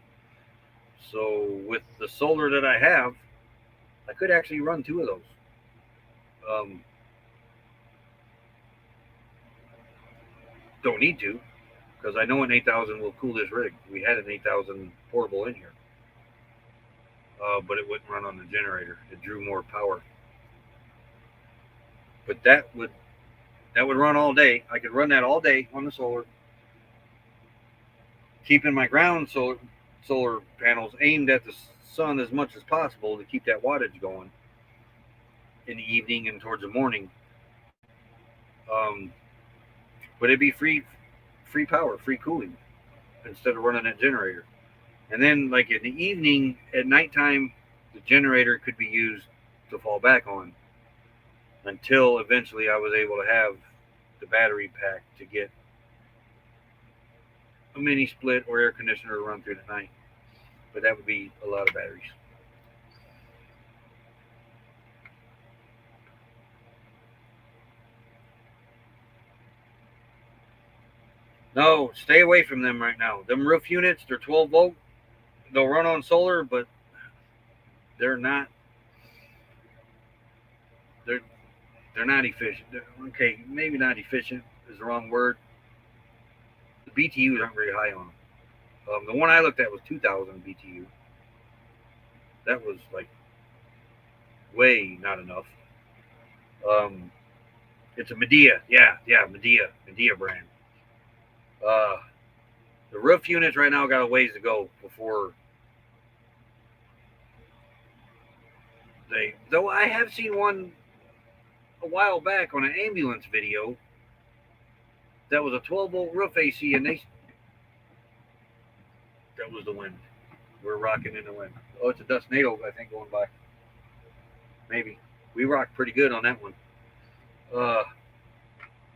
So with the solar that I have, I could actually run 2 of those. Don't need to, because I know an 8,000 will cool this rig. We had an 8,000 portable in here. But it wouldn't run on the generator. It drew more power. But that would run all day. I could run that all day on the solar, keeping my ground solar panels aimed at the sun as much as possible to keep that wattage going in the evening and towards the morning. But it'd be free power, free cooling, instead of running that generator. And then, like in the evening, at nighttime, the generator could be used to fall back on until eventually I was able to have the battery pack to get a mini split or air conditioner to run through the night. But that would be a lot of batteries. No, stay away from them right now. Them roof units, they're 12 volt. They'll run on solar, but they're not. They're they're not efficient. Okay, maybe not efficient is the wrong word. The BTUs aren't very high on them. The one I looked at was 2,000 BTU. That was like way not enough. Um, it's a Medea. Yeah, Medea brand. Uh, the roof units right now got a ways to go before they. Though I have seen one a while back on an ambulance video that was a 12 volt roof AC, and that was the wind. We're rocking in the wind. Oh, it's a dust NATO, I think, going by. Maybe we rocked pretty good on that one.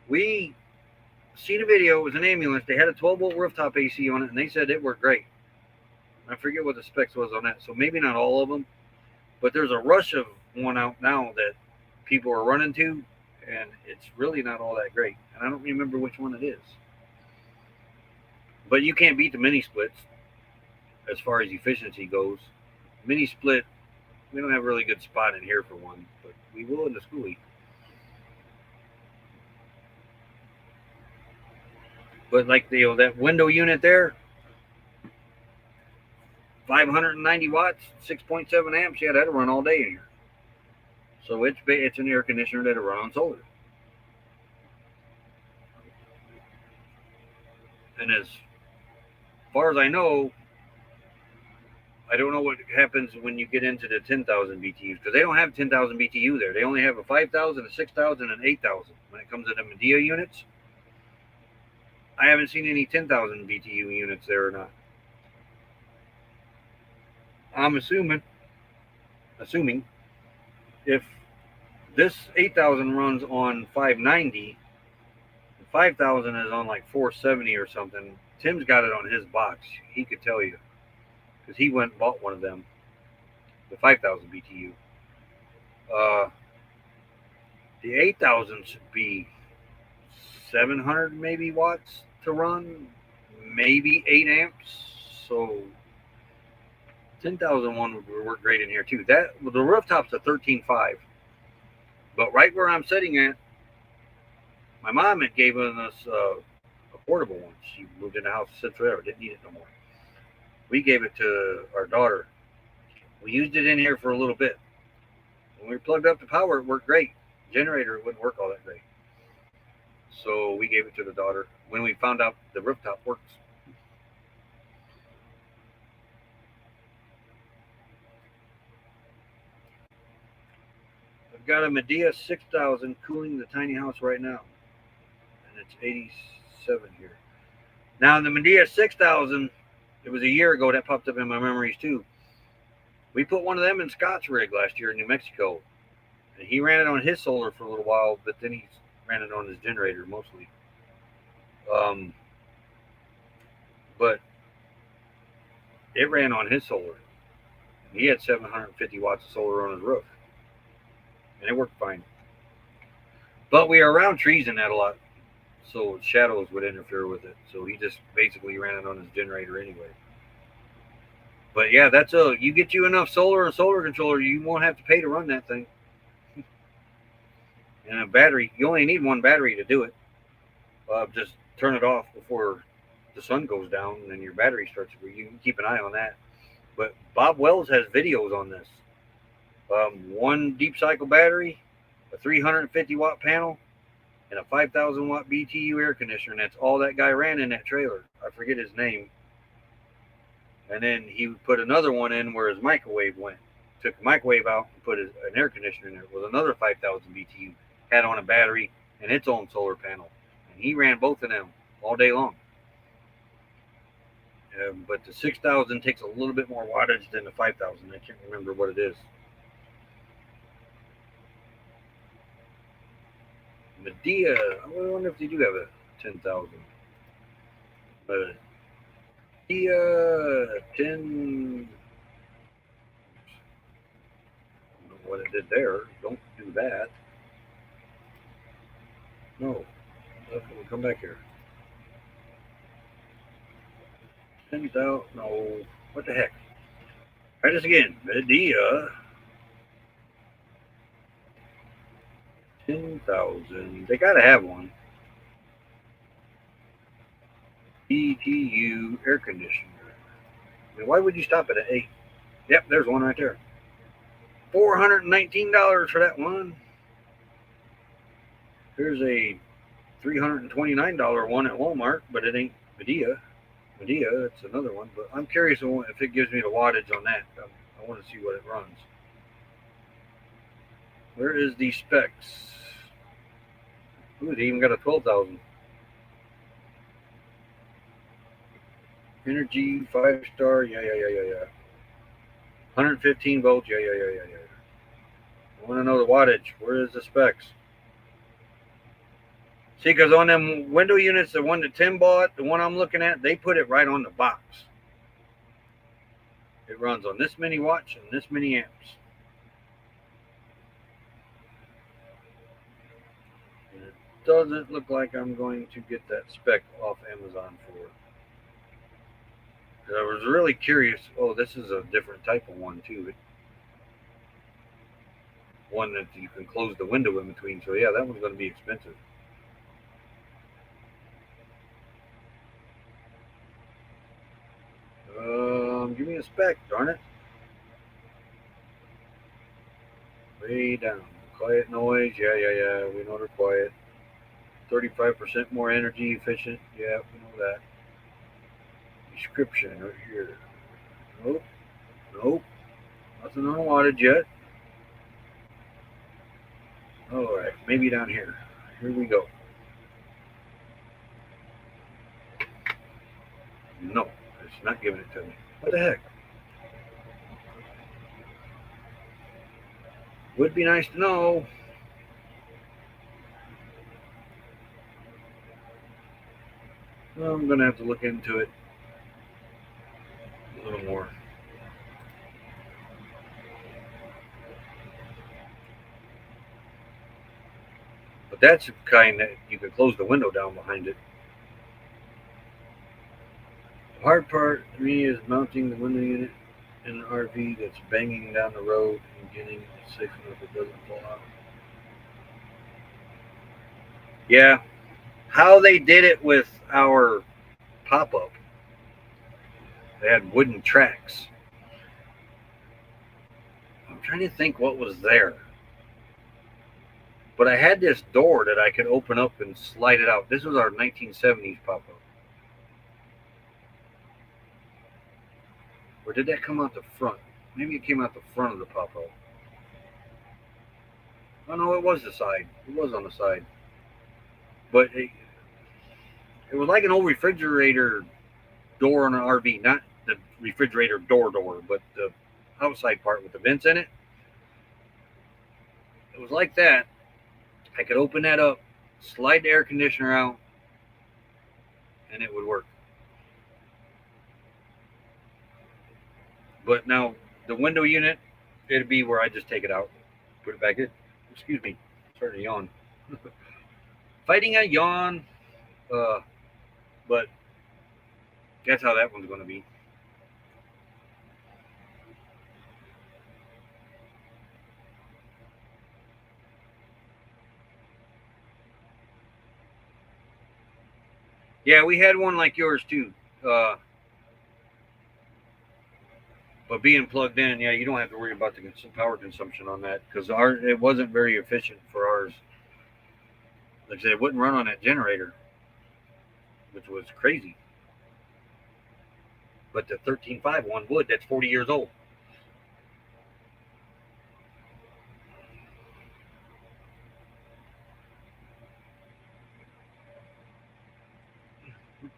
We seen a video. It was an ambulance. They had a 12 volt rooftop AC on it, and they said it worked great. I forget what the specs was on that. So maybe not all of them, but there's a rush of one out now that people are running to, and it's really not all that great. And I don't remember which one it is. But you can't beat the mini splits as far as efficiency goes. Mini split, we don't have a really good spot in here for one, but we will in the schoolie. But like that window unit there, 590 watts, 6.7 amps. Yeah, that'll run all day in here. So it's an air conditioner that'll run on solar. And as far as I know, I don't know what happens when you get into the 10,000 BTUs, because they don't have 10,000 BTU there. They only have a 5,000, a 6,000, and 8,000 when it comes to the Medea units. I haven't seen any 10,000 BTU units there or not. I'm assuming if this 8,000 runs on 590, 5,000 is on like 470 or something. Tim's got it on his box. He could tell you because he went and bought one of them, the 5,000 BTU. The 8,000 should be 700 maybe watts to run, maybe 8 amps. So 10,000 one would work great in here too. The rooftop's a 13.5, but right where I'm sitting at, my mom had given us a portable one. She moved in the house since forever, didn't need it no more. We gave it to our daughter. We used it in here for a little bit. When we plugged up the power, it worked great. Generator, it wouldn't work all that great. So we gave it to the daughter when we found out the rooftop works. I've got a Medea 6000 cooling the tiny house right now. And it's 87 here. Now the Medea 6000, it was a year ago that popped up in my memories too. We put one of them in Scott's rig last year in New Mexico. And he ran it on his solar for a little while, but then he ran it on his generator mostly. But it ran on his solar. He had 750 watts of solar on his roof. And it worked fine. But we are around trees in that a lot, so shadows would interfere with it. So he just basically ran it on his generator anyway. But yeah, you get you enough solar and solar controller, you won't have to pay to run that thing. And a battery, you only need one battery to do it. Just turn it off before the sun goes down, and then your battery starts. You can keep an eye on that. But Bob Wells has videos on this. One deep cycle battery, a 350 watt panel, and a 5,000 watt BTU air conditioner, and that's all that guy ran in that trailer. I forget his name. And then he put another one in where his microwave went. Took the microwave out and put an air conditioner in there with another 5,000 BTU. Had on a battery and its own solar panel. And he ran both of them all day long. But the 6,000 takes a little bit more wattage than the 5,000. I can't remember what it is. Medea, I wonder if they do have a 10,000. Medea 10. I don't know what it did there. Don't do that. No. We'll come back here. 10,000. No. What the heck? Try this again. Medea 10,000. They gotta have one. BTU air conditioner. I mean, why would you stop at an 8? Yep, there's one right there. $419 for that one. Here's a $329 one at Walmart, but it ain't Medea. Medea, it's another one. But I'm curious if it gives me the wattage on that. I want to see what it runs. Where is the specs? Ooh, they even got a 12,000. Energy 5-star. Yeah. 115 volts. Yeah. I want to know the wattage. Where is the specs? See, because on them window units, the one that Tim bought, the one I'm looking at, they put it right on the box. It runs on this many watts and this many amps. And it doesn't look like I'm going to get that spec off Amazon for it. I was really curious. Oh, this is a different type of one, too. One that you can close the window in between. So, yeah, that one's going to be expensive. Give me a spec, darn it. Way down. Quiet noise. Yeah. We know they're quiet. 35% more energy efficient. Yeah, we know that. Description right here. Nope. Nothing on wattage yet. Alright, maybe down here. Here we go. No, it's not giving it to me. What the heck? Would be nice to know. Well, I'm going to have to look into it a little more. But that's the kind that you can close the window down behind it. The hard part to me is mounting the window unit in an RV that's banging down the road and getting it safe enough it doesn't fall out. Yeah, how they did it with our pop-up. They had wooden tracks. I'm trying to think what was there. But I had this door that I could open up and slide it out. This was our 1970s pop-up. Or did that come out the front? Maybe it came out the front of the pop-up. Oh no, it was the side. It was on the side. But it was like an old refrigerator door on an RV. Not the refrigerator door, but the outside part with the vents in it. It was like that. I could open that up, slide the air conditioner out, and it would work. But now the window unit, it'd be where I just take it out, put it back in. Excuse me, starting to yawn. Fighting a yawn, but that's how that one's going to be. Yeah, we had one like yours too. But being plugged in, yeah, you don't have to worry about the power consumption on that because it wasn't very efficient for ours. Like I said, it wouldn't run on that generator, which was crazy. But the 13.5 one would. That's 40 years old.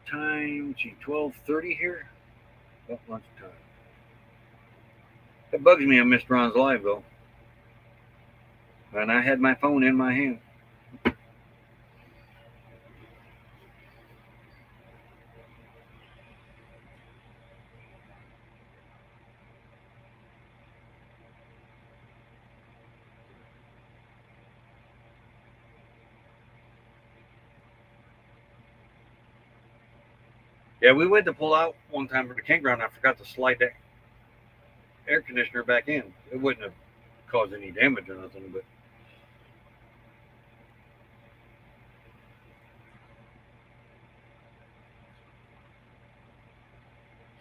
Time, 12:30 here. About lunchtime. That bugs me. I missed Ron's live though, and I had my phone in my hand. Yeah, we went to pull out one time for the campground. I forgot to slide that air conditioner back in. It wouldn't have caused any damage or nothing, but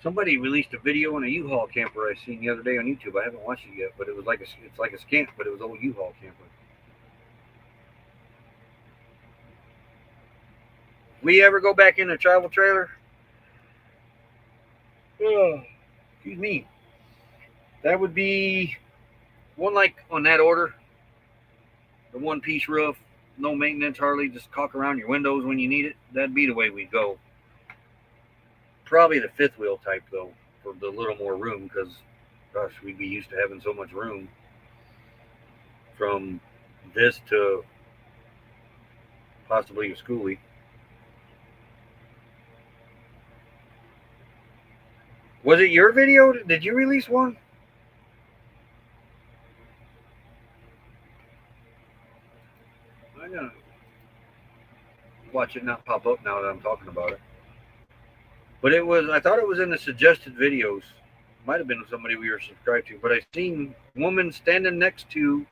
somebody released a video on a U-Haul camper I seen the other day on YouTube. I haven't watched it yet, but it was it's like a scamp, but it was old U-Haul camper. We ever go back in a travel trailer? Oh, excuse me. That would be one like on that order. The one-piece roof, no maintenance hardly, just caulk around your windows when you need it. That'd be the way we'd go. Probably the fifth wheel type though, for the little more room, because gosh, we'd be used to having so much room. From this to possibly a schoolie. Was it your video? Did you release one? I gotta watch it not pop up now that I'm talking about it. But it was, I thought it was in the suggested videos. Might have been somebody we were subscribed to, but I seen a woman standing next to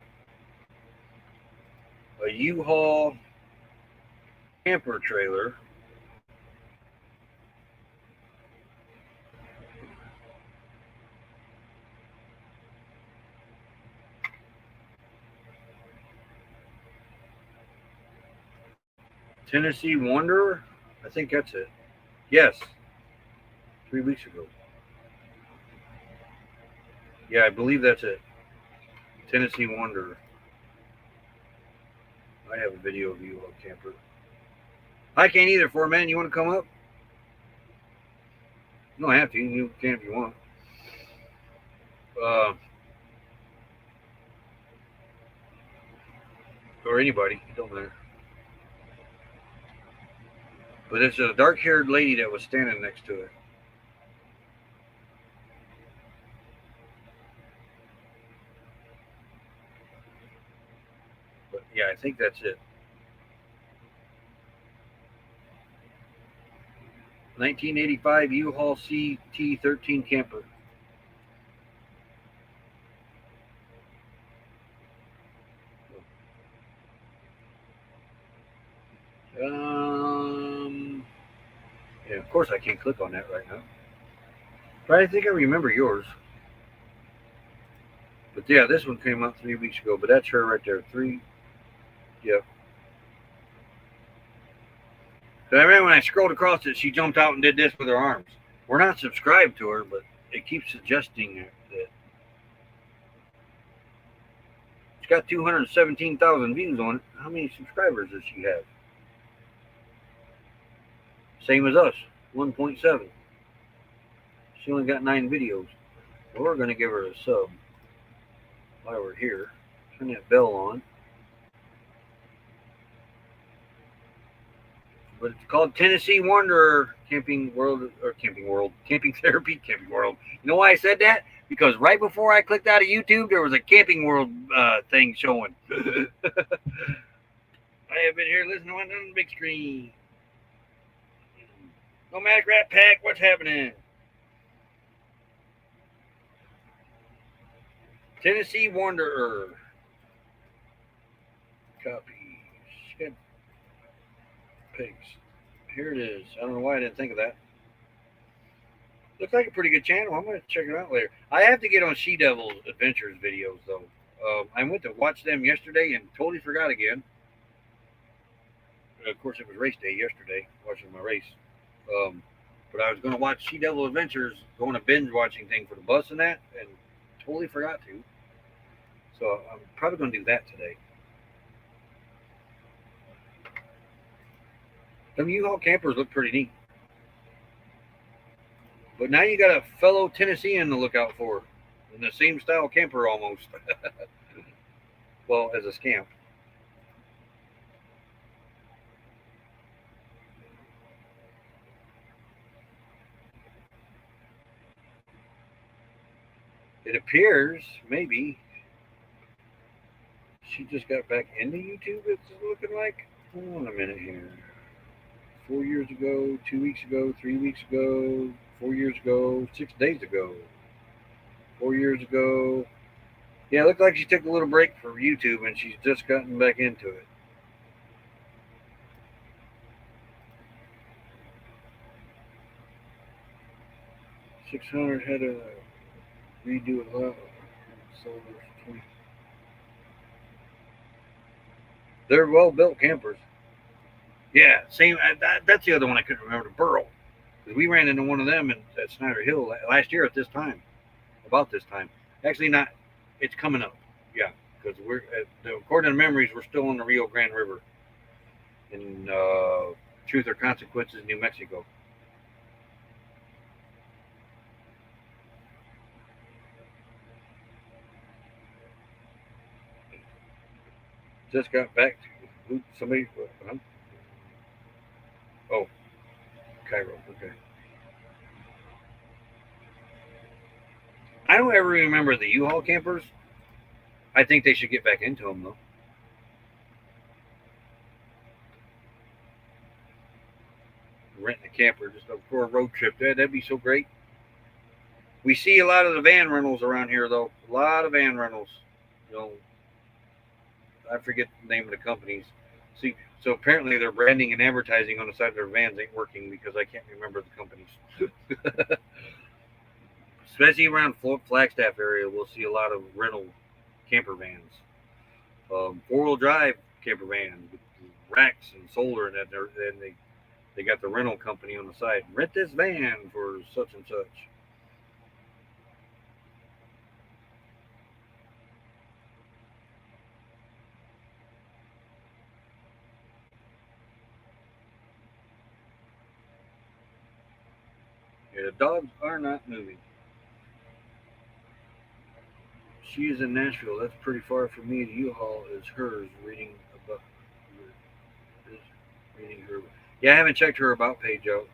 a U-Haul camper trailer. Tennessee Wanderer? I think that's it. Yes. 3 weeks ago. Yeah, I believe that's it. Tennessee Wanderer. I have a video of you on camper. I can't either, for man. You want to come up? You don't have to. You can if you want. Or anybody. It don't matter. But it's a dark-haired lady that was standing next to it. But yeah, I think that's it. 1985 U-Haul CT13 camper. Yeah, of course I can't click on that right now. But I think I remember yours. But yeah, this one came out 3 weeks ago. But that's her right there. Yep. I remember when I scrolled across it, she jumped out and did this with her arms. We're not subscribed to her, but it keeps suggesting that it's got 217,000 views on it. How many subscribers does she have? Same as us, 1.7. She only got 9 videos. Well, we're going to give her a sub while we're here. Turn that bell on. But it's called Tennessee Wanderer Camping Therapy. You know why I said that? Because right before I clicked out of YouTube, there was a Camping World thing showing. I have been here listening on the big screen. Nomadic Rat Pack, what's happening? Tennessee Wanderer. Copy. Skip. Pigs. Here it is. I don't know why I didn't think of that. Looks like a pretty good channel. I'm going to check it out later. I have to get on She Devil's Adventures videos, though. I went to watch them yesterday and totally forgot again. Of course, it was race day yesterday, watching my race. But I was going to watch She Devil Adventures, going a binge watching thing for the bus and that, and totally forgot to. So I'm probably going to do that today. Them U-Haul campers look pretty neat. But now you got a fellow Tennessean to look out for, in the same style camper almost. Well, as a scamp. It appears, maybe, she just got back into YouTube, it's looking like. Hold on a minute here. 4 years ago, 2 weeks ago, 3 weeks ago, 4 years ago, 6 days ago, 4 years ago. Yeah, it looked like she took a little break from YouTube and she's just gotten back into it. $600 had to redo a lot. Sold her for 20. They're well built campers. Yeah, same. That's the other one I couldn't remember. Burrow, because we ran into one of them at Snyder Hill last year at this time. About this time, actually not. It's coming up. Yeah, because according to memories, we're still on the Rio Grande River in Truth or Consequences, New Mexico. Just got back to somebody. Huh? Oh, Cairo. Okay. I don't ever remember the U-Haul campers. I think they should get back into them though. Renting a camper just for a road trip. That'd be so great. We see a lot of the van rentals around here though. A lot of van rentals. You know, I forget the name of the companies. See, so apparently their branding and advertising on the side of their vans ain't working because I can't remember the companies. Especially around Flagstaff area, we'll see a lot of rental camper vans, 4-wheel drive camper vans with racks and solar, and they got the rental company on the side. Rent this van for such and such. Yeah, the dogs are not moving. She is in Nashville. That's pretty far from me. The U-Haul is hers. Reading her. Yeah, I haven't checked her about page out,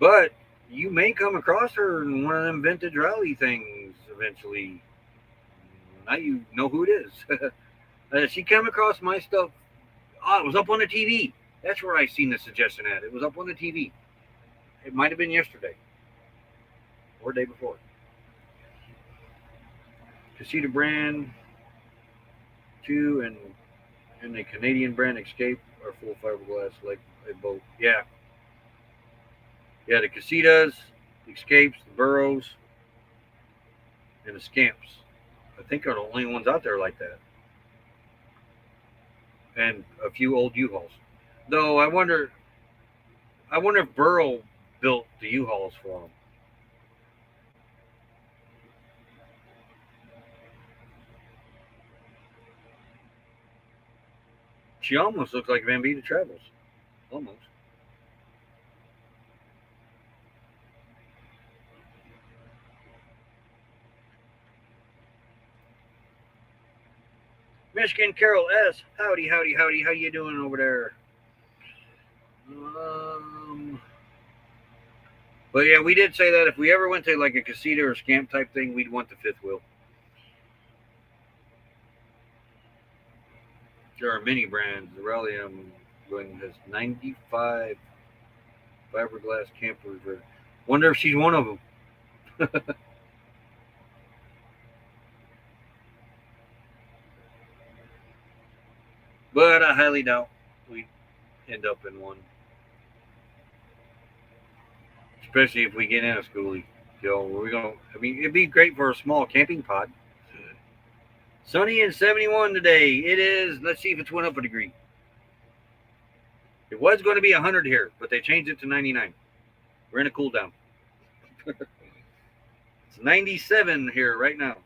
but you may come across her in one of them vintage rally things eventually. Now you know who it is. She came across my stuff. Oh, it was up on the TV. That's where I seen the suggestion at. It was up on the TV. It might have been yesterday or day before. Casita brand 2 and the Canadian brand Escape are full fiberglass like a boat. Yeah. Yeah, the Casitas, the Escapes, the Burrows, and the Scamps. I think are the only ones out there like that. And a few old U-Hauls. Though I wonder if Burrow built the U-Hauls for them. She almost looks like Van Vita Travels. Almost. Michigan Carol S. Howdy, howdy, howdy. How you doing over there? But yeah, we did say that if we ever went to like a casita or scamp type thing, we'd want the fifth wheel. There are many brands. The Rally I'm going has 95 fiberglass campers. Wonder if she's one of them. But I highly doubt we end up in one. Especially if we get in a schoolie. We're gonna. I mean, it'd be great for a small camping pod. Sunny and 71 today. It is. Let's see if it's went up a degree. It was going to be 100 here, but they changed it to 99. We're in a cool down. It's 97 here right now.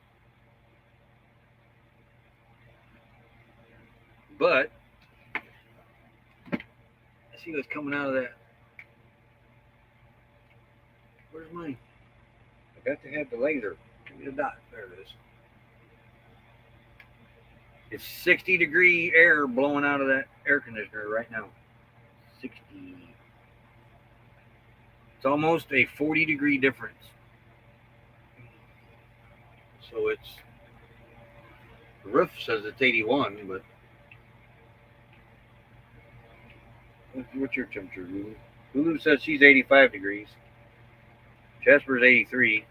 But let's see what's coming out of that. Where's mine? I got to have the laser. Give me the dot. There it is. It's 60-degree air blowing out of that air conditioner right now. 60. It's almost a 40-degree difference. So it's, the roof says it's 81, but what's your temperature, Lulu? Lulu says she's 85 degrees. Jasper's 83.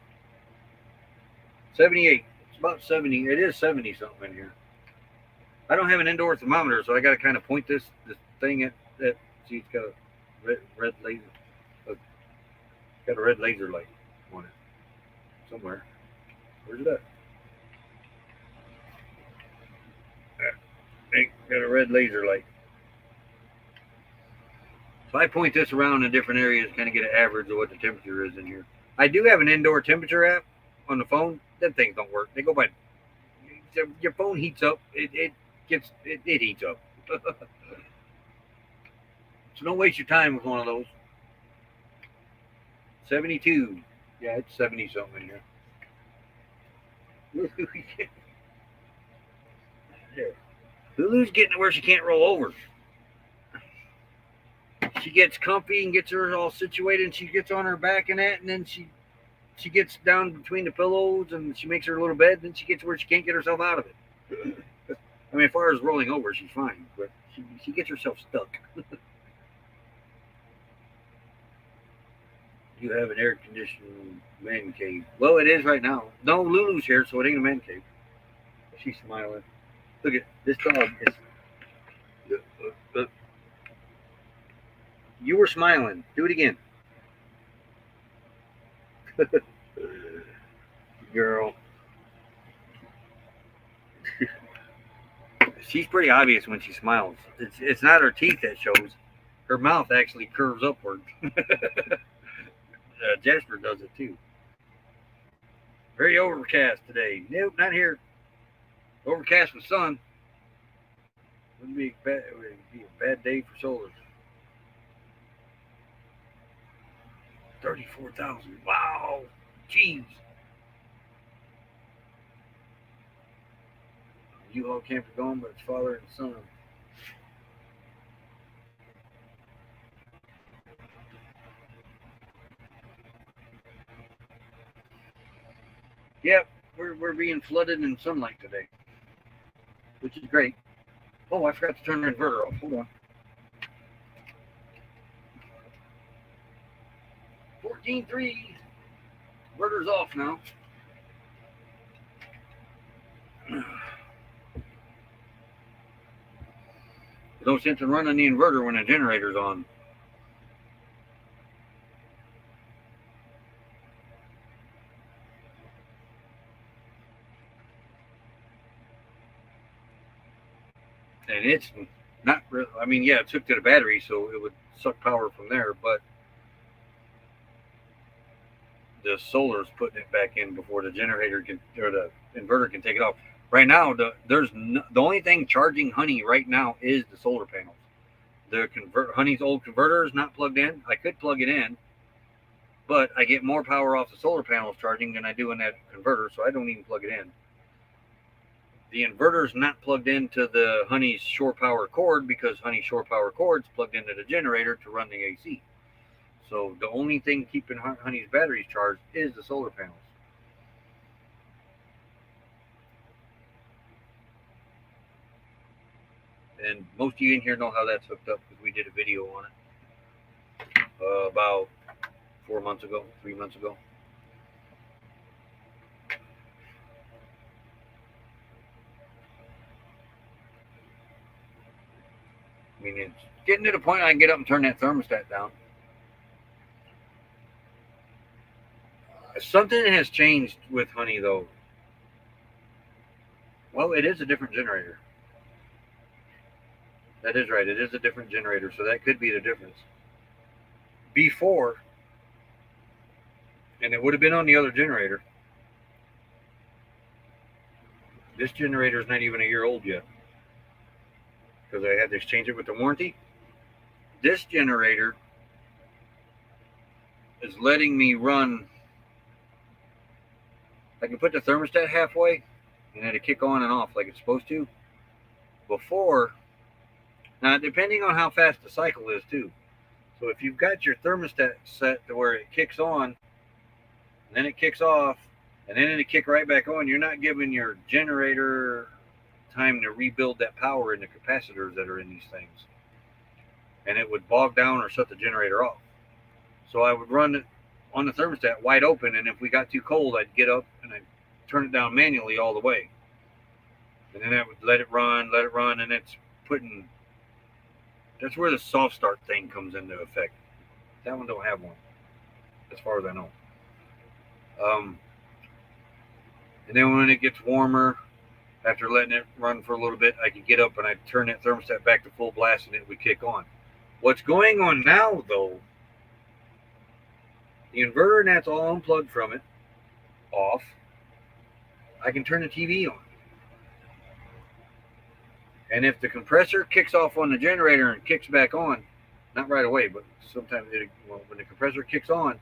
78. It's about 70. It is 70 something in here. I don't have an indoor thermometer, so I got to kind of point this thing at. See, it's got a red laser. Got a red laser light on it somewhere. Where's it at? Got a red laser light. So I point this around in different areas, kind of get an average of what the temperature is in here. I do have an indoor temperature app on the phone. Them things don't work. They go by. Your phone heats up. It heats up. So don't waste your time with one of those. 72. Yeah, it's 70 something in here. Lulu's getting to where she can't roll over. She gets comfy and gets her all situated, and she gets on her back and that, and then she gets down between the pillows and she makes her little bed, and then she gets where she can't get herself out of it. I mean, as far as rolling over, she's fine, but she gets herself stuck. You have an air-conditioned man cave. Well, it is right now. No, Lulu's here, so it ain't a man cave. She's smiling. Look at this dog. You were smiling. Do it again. Girl. She's pretty obvious when she smiles. It's not her teeth that shows. Her mouth actually curves upward. Jasper does it too. Very overcast today. Nope, not here. Overcast with sun. Wouldn't be bad. It would be a bad day for solar. 34,000. Wow. Jeez. U-Haul camper gone, but it's father and son. Yep, we're being flooded in sunlight today, which is great. Oh, I forgot to turn the inverter off. Hold on. 14.3. Inverter's off now. There's no sense in running the inverter when the generator's on. And it's not really, I mean, yeah, it's hooked to the battery, so it would suck power from there, but the solar's putting it back in before the generator can, or the inverter can take it off. Right now, the only thing charging Honey right now is the solar panels. The Honey's old converter is not plugged in. I could plug it in, but I get more power off the solar panels charging than I do in that converter, so I don't even plug it in. The inverter's not plugged into the Honey's shore power cord because Honey's shore power cord's plugged into the generator to run the AC. So the only thing keeping Honey's batteries charged is the solar panels. And most of you in here know how that's hooked up because we did a video on it about 3 months ago. I mean, it's getting to the point I can get up and turn that thermostat down. Something has changed with Honey, though. Well, it is a different generator. That is right. It is a different generator, so that could be the difference. Before, and it would have been on the other generator. This generator is not even a year old yet because I had to exchange it with the warranty. This generator is letting me run I can put the thermostat halfway and it'll kick on and off like it's supposed to. Before, now depending on how fast the cycle is too. So if you've got your thermostat set to where it kicks on, and then it kicks off, and then it'll kick right back on, you're not giving your generator time to rebuild that power in the capacitors that are in these things. And it would bog down or shut the generator off. So I would run it on the thermostat wide open, and if we got too cold, I'd get up and I'd turn it down manually all the way. And then I would let it run, and it's putting, that's where the soft start thing comes into effect. That one don't have one, as far as I know. And then when it gets warmer, after letting it run for a little bit, I could get up and I'd turn that thermostat back to full blast and it would kick on. What's going on now, though, the inverter and that's all unplugged from it, off. I can turn the TV on. And if the compressor kicks off on the generator and kicks back on, not right away, but sometimes when the compressor kicks on,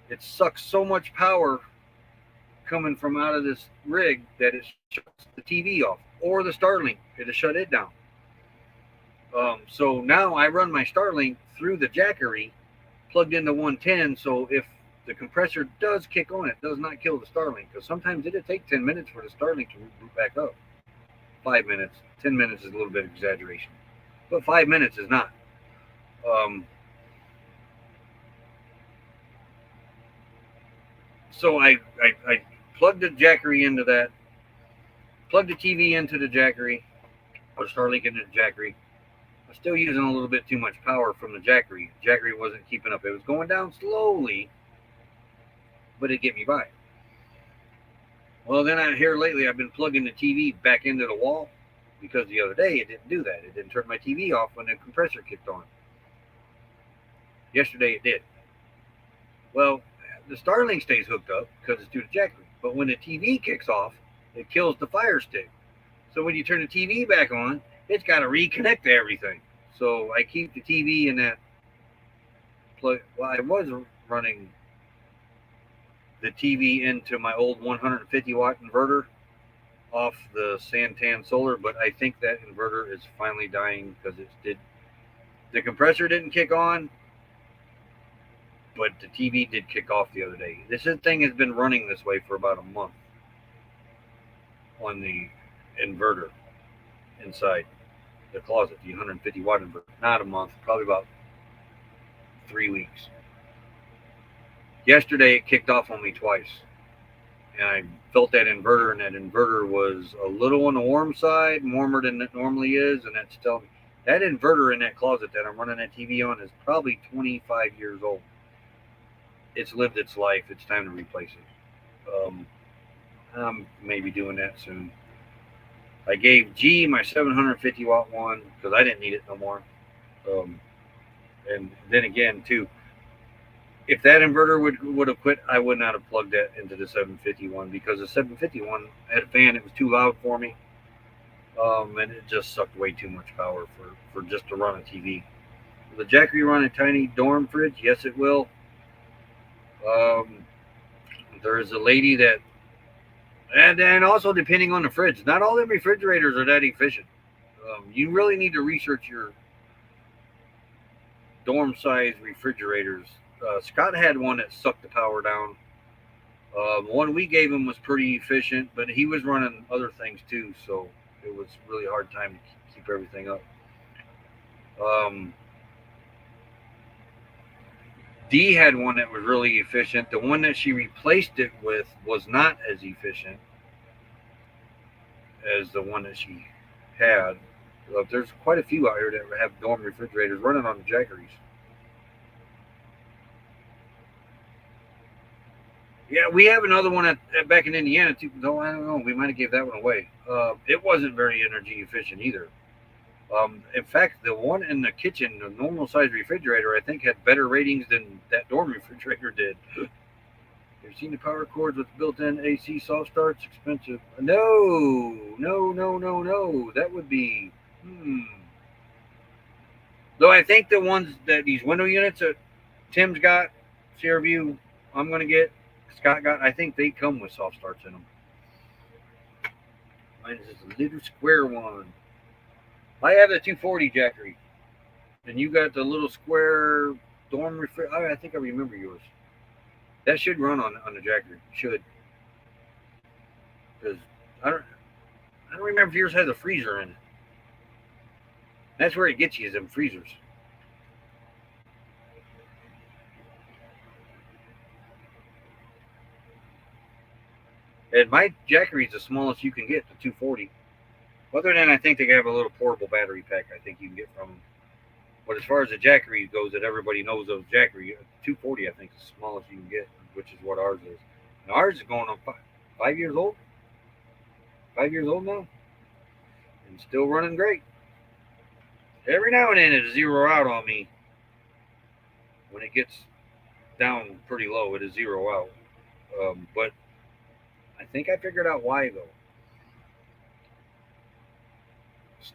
it sucks so much power coming from out of this rig that it shuts the TV off, or the Starlink, it'll shut it down. So now I run my Starlink through the Jackery plugged into 110, so if the compressor does kick on, it does not kill the Starlink, because sometimes it'll take 10 minutes for the Starlink to reboot back up. 5 minutes. 10 minutes is a little bit of exaggeration, but 5 minutes is not. So I plugged the Jackery into that, plugged the TV into the Jackery, or Starlink into the Jackery. I was still using a little bit too much power from the Jackery. Jackery wasn't keeping up. It was going down slowly, but it'd get me by. Well, then here lately, I've been plugging the TV back into the wall, because the other day it didn't do that. It didn't turn my TV off when the compressor kicked on. Yesterday it did. Well, the Starlink stays hooked up because it's due to Jackery. But when the TV kicks off, it kills the Fire Stick. So when you turn the TV back on, it's got to reconnect to everything. So I keep the TV in that plug. Well, I was running the TV into my old 150 watt inverter off the Santan solar, but I think that inverter is finally dying because the compressor didn't kick on, but the TV did kick off the other day. This thing has been running this way for about a month on the inverter inside the closet, the 150 watt inverter. Not a month, probably about 3 weeks. Yesterday it kicked off on me twice, and I felt that inverter, and that inverter was a little on the warm side, warmer than it normally is, and that's telling me that inverter in that closet that I'm running that TV on is probably 25 years old. It's lived its life. It's time to replace it. I'm maybe doing that soon. I gave G my 750 watt one because I didn't need it no more. And then again, too, if that inverter would have quit, I would not have plugged that into the 751, because the 751 had a fan. It was too loud for me, and it just sucked way too much power for just to run a TV. Will the Jackery run a tiny dorm fridge? Yes, it will. There is a lady that, and also depending on the fridge, not all them refrigerators are that efficient. You really need to research your dorm size refrigerators. Scott had one that sucked the power down. One we gave him was pretty efficient, but he was running other things too, so it was really hard time to keep everything up. Dee had one that was really efficient. The one that she replaced it with was not as efficient as the one that she had. There's quite a few out here that have dorm refrigerators running on the Jackeries. Yeah, we have another one back in Indiana too. No, I don't know. We might have gave that one away. It wasn't very energy efficient either. In fact, the one in the kitchen, the normal size refrigerator, I think had better ratings than that dorm refrigerator did. You've seen the power cords with built-in AC soft starts? Expensive. No. That would be, Though I think the ones that these window units that Tim's got, CRView, I'm going to get, Scott got. I think they come with soft starts in them. Mine is a little square one. I have the 240 Jackery, and you got the little square dorm refrigerator. I think I remember yours. That should run on the Jackery. Should, because I don't I don't remember if yours has a freezer in it. That's where it gets you, is them freezers. And my Jackery is the smallest you can get, the 240. Other than I think they have a little portable battery pack I think you can get from them. But as far as the Jackery goes, that everybody knows those Jackery, 240 I think is the smallest you can get, which is what ours is. And ours is going on 5 years old. 5 years old now. And still running great. Every now and then it'll zero out on me. When it gets down pretty low, it'll zero out. But I think I figured out why though.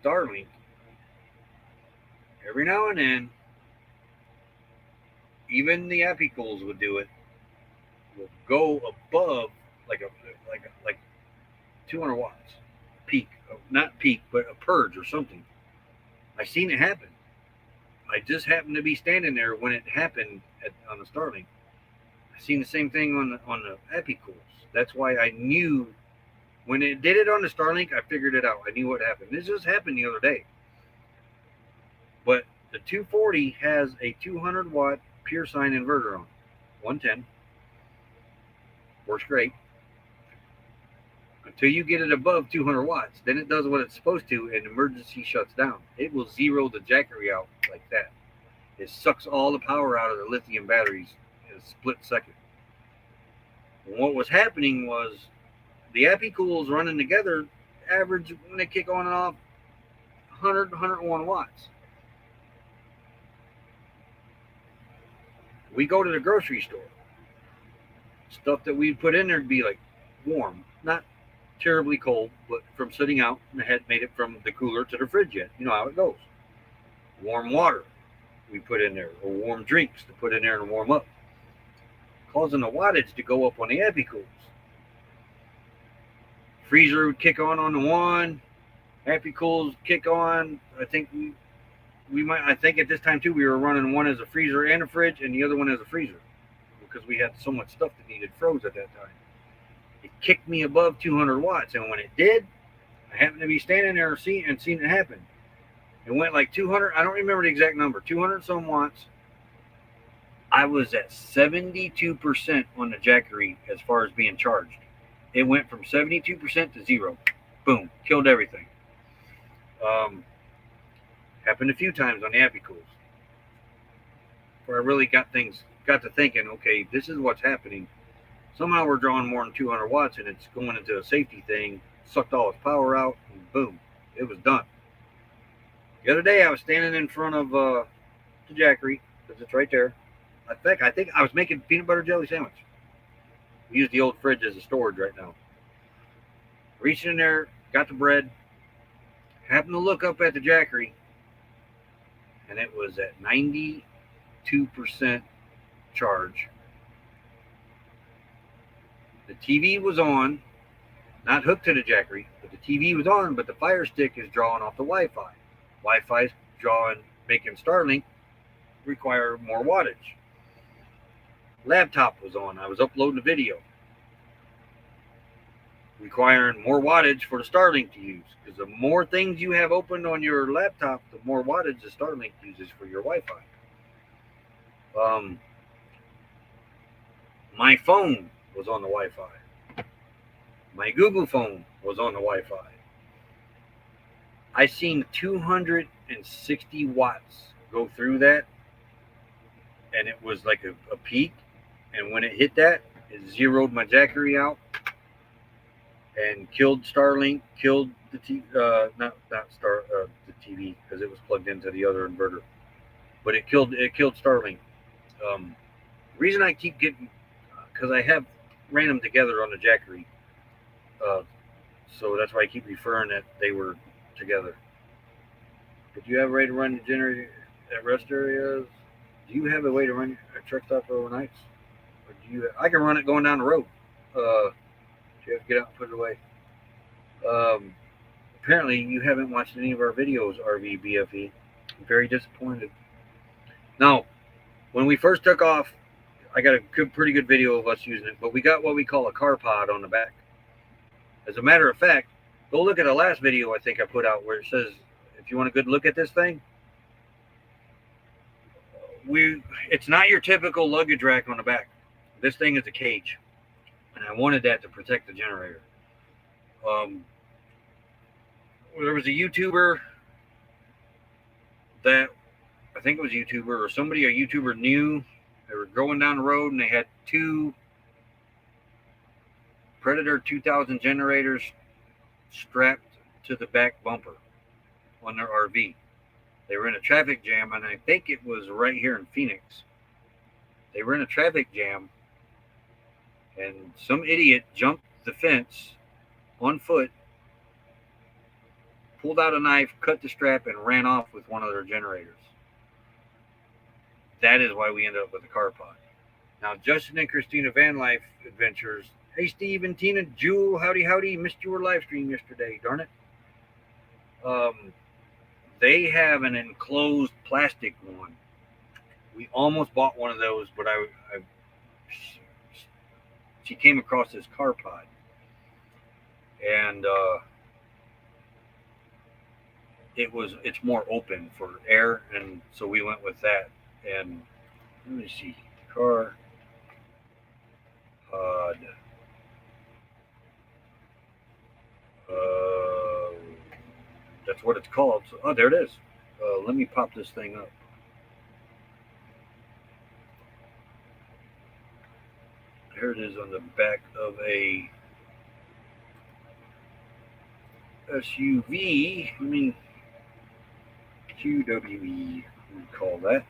Starlink, every now and then, even the Epicools would do it. Will go above like 200 watts peak, not peak, but a purge or something. I seen it happen. I just happened to be standing there when it happened on the Starlink. I seen the same thing on the Epicools. That's why I knew when it did it on the Starlink. I figured it out. I knew what happened. This just happened the other day. But the 240 has a 200 watt pure sine inverter on, 110. Works great. Until you get it above 200 watts, then it does what it's supposed to and emergency shuts down. It will zero the Jackery out like that. It sucks all the power out of the lithium batteries in a split second. And what was happening was the Epicools running together average when they kick on and off 100, 101 watts. We go to the grocery store. Stuff that we'd put in there would be like warm, not terribly cold, but from sitting out and had made it from the cooler to the fridge yet. You know how it goes. Warm water we put in there, or warm drinks to put in there and warm up, causing the wattage to go up on the Epicools. Freezer would kick on the one, Epicools kick on. I think I think at this time too we were running one as a freezer and a fridge, and the other one as a freezer because we had so much stuff that needed froze at that time. It kicked me above 200 watts, and when it did, I happened to be standing there and seen it happen. It went like 200. I don't remember the exact number. 200 some watts. I was at 72% on the Jackery as far as being charged. It went from 72% to zero. Boom, killed everything. Happened a few times on the Epicools, where I really got to thinking, okay, this is what's happening. Somehow we're drawing more than 200 watts, and it's going into a safety thing, sucked all its power out, and boom, it was done. The other day I was standing in front of the Jackery, because it's right there. I think I was making peanut butter jelly sandwich. We use the old fridge as a storage right now. Reached in there, got the bread, happened to look up at the Jackery, and it was at 92% charge. The TV was on, not hooked to the Jackery, but the TV was on, but the Fire Stick is drawing off the Wi-Fi. Wi-Fi's making Starlink require more wattage. Laptop was on. I was uploading a video, requiring more wattage for the Starlink to use. Because the more things you have open on your laptop, the more wattage the Starlink uses for your Wi-Fi. My phone was on the Wi-Fi. My Google phone was on the Wi-Fi. I seen 260 watts go through that, and it was like a peak. And when it hit that, it zeroed my Jackery out and killed Starlink, killed the the TV because it was plugged into the other inverter. But it killed Starlink. The reason I keep getting, because I have ran them together on the Jackery, so that's why I keep referring that they were together. But do you have a way to run the generator at rest areas? Do you have a way to run a truck stop overnights? I can run it going down the road. You have to get out and put it away. Apparently, you haven't watched any of our videos, RV BFE. I'm very disappointed. Now, when we first took off, I got a pretty good video of us using it, but we got what we call a car pod on the back. As a matter of fact, go look at the last video I think I put out where it says, if you want a good look at this thing, it's not your typical luggage rack on the back. This thing is a cage, and I wanted that to protect the generator. There was a YouTuber that, I think it was a YouTuber or somebody a YouTuber knew. They were going down the road and they had two Predator 2000 generators strapped to the back bumper on their RV. They were in a traffic jam, and I think it was right here in Phoenix. They were in a traffic jam, and some idiot jumped the fence on foot, pulled out a knife, cut the strap, and ran off with one of their generators. That is why we ended up with a car pod. Now, Justin and Christina Van Life Adventures. Hey, Steve and Tina, Jewel, howdy. Missed your live stream yesterday, darn it. They have an enclosed plastic one. We almost bought one of those, but she came across this car pod. And it's more open for air, and so we went with that. And let me see, car pod. That's what it's called. So, oh, there it is. Let me pop this thing up. There it is on the back of a SUV. I mean, QWE, we call that.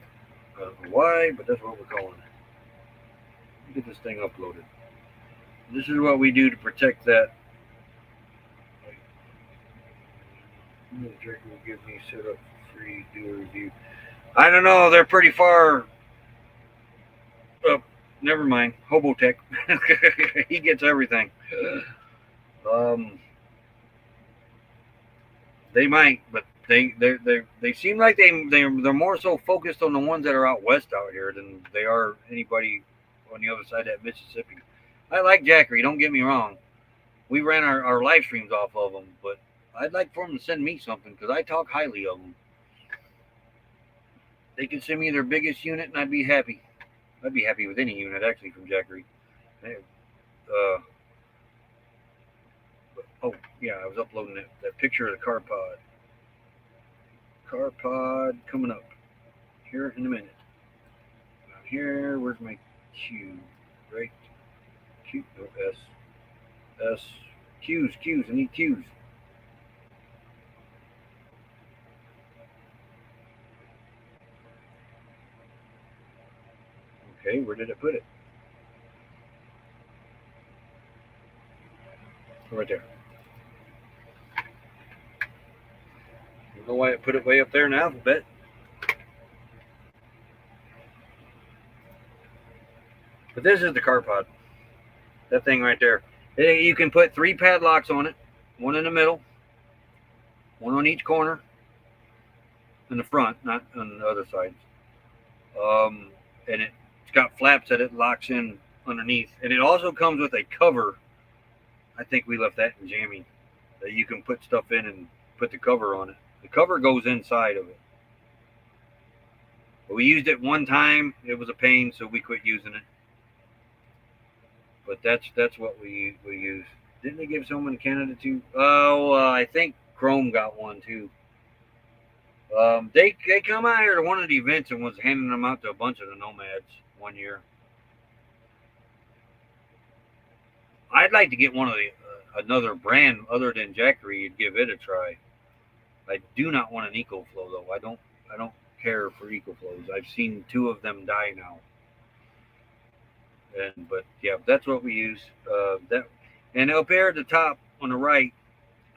I don't know why, but that's what we're calling it. Get this thing uploaded. This is what we do to protect that. Drake will give me set up free, do a review. I don't know, they're pretty far up. Never mind. Hobotech. He gets everything. They might, but they seem like they're more so focused on the ones that are out west out here than they are anybody on the other side of that Mississippi. I like Jackery, don't get me wrong. We ran our live streams off of them, but I'd like for them to send me something because I talk highly of them. They can send me their biggest unit and I'd be happy. I'd be happy with any unit actually from Jackery. Oh yeah, I was uploading that picture of the car pod. Car pod coming up here in a minute. Down here, where's my Q? Right? Q, no, S. Q's. I need Q's. Okay, where did I put it? Right there. I don't know why I put it way up there in the alphabet. But this is the car pod. That thing right there. You can put 3 padlocks on it. One in the middle. One on each corner. In the front, not on the other sides. And it's got flaps that it locks in underneath. And it also comes with a cover. I think we left that in jamming. That you can put stuff in and put the cover on it. The cover goes inside of it. But we used it one time. It was a pain, so we quit using it. But that's what we use. Didn't they give someone in Canada too? Oh, I think Chrome got one too. They come out here to one of the events and was handing them out to a bunch of the nomads one year. I'd like to get one of another brand other than Jackery and give it a try. I do not want an EcoFlow though. I don't care for EcoFlows. I've seen 2 of them die now. But yeah, that's what we use. And up there at the top on the right,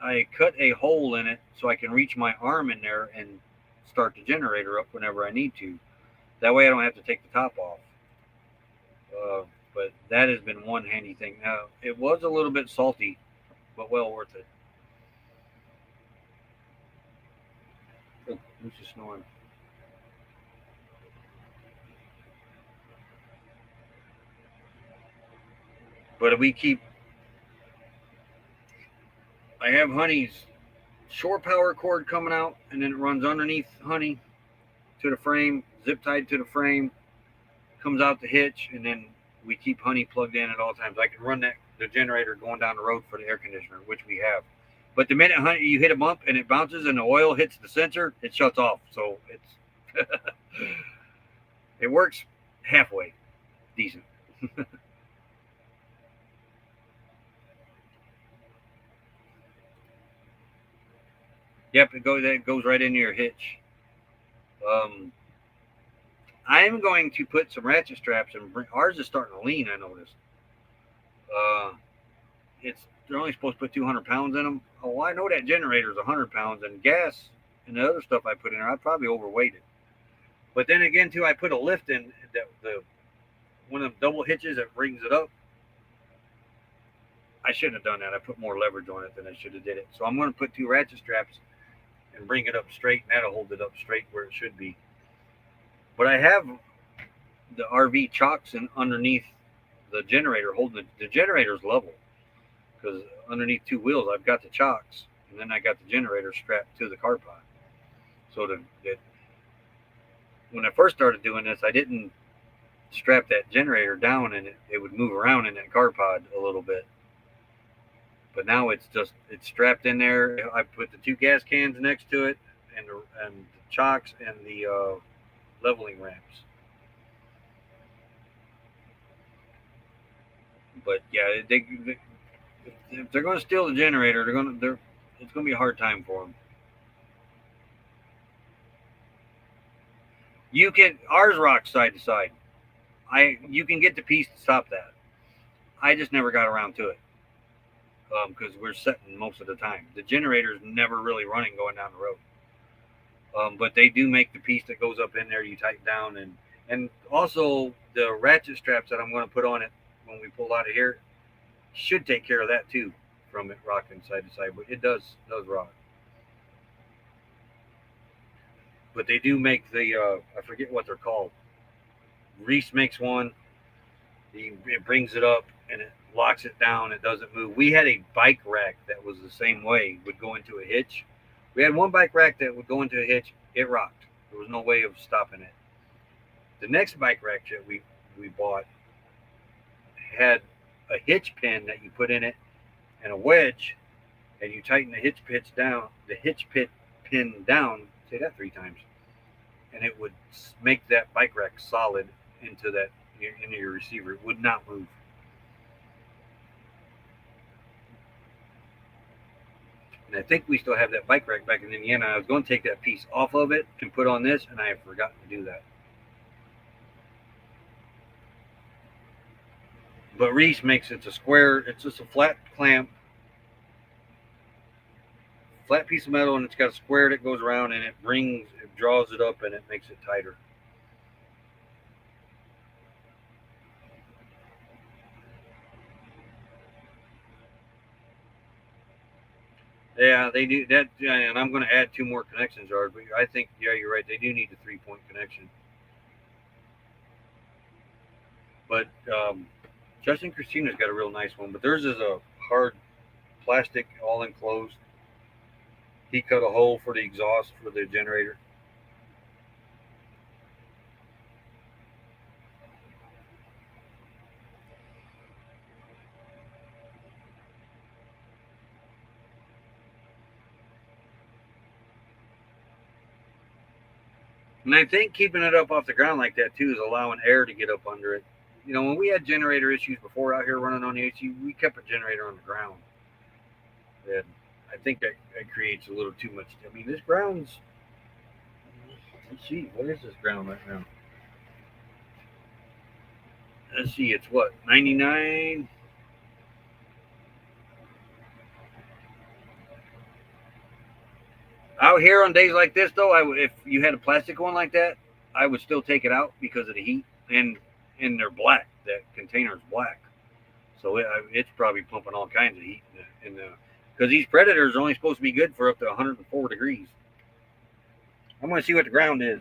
I cut a hole in it so I can reach my arm in there and start the generator up whenever I need to. That way I don't have to take the top off. But that has been one handy thing. Now, it was a little bit salty, but well worth it. Oh, who's just snoring? But we keep. I have Honey's shore power cord coming out, and then it runs underneath Honey to the frame, zip tied to the frame, comes out the hitch, and then we keep Honey plugged in at all times. I can run the generator going down the road for the air conditioner, which we have. But the minute Honey you hit a bump and it bounces and the oil hits the sensor, it shuts off. So it's it works halfway decent. Yep, that goes right into your hitch. I'm going to put some ratchet straps and ours is starting to lean. I noticed. They're only supposed to put 200 pounds in them. Oh, I know that generator is 100 pounds, and gas and the other stuff I put in there, I probably overweighted. But then again, too, I put a lift in the one of them double hitches that brings it up. I shouldn't have done that. I put more leverage on it than I should have did it. So I'm going to put 2 ratchet straps and bring it up straight, and that'll hold it up straight where it should be. But I have the RV chocks and underneath the generator holding the generator's level, because underneath 2 wheels I've got the chocks, and then I got the generator strapped to the car pod. So that when I first started doing this, I didn't strap that generator down, and it would move around in that car pod a little bit. But now it's strapped in there. I put the 2 gas cans next to it, and the chocks and the leveling ramps. But yeah, if they're going to steal the generator, it's going to be a hard time for them. Ours rocks side to side. You can get the piece to stop that. I just never got around to it because we're setting most of the time. The generator's never really running going down the road. But they do make the piece that goes up in there. You tighten down, and also the ratchet straps that I'm going to put on it when we pull out of here should take care of that too, from it rocking side to side. But it does rock. But they do make the I forget what they're called. Reese makes one. It brings it up and it locks it down. It doesn't move. We had a bike rack that was the same way. Would go into a hitch. We had one bike rack that would go into a hitch. It rocked. There was no way of stopping it. The next bike rack that we bought had a hitch pin that you put in it and a wedge, and you tighten the hitch pin down. Say that 3 times, and it would make that bike rack solid into your receiver. It would not move. And I think we still have that bike rack back in Indiana. I was going to take that piece off of it and put on this, and I have forgotten to do that. But Reese makes it's just a flat clamp, flat piece of metal, and it's got a square that goes around, and it draws it up, and it makes it tighter. Yeah, they do that, and I'm going to add 2 more connection jars. But I think, yeah, you're right. They do need the 3-point connection. But Justin Christina's got a real nice one, but theirs is a hard plastic, all enclosed. He cut a hole for the exhaust for the generator. And I think keeping it up off the ground like that too is allowing air to get up under it. You know, when we had generator issues before out here running on the AC, we kept a generator on the ground. And I think that creates a little too much. I mean, this ground's, let's see, what is this ground right now? Let's see, it's what, 99? Out here on days like this, though, if you had a plastic one like that, I would still take it out because of the heat. And they're black. that container's black. So it's probably pumping all kinds of heat in the because these Predators are only supposed to be good for up to 104 degrees. I'm going to see what the ground is.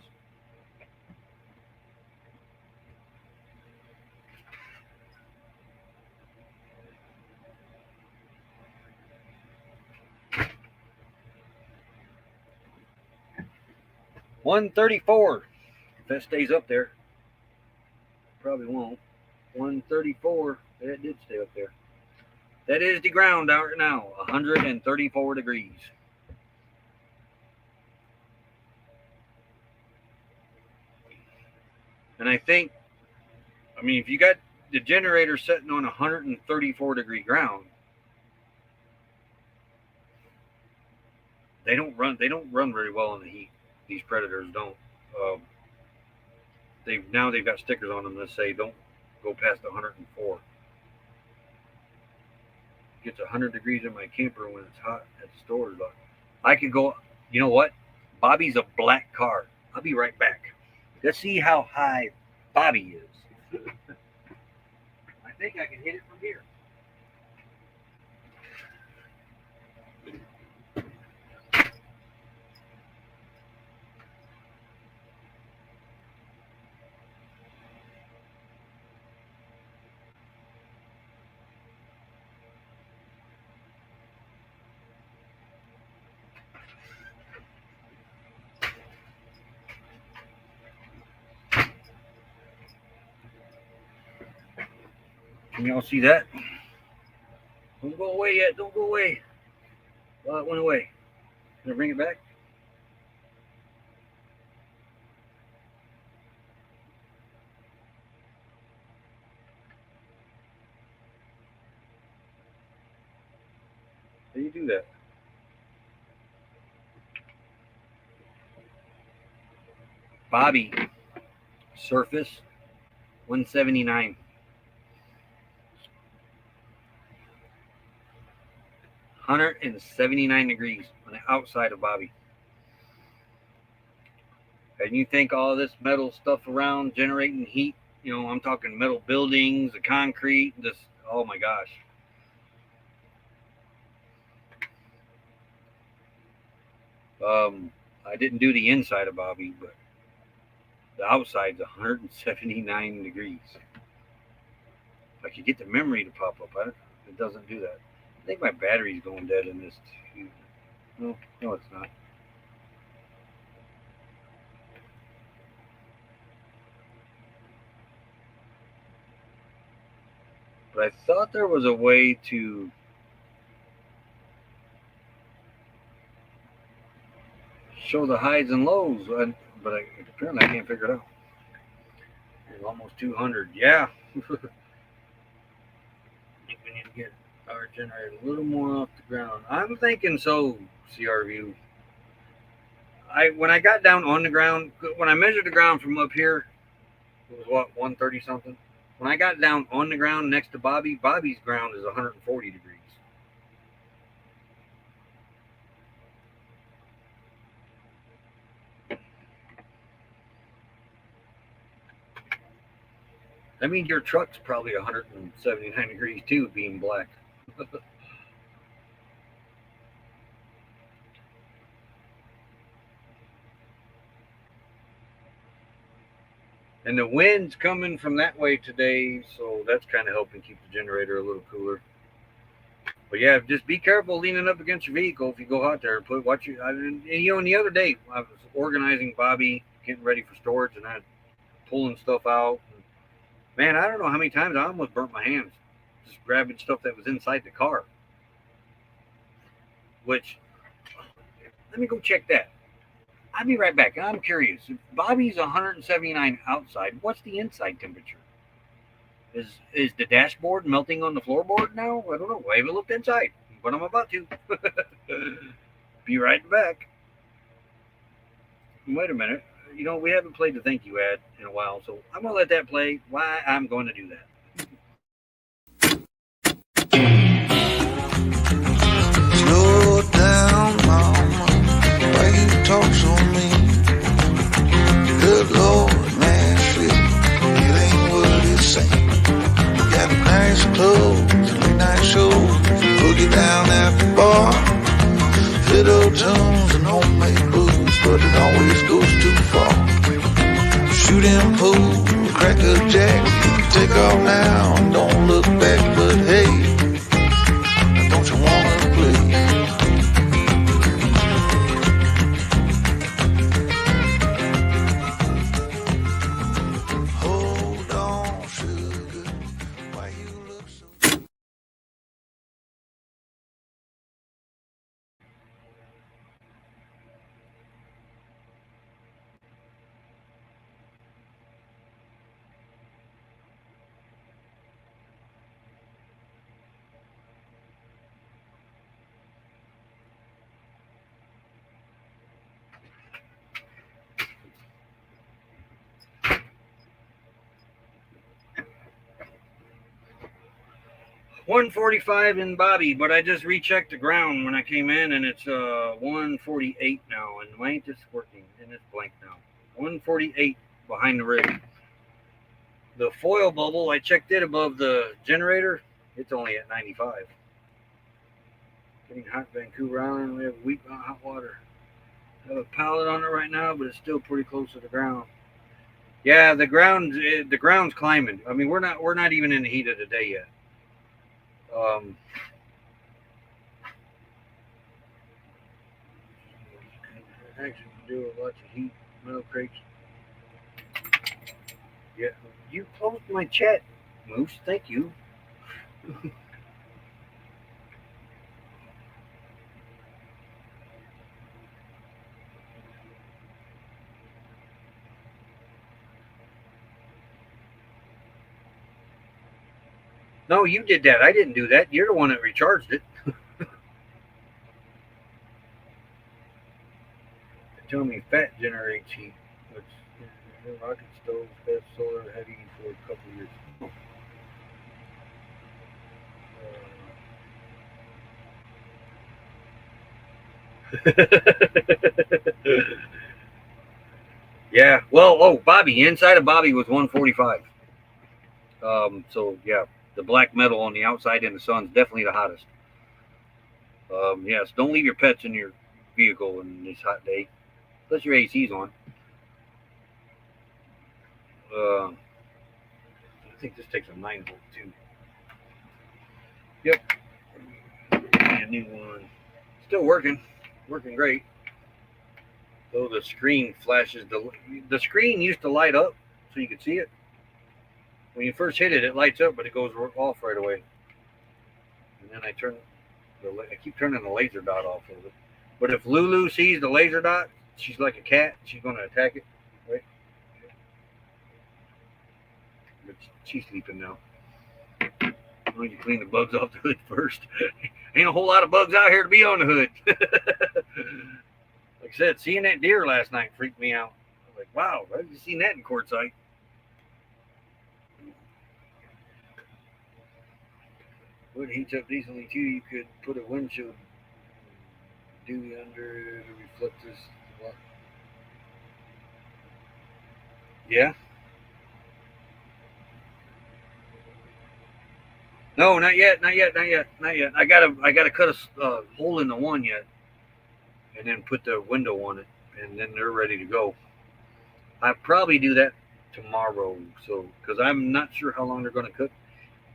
$134. If that stays up there, probably won't. 134. That did stay up there. That is the ground out right now. 134 degrees. And I think, if you got the generator sitting on 134 degree ground, they don't run very well in the heat. These Predators don't. They've got stickers on them that say don't go past 104. It gets 100 degrees in my camper when it's hot at the stores. I could go. You know what? Bobby's a black car. I'll be right back. Let's see how high Bobby is. I think I can hit it from here. Can y'all see that? Don't go away yet. Don't go away. Well, it went away. Can I bring it back? How do you do that? Bobby, surface, 179. 179 degrees on the outside of Bobby. And you think all this metal stuff around generating heat, I'm talking metal buildings, the concrete, oh my gosh. I didn't do the inside of Bobby, but the outside's 179 degrees. If I could get the memory to pop up, it doesn't do that. I think my battery's going dead in this too. No, it's not. But I thought there was a way to show the highs and lows, but apparently I can't figure it out. It's almost 200. Yeah. I think we need to get our generator a little more off the ground. I'm thinking so, CRView. When I got down on the ground, when I measured the ground from up here, it was 130 something. When I got down on the ground next to Bobby's ground is 140 degrees. That means your truck's probably 179 degrees too, being black. And the wind's coming from that way today, so that's kind of helping keep the generator a little cooler. But yeah, just be careful leaning up against your vehicle if you go out there. And the other day I was organizing Bobby, getting ready for storage, and I pulling stuff out. Man, I don't know how many times I almost burnt my hands just grabbing stuff that was inside the car. Which, let me go check that. I'll be right back. I'm curious. If Bobby's 179 outside, what's the inside temperature? Is the dashboard melting on the floorboard now? I don't know. I haven't looked inside, but I'm about to. Be right back. Wait a minute. We haven't played the thank you ad in a while, so I'm going to let that play. Why I'm going to do that. Slow down, mama. Why you talk so mean? Good Lord, Nashville, it ain't what it seems. take off now and don't look back, but hey, don't you wanna play? Hold on, sugar, why you look so... $145 in Bobby, but I just rechecked the ground when I came in, and it's 148 now, and why ain't this working? And it's blank now. 148 behind the rig. The foil bubble, I checked it above the generator. It's only at 95. Getting hot Vancouver Island. We have weak hot water. I have a pallet on it right now, but it's still pretty close to the ground. Yeah, the ground's climbing. I mean, we're not even in the heat of the day yet. Actually, do a lot of heat metal crates. Yeah, you closed my chat, Moose. Thank you. No, you did that. I didn't do that. You're the one that recharged it. Tell me fat generates heat. It's rocket stoves, best solar heavy for a couple of years. Yeah. Well, Bobby. Inside of Bobby was 145. So yeah, the black metal on the outside in the sun's definitely the hottest. Yes. Don't leave your pets in your vehicle in this hot day, unless your AC's on. I think this takes a 9-volt too. Yep. A new one. Still working great. Though the screen flashes, the screen used to light up so you could see it. When you first hit it, it lights up, but it goes off right away. And then I keep turning the laser dot off of it. But if Lulu sees the laser dot, she's like a cat. She's going to attack it. Right? But she's sleeping now. Why don't you clean the bugs off the hood first? Ain't a whole lot of bugs out here to be on the hood. Like I said, seeing that deer last night freaked me out. I was like, wow, I've never seen that in quartzite. Wood heats up decently too. You could put a windshield do under the reflectors. Yeah. No, not yet. I gotta cut a hole in the one yet, and then put the window on it, and then they're ready to go. I'll probably do that tomorrow, so because I'm not sure how long they're going to cook,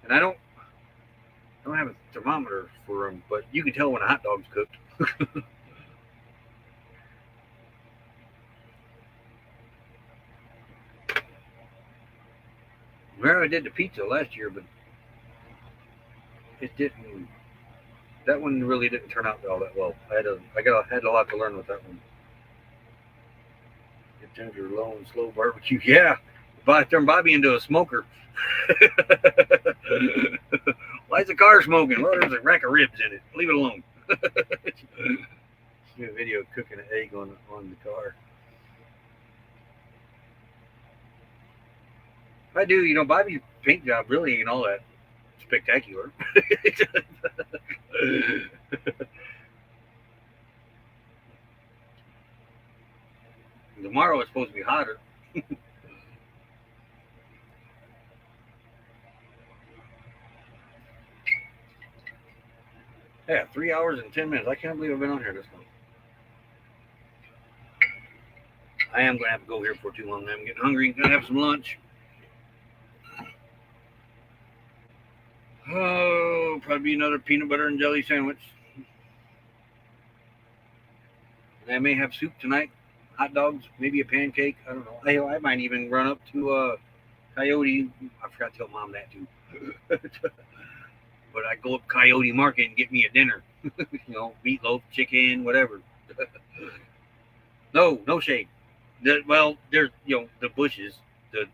and I don't have a thermometer for them, but you can tell when a hot dog's cooked. Remember I did the pizza last year, but it didn't. That one really didn't turn out all that well. I had a lot to learn with that one. Get temperature low and slow barbecue. Yeah, turn Bobby into a smoker. Why is the car smoking? Well, there's a rack of ribs in it. Leave it alone. Do a video of cooking an egg on the car. I do. Bobby's paint job really ain't all that spectacular. Tomorrow it's supposed to be hotter. Yeah, 3 hours and 10 minutes. I can't believe I've been on here this long. I am going to have to go here for too long. I'm getting hungry. I'm going to have some lunch. Oh, probably another peanut butter and jelly sandwich. I may have soup tonight, hot dogs, maybe a pancake. I don't know. I might even run up to Coyote. I forgot to tell Mom that too. But I go up Coyote Market and get me a dinner. Meatloaf, chicken, whatever. No shade. Well, there's the bushes, the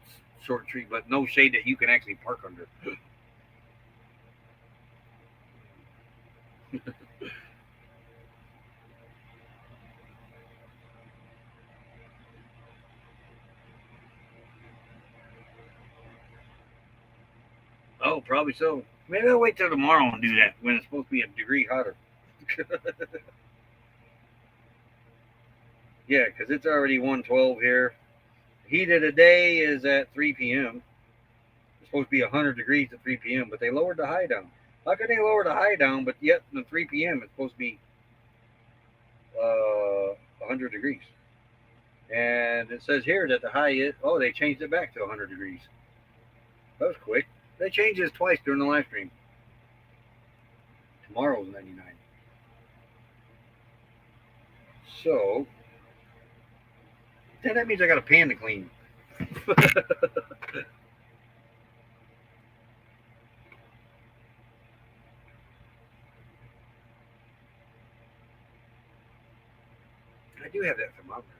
short tree, but no shade that you can actually park under. Oh, probably so. Maybe I'll wait till tomorrow and do that when it's supposed to be a degree hotter. Yeah, because it's already 112 here. Heat of the day is at 3 p.m. It's supposed to be 100 degrees at 3 p.m., but they lowered the high down. How can they lower the high down, but yet at 3 p.m. it's supposed to be 100 degrees? And it says here that the high is, they changed it back to 100 degrees. That was quick. They changed this twice during the live stream. Tomorrow's 99. So, then that means I got a pan to clean. I do have that thermometer.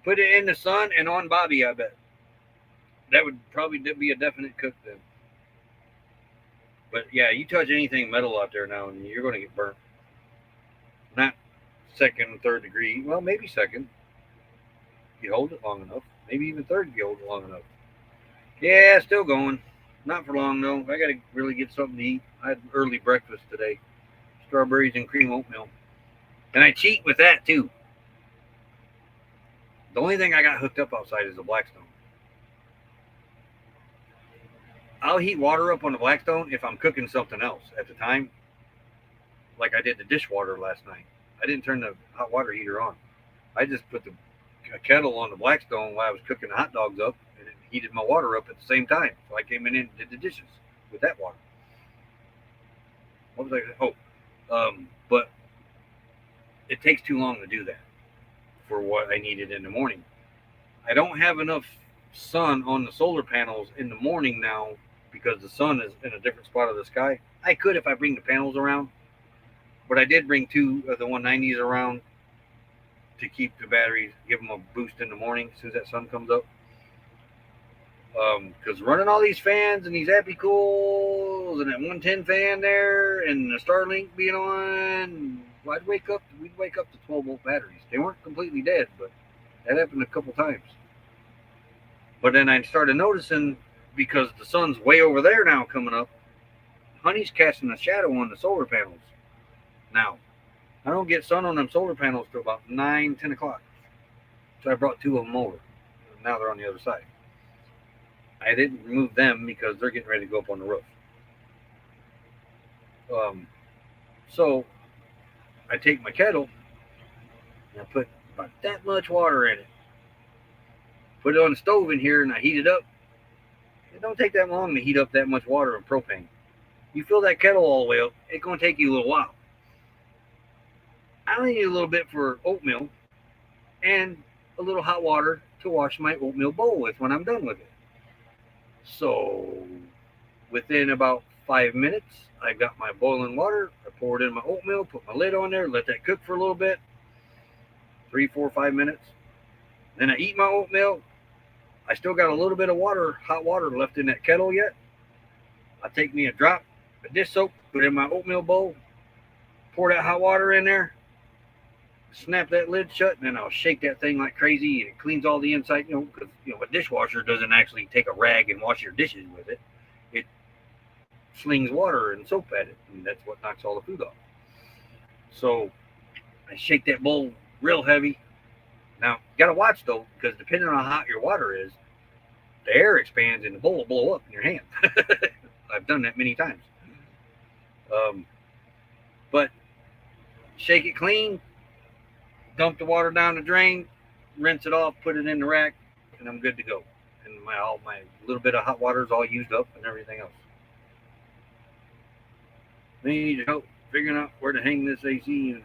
Put it in the sun and on Bobby, I bet. That would probably be a definite cook then. But yeah, you touch anything metal out there now and you're going to get burnt. Not second, third degree. Well, maybe second. If you hold it long enough. Maybe even third if you hold it long enough. Yeah, still going. Not for long, though. I got to really get something to eat. I had early breakfast today. Strawberries and cream oatmeal. And I cheat with that, too. The only thing I got hooked up outside is the Blackstone. I'll heat water up on the Blackstone if I'm cooking something else at the time, like I did the dishwater last night. I didn't turn the hot water heater on. I just put a kettle on the Blackstone while I was cooking the hot dogs up, and it heated my water up at the same time. So I came in and did the dishes with that water. What was I going to say? But it takes too long to do that for what I needed in the morning. I don't have enough sun on the solar panels in the morning now because the sun is in a different spot of the sky. I could if I bring the panels around, but I did bring two of the 190s around to keep the batteries, give them a boost in the morning as soon as that sun comes up. Because running all these fans and these Happy Cools and that 110 fan there and the Starlink being on, we'd wake up to 12-volt batteries. They weren't completely dead, but that happened a couple times. But then I started noticing, because the sun's way over there now coming up, honey's casting a shadow on the solar panels. Now, I don't get sun on them solar panels till about 9, 10 o'clock. So I brought two of them over. Now they're on the other side. I didn't remove them because they're getting ready to go up on the roof. So I take my kettle and I put about that much water in it. Put it on the stove in here and I heat it up. It don't take that long to heat up that much water and propane. You fill that kettle all the way up, it's going to take you a little while. I only need a little bit for oatmeal and a little hot water to wash my oatmeal bowl with when I'm done with it. So within about 5 minutes, I got my boiling water. I poured in my oatmeal, put my lid on there, let that cook for a little bit, 3, 4, 5 minutes. Then I eat my oatmeal. I still got a little bit of water, hot water left in that kettle yet. I take me a drop of dish soap, put it in my oatmeal bowl, pour that hot water in there, snap that lid shut, and then I'll shake that thing like crazy, and it cleans all the inside, because a dishwasher doesn't actually take a rag and wash your dishes with it. It slings water and soap at it, and that's what knocks all the food off. So I shake that bowl real heavy. Now, you got to watch, though, because depending on how hot your water is, the air expands and the bowl will blow up in your hand. I've done that many times. But shake it clean, dump the water down the drain, rinse it off, put it in the rack, and I'm good to go. And all my little bit of hot water is all used up and everything else. Then you need help figuring out where to hang this AC. And,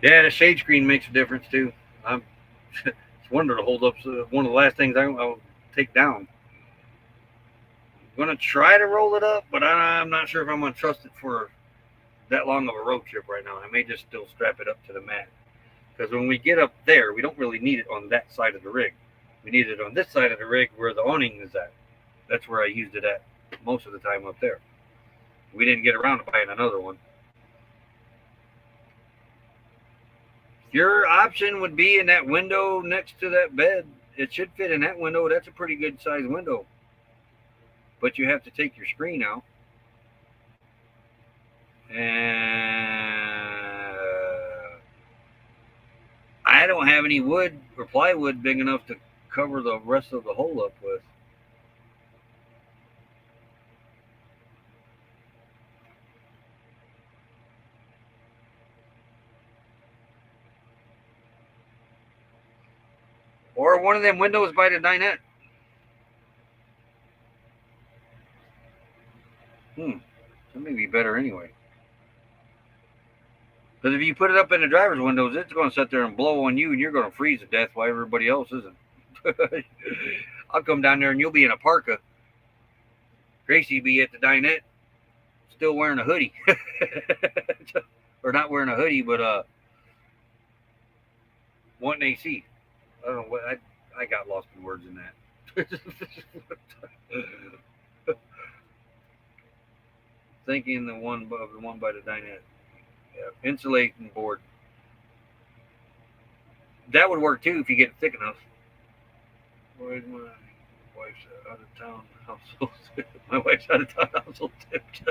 yeah, the shade screen makes a difference too. I'm it's one of the holdups. One of the last things I'll take down. I'm gonna try to roll it up, but I'm not sure if I'm gonna trust it for that long of a road trip right now. I may just still strap it up to the mat because when we get up there, we don't really need it on that side of the rig. We need it on this side of the rig where the awning is at. That's where I used it at most of the time up there. We didn't get around to buying another one. Your option would be in that window next to that bed. It should fit in that window. That's a pretty good sized window. But you have to take your screen out. And I don't have any wood or plywood big enough to cover the rest of the hole up with. Or one of them windows by the dinette. That may be better anyway. Because if you put it up in the driver's windows, it's going to sit there and blow on you, and you're going to freeze to death while everybody else isn't. I'll come down there, and you'll be in a parka. Gracie be at the dinette, still wearing a hoodie. Or not wearing a hoodie, but wanting AC. I don't know what I got lost in words in that. Thinking the one by the dinette. Yeah, insulation board. That would work too if you get it thick enough. Where's my wife's out of town household? My wife's out of town household tips.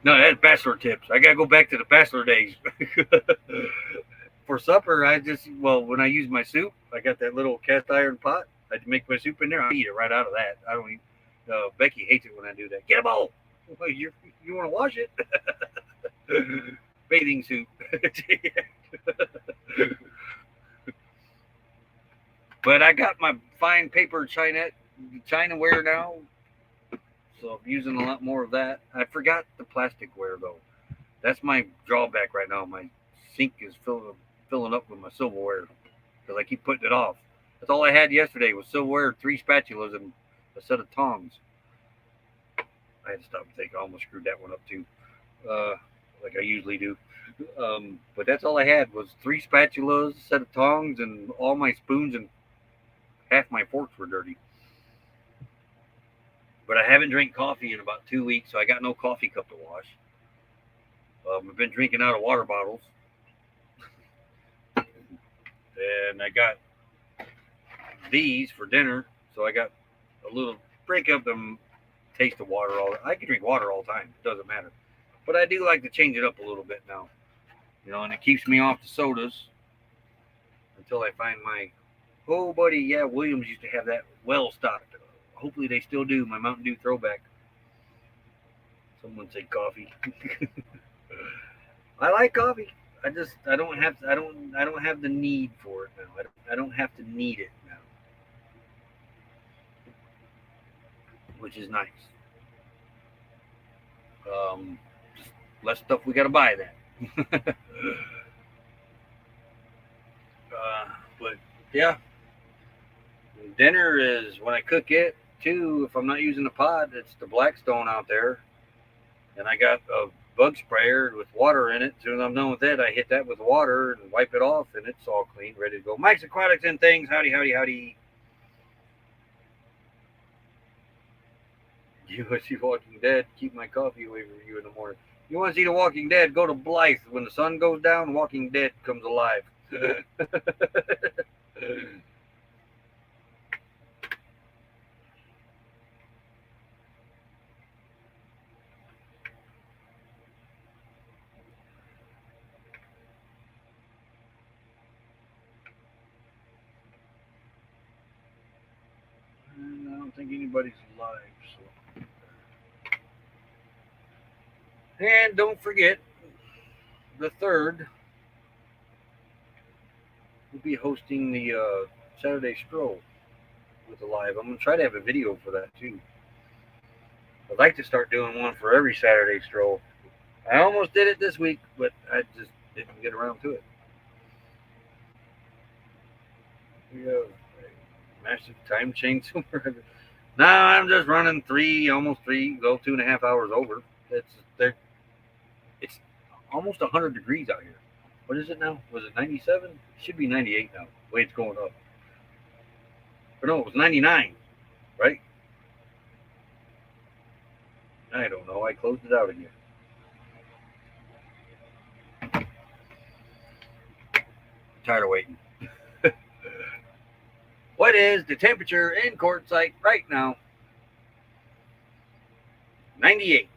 No, that's bachelor tips. I gotta go back to the bachelor days. For supper, when I use my soup, I got that little cast iron pot. I make my soup in there. I eat it right out of that. I don't eat. Becky hates it when I do that. Get a bowl. Well, you want to wash it? Bathing suit. But I got my fine paper Chinaware now, so I'm using a lot more of that. I forgot the plasticware though. That's my drawback right now. My sink is filling up with my silverware because I keep putting it off. That's all I had yesterday was silverware, 3 spatulas, and a set of tongs. I had to stop and think. I almost screwed that one up too, like I usually do. But that's all I had was 3 spatulas, a set of tongs, and all my spoons and half my forks were dirty. But I haven't drank coffee in about 2 weeks, so I got no coffee cup to wash. I've been drinking out of water bottles. And I got these for dinner, so I got a little break up them taste of water. I can drink water all the time. It doesn't matter. But I do like to change it up a little bit now. And it keeps me off the sodas until I find my... Oh, buddy, yeah, Williams used to have that well stocked. Hopefully they still do. My Mountain Dew throwback. Someone said coffee. I like coffee. I don't have the need for it now. I don't have to need it now, which is nice. Just less stuff we got to buy then. But yeah, dinner is when I cook it too. If I'm not using the pot, it's the Blackstone out there, and I got a bug sprayer with water in it. As soon as I'm done with that, I hit that with water and wipe it off, and it's all clean, ready to go. Mike's Aquatics and Things. Howdy, howdy, howdy. You want to see Walking Dead? Keep my coffee away from you in the morning. You want to see The Walking Dead? Go to Blythe. When the sun goes down, Walking Dead comes alive. don't think anybody's live. So. And don't forget, the 3rd, we'll be hosting the Saturday Stroll with the live. I'm going to try to have a video for that too. I'd like to start doing one for every Saturday Stroll. I almost did it this week, but I just didn't get around to it. We have a massive time change somewhere. Now I'm just running almost 2.5 hours over. It's almost 100 degrees out here. What is it now? Was it 97? It should be 98 now. The way it's going up. Or no, it was 99, right? I don't know. I closed it out again. Tired of waiting. What is the temperature in Quartzsite right now? 98.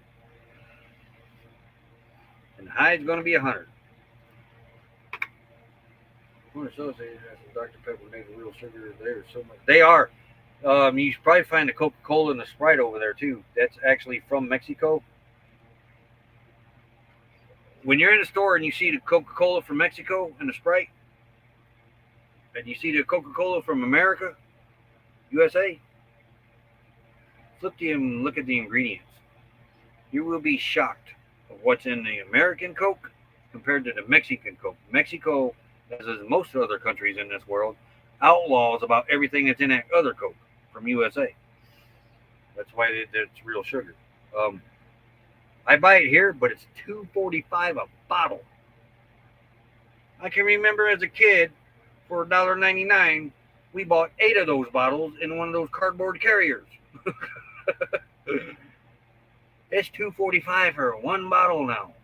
And the high is going to be 100. Dr. Pepper makes real sugar. There's so much. They are. You should probably find the Coca-Cola and the Sprite over there too. That's actually from Mexico. When you're in the store and you see the Coca-Cola from Mexico and the Sprite, and you see the Coca-Cola from America, USA, flip to them and look at the ingredients. You will be shocked of what's in the American Coke compared to the Mexican Coke. Mexico, as is most other countries in this world, outlaws about everything that's in that other Coke from USA. That's why it's real sugar. I buy it here, but it's $2.45 a bottle. I can remember as a kid, for $1.99, we bought 8 of those bottles in one of those cardboard carriers. It's $2.45 for one bottle now.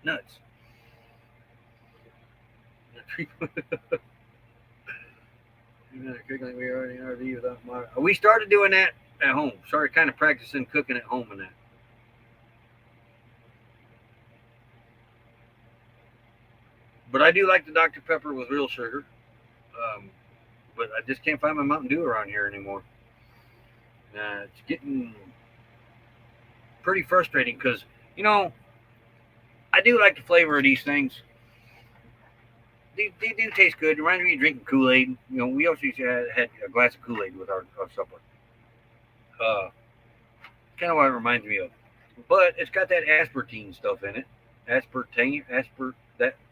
Nuts. We started doing that at home. Started kind of practicing cooking at home and that. But I do like the Dr. Pepper with real sugar. But I just can't find my Mountain Dew around here anymore. It's getting pretty frustrating because, I do like the flavor of these things. They do taste good. It reminds me of drinking Kool-Aid. We also used to had a glass of Kool-Aid with our supper. Kind of what it reminds me of. But it's got that aspartame stuff in it. That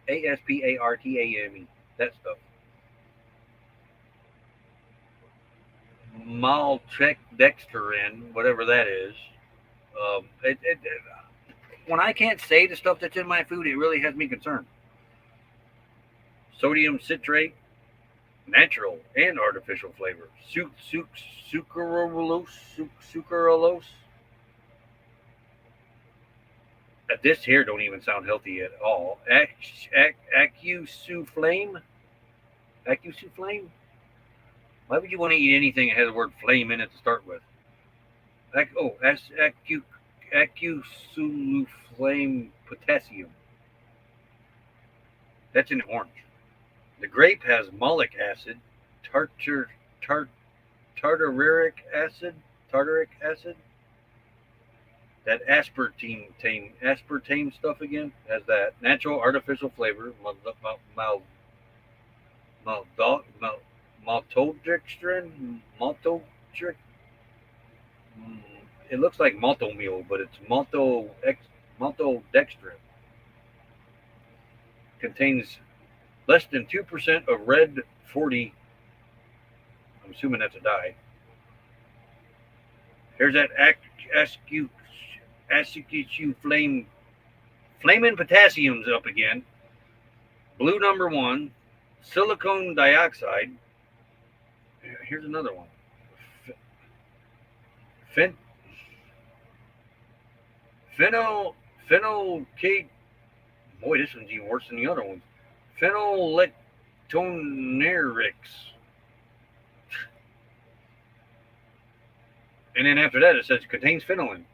ASPARTAME. That stuff. Maltodextrin, whatever that is. When I can't say the stuff that's in my food, it really has me concerned. Sodium citrate, natural and artificial flavor. Sucralose. This here don't even sound healthy at all. Acusuflame. Why would you want to eat anything that has the word flame in it to start with? Acusuflame potassium. That's in orange. The grape has malic acid, tartaric acid. That aspartame stuff again has that natural artificial flavor. Maltodextrin. It looks like malto meal, but it's maltodextrin. Contains less than 2% of red 40. I'm assuming that's a dye. Here's that Acusuflame. Flaming potassium's up again. Blue number 1. Silicon dioxide. Here's another one. Phenylkate. Boy, this one's even worse than the other ones. Phenylectonerics. And then after that, it says it contains phenolene.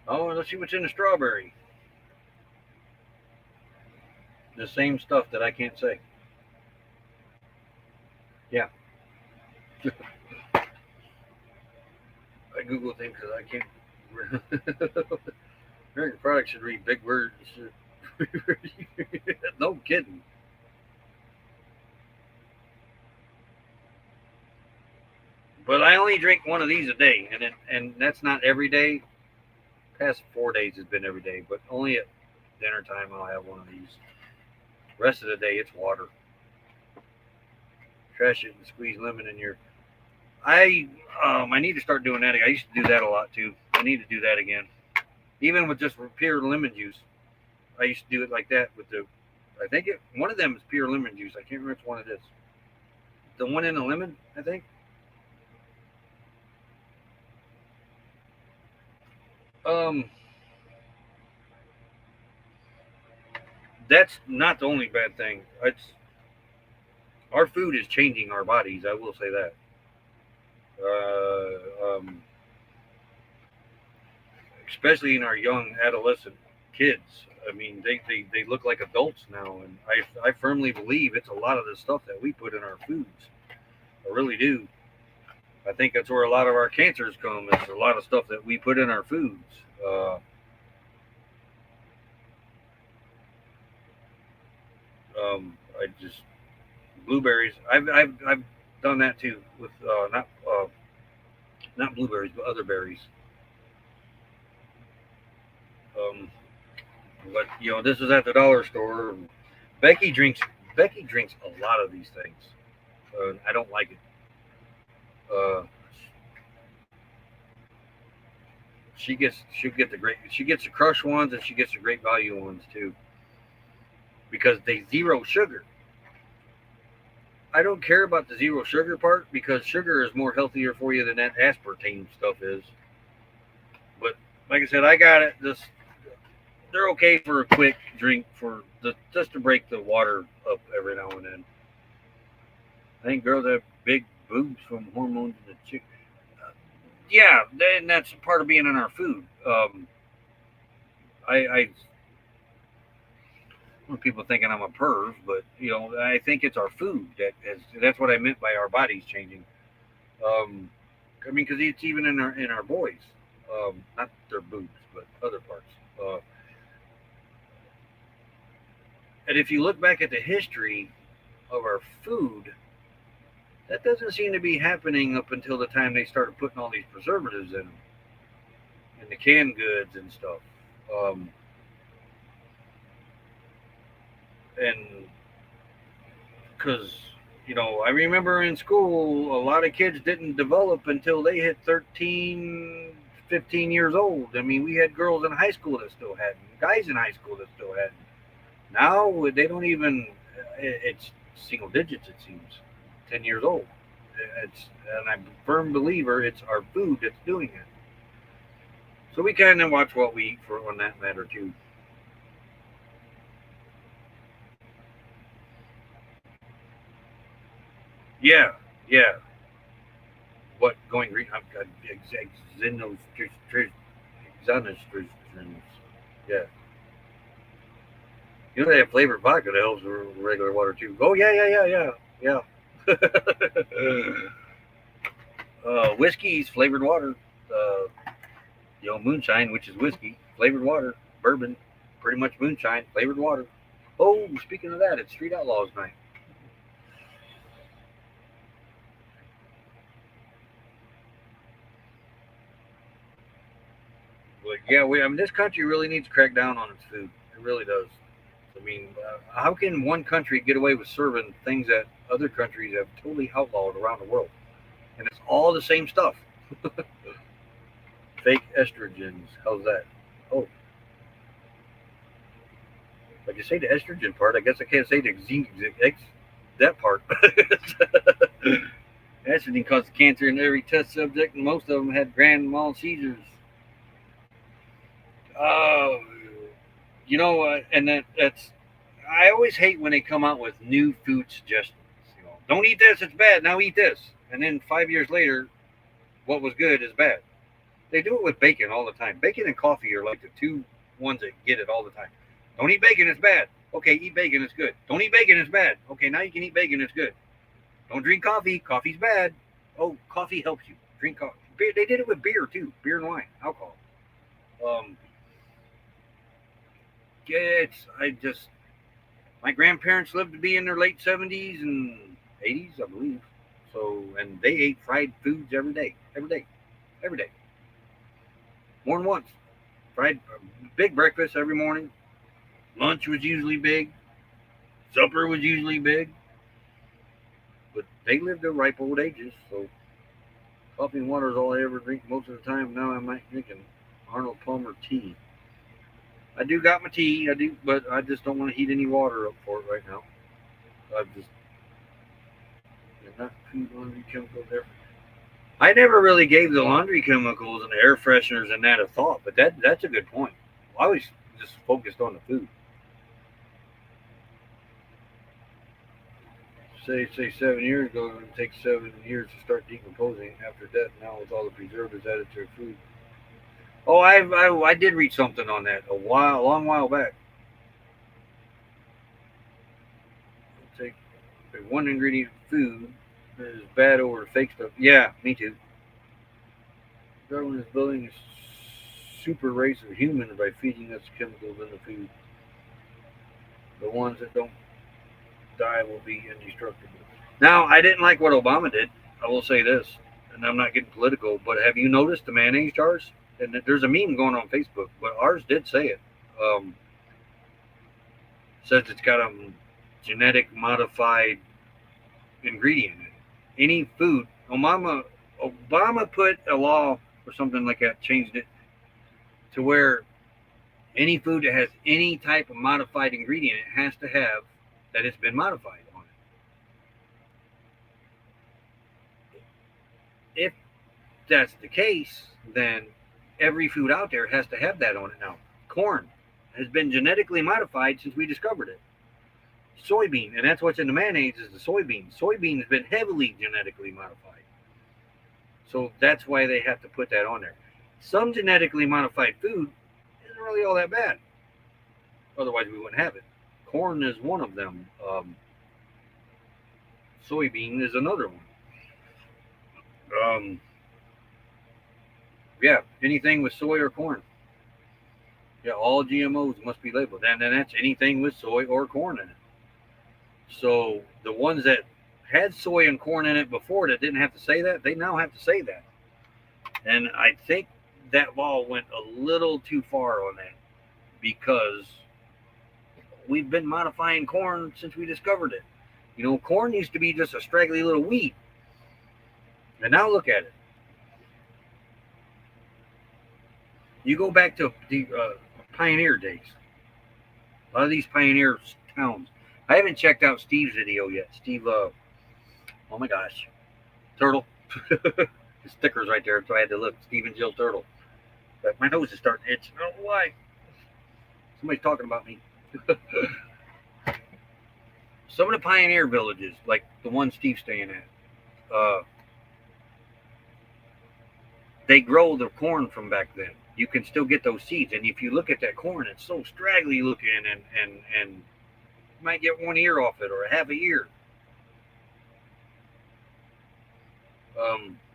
Oh, let's see what's in the strawberry. The same stuff that I can't say. Yeah. I Google things because I can't. American products should read big words. No kidding. But I only drink one of these a day, and that's not every day. Past 4 days has been every day, but only at dinner time I'll have one of these. Rest of the day it's water. Trash it and squeeze lemon in your. I need to start doing that. I used to do that a lot too. I need to do that again. Even with just pure lemon juice, I used to do it like that with the. I think one of them is pure lemon juice. I can't remember which one it is. The one in the lemon, I think. Um, that's not the only bad thing. It's our food is changing our bodies. I will say that. Especially in our young adolescent kids. I mean, they look like adults now, and I firmly believe it's a lot of the stuff that we put in our foods. I really do. I think that's where a lot of our cancers come. Is a lot of stuff that we put in our foods. I just blueberries. I've done that too with not blueberries but other berries. Um, but this is at the dollar store. Becky drinks Becky drinks a lot of these things. I don't like it. Uh, she gets the crush ones and she gets the great value ones too because they zero sugar. I don't care about the zero sugar part because sugar is more healthier for you than that aspartame stuff is. But like I said, I got it. They're okay for a quick drink just to break the water up every now and then. I think girls have big boobs from hormones in the chick. Yeah, and that's part of being in our food. I people thinking I'm a perv, but I think it's our food that's what I meant by our bodies changing. Um, I mean, because it's even in our boys, not their boobs, but other parts. And if you look back at the history of our food, that doesn't seem to be happening up until the time they started putting all these preservatives in them, in the canned goods and stuff. Um, and because I remember in school a lot of kids didn't develop until they hit 13, 15 years old. I mean, we had girls in high school that still hadn't, guys in high school that still hadn't. Now they don't even, it's single digits, it seems, 10 years old. And I'm a firm believer it's our food that's doing it. So we kind of watch what we eat for on that matter too. Yeah, yeah. What going green? I've got xenos, yeah. They have flavored vodka that helps with regular water too. Oh yeah, yeah, yeah, yeah, yeah. Whiskey's flavored water. Uh, moonshine, which is whiskey, flavored water. Bourbon, pretty much moonshine, flavored water. Oh, speaking of that, it's Street Outlaws night. But yeah, I mean, this country really needs to crack down on its food. It really does. I mean, how can one country get away with serving things that other countries have totally outlawed around the world? And it's all the same stuff. Fake estrogens. How's that? Oh, I can say the estrogen part. I guess I can't say the that part. Estrogen caused cancer in every test subject, and most of them had grand mal seizures. Oh, and that's. I always hate when they come out with new food suggestions. Don't eat this; it's bad. Now eat this, and then 5 years later, what was good is bad. They do it with bacon all the time. Bacon and coffee are like the two ones that get it all the time. Don't eat bacon; it's bad. Okay, eat bacon; it's good. Don't eat bacon; it's bad. Okay, now you can eat bacon; it's good. Don't drink coffee. Coffee's bad. Oh, coffee helps you. Drink coffee. Beer, they did it with beer too. Beer and wine, alcohol. Yeah, my grandparents lived to be in their late 70s and 80s, I believe. So, and they ate fried foods every day, more than once. Fried, big breakfast every morning. Lunch was usually big. Supper was usually big. But they lived their ripe old ages, so coffee and water is all I ever drink most of the time. Now I might drinking Arnold Palmer tea. I do got my tea, but I just don't want to heat any water up for it right now. I've just not food, laundry, chemicals there. I never really gave the laundry chemicals and the air fresheners and that a thought, but that's a good point. I always just focused on the food. Say 7 years ago, it would take 7 years to start decomposing. After that, now with all the preservatives added to food. Oh, I did read something on that a long while back. Take one ingredient food is bad over fake stuff. Yeah, me too. The government is building a super race of humans by feeding us chemicals in the food. The ones that don't die will be indestructible. Now, I didn't like what Obama did. I will say this, and I'm not getting political, but have you noticed the mayonnaise jars? And there's a meme going on Facebook, but ours did say it. Says it's got a genetic modified ingredient in it. Any food, Obama put a law or something like that, changed it to where any food that has any type of modified ingredient, it has to have that it's been modified on it. If that's the case, then every food out there has to have that on it now. Corn has been genetically modified since we discovered it. Soybean, and that's what's in the mayonnaise, is the soybean. Soybean has been heavily genetically modified. So that's why they have to put that on there. Some genetically modified food isn't really all that bad. Otherwise, we wouldn't have it. Corn is one of them. Soybean is another one. Yeah, anything with soy or corn. Yeah, all GMOs must be labeled. And then that's anything with soy or corn in it. So the ones that had soy and corn in it before that didn't have to say that, they now have to say that. And I think that law went a little too far on that because we've been modifying corn since we discovered it. You know, corn used to be just a straggly little weed. And now look at it. You go back to the pioneer days. A lot of these pioneer towns. I haven't checked out Steve's video yet. Steve, oh my gosh. Turtle. His sticker's right there, so I had to look. Steve and Jill Turtle. But my nose is starting to itch. I don't know why. Somebody's talking about me. Some of the pioneer villages, like the one Steve's staying at, they grow the corn from back then. You can still get those seeds, and if you look at that corn, it's so straggly looking, and you might get one ear off it or a half a ear.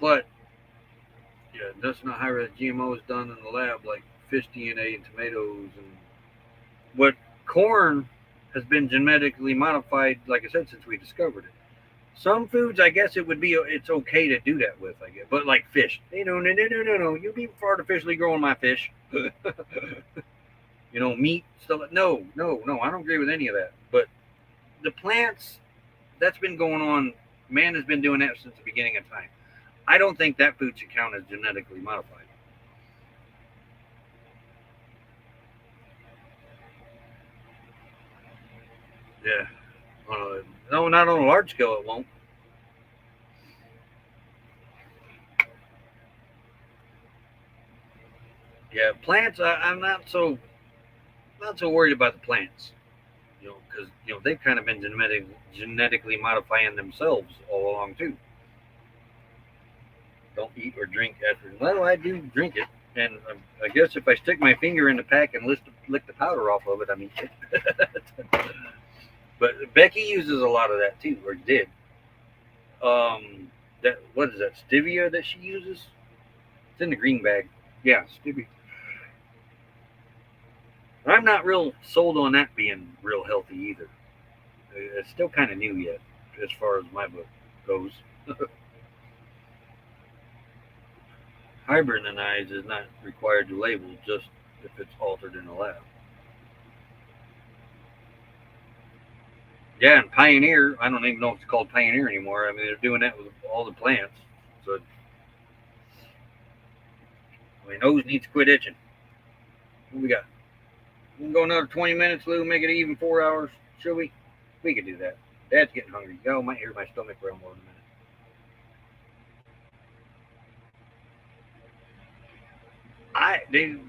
But yeah, that's not how the GMO is done in the lab, like fish DNA and tomatoes. And what corn has been genetically modified, like I said, since we discovered it. Some foods, I guess it's okay to do that with, I guess. But like fish, no, you'll be artificially growing my fish. Meat, stuff. No, I don't agree with any of that. But the plants, that's been going on. Man has been doing that since the beginning of time. I don't think that food should count as genetically modified. Yeah. No, not on a large scale, it won't. Yeah, plants. I'm not so worried about the plants, because they've kind of been genetically modifying themselves all along too. Don't eat or drink after. Well, I do drink it, and I guess if I stick my finger in the pack and lick the powder off of it, I mean. But Becky uses a lot of that too, or did. That what is that stevia that she uses? It's in the green bag. Yeah, stevia. I'm not real sold on that being real healthy either. It's still kind of new yet, as far as my book goes. Hybridized is not required to label, just if it's altered in a lab. Yeah, and Pioneer, I don't even know if it's called Pioneer anymore. I mean, they're doing that with all the plants. So, my nose needs to quit itching. What we got? We can go another 20 minutes, Lou, make it even 4 hours. Shall we? We could do that. Dad's getting hungry. Y'all might hear my stomach rumble in a minute.